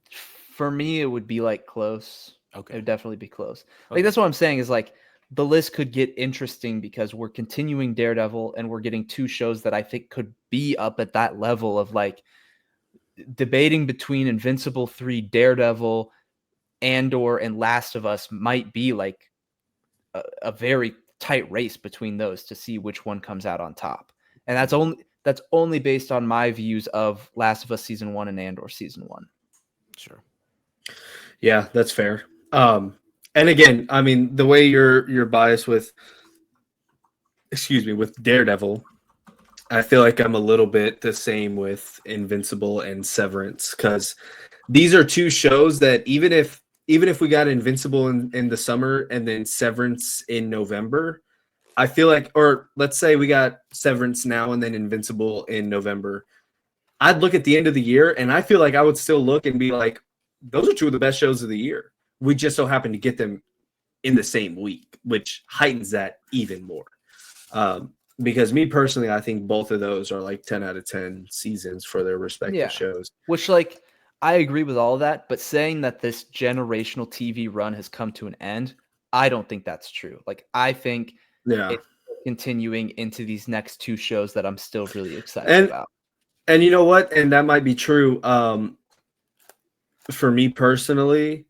For me, it would be like close. Okay, it would definitely be close. Okay. Like that's what I'm saying is like the list could get interesting because we're continuing Daredevil and we're getting 2 shows that I think could be up at that level of like debating between Invincible 3, Daredevil, Andor, and Last of Us might be like a very tight race between those to see which one comes out on top. And that's only based on my views of Last of Us season 1 and Andor season 1. Sure. Yeah, that's fair. And again, I mean, the way you're biased with, excuse me, with Daredevil, I feel like I'm a little bit the same with Invincible and Severance, because these are two shows that even if we got Invincible in the summer and then Severance in November, I feel like, or let's say we got Severance now and then Invincible in November, I'd look at the end of the year and I feel like I would still look and be like, those are two of the best shows of the year. We just so happen to get them in the same week, which heightens that even more. Because me personally, I think both of those are like 10 out of 10 seasons for their respective shows. Which, like, I agree with all of that, but saying that this generational TV run has come to an end, I don't think that's true. Like, I think it's continuing into these next two shows that I'm still really excited about. And you know what? And that might be true. For me personally,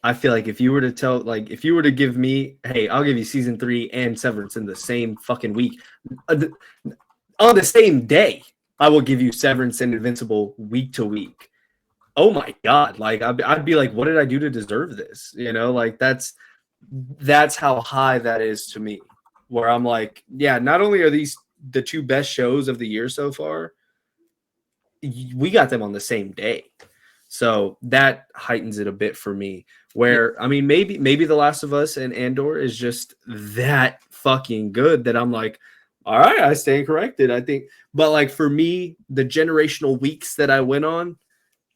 I feel like if you were to give me, hey, I'll give you season 3 and Severance in the same fucking week, on the same day, I will give you Severance and Invincible week to week. Oh my God. Like, I'd be like, what did I do to deserve this? You know, like that's how high that is to me, where I'm like, yeah, not only are these the two best shows of the year so far, we got them on the same day. So that heightens it a bit for me. Where I mean, maybe The Last of Us and Andor is just that fucking good that I'm like, all right, I stand corrected. I think, but like for me, the generational weeks that I went on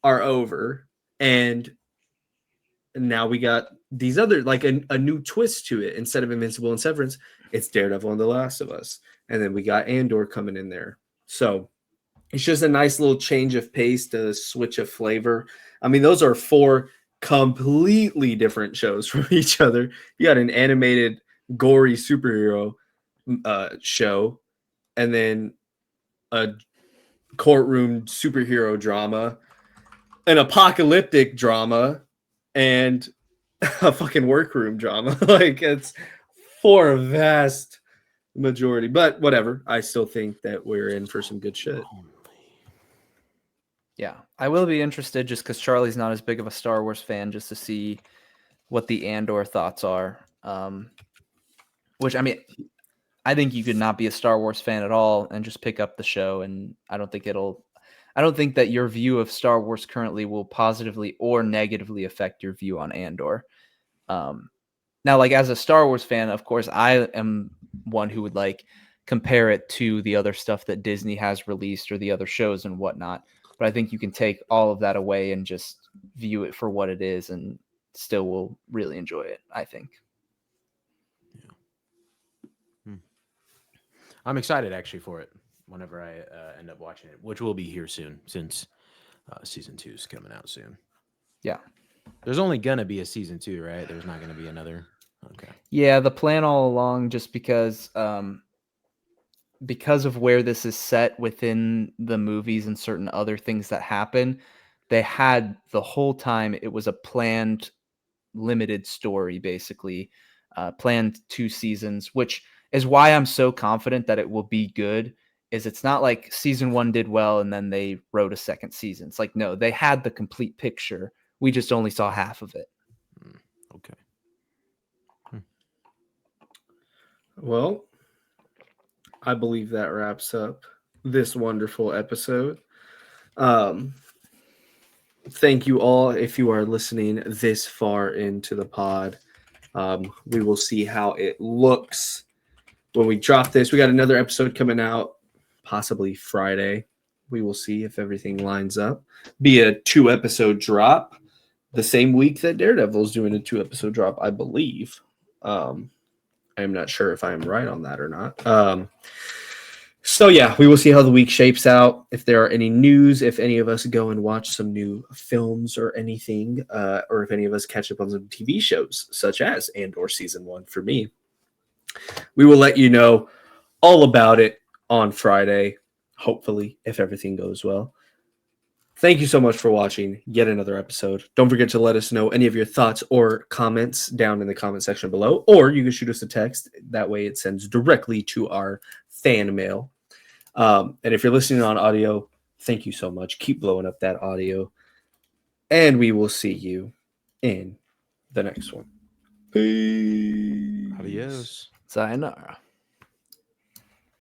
are over, and now we got these other like a new twist to it. Instead of Invincible and Severance, it's Daredevil and The Last of Us, and then we got Andor coming in there. So it's just a nice little change of pace, to switch of flavor. I mean, those are 4 completely different shows from each other. You got an animated, gory superhero show, and then a courtroom superhero drama, an apocalyptic drama, and a fucking workroom drama. Like, it's 4 vast majority, but whatever. I still think that we're in for some good shit. Yeah, I will be interested just because Charlie's not as big of a Star Wars fan, just to see what the Andor thoughts are. Which, I mean, I think you could not be a Star Wars fan at all and just pick up the show, and I don't think that your view of Star Wars currently will positively or negatively affect your view on Andor. Now, like, as a Star Wars fan, of course, I am one who would like compare it to the other stuff that Disney has released or the other shows and whatnot. But I think you can take all of that away and just view it for what it is, and still will really enjoy it, I think. Yeah. I'm excited actually for it whenever I end up watching it, which will be here soon, since season 2 is coming out soon. Yeah. There's only going to be a season 2, right? There's not going to be another. Okay. Yeah, the plan all along, just because of where this is set within the movies and certain other things that happen, they had the whole time it was a planned limited story, basically, planned 2 seasons, which is why I'm so confident that it will be good. Is it's not like season 1 did well and then they wrote a second season. It's like, no, they had the complete picture. We just only saw half of it. Okay. Well, I believe that wraps up this wonderful episode. Thank you all if you are listening this far into the pod. We will see how it looks when we drop this. We got another episode coming out, possibly Friday. We will see if everything lines up. Be a 2-episode drop the same week that Daredevil is doing a 2-episode drop, I believe. I'm not sure if I'm right on that or not. So yeah, we will see how the week shapes out. If there are any news, if any of us go and watch some new films or anything, or if any of us catch up on some TV shows, such as Andor season 1 for me, we will let you know all about it on Friday, hopefully, if everything goes well. Thank you so much for watching yet another episode. Don't forget to let us know any of your thoughts or comments down in the comment section below, or you can shoot us a text. That way it sends directly to our fan mail. And if you're listening on audio, thank you so much. Keep blowing up that audio. and we will see you in the next one. Peace. Adios. Sayonara.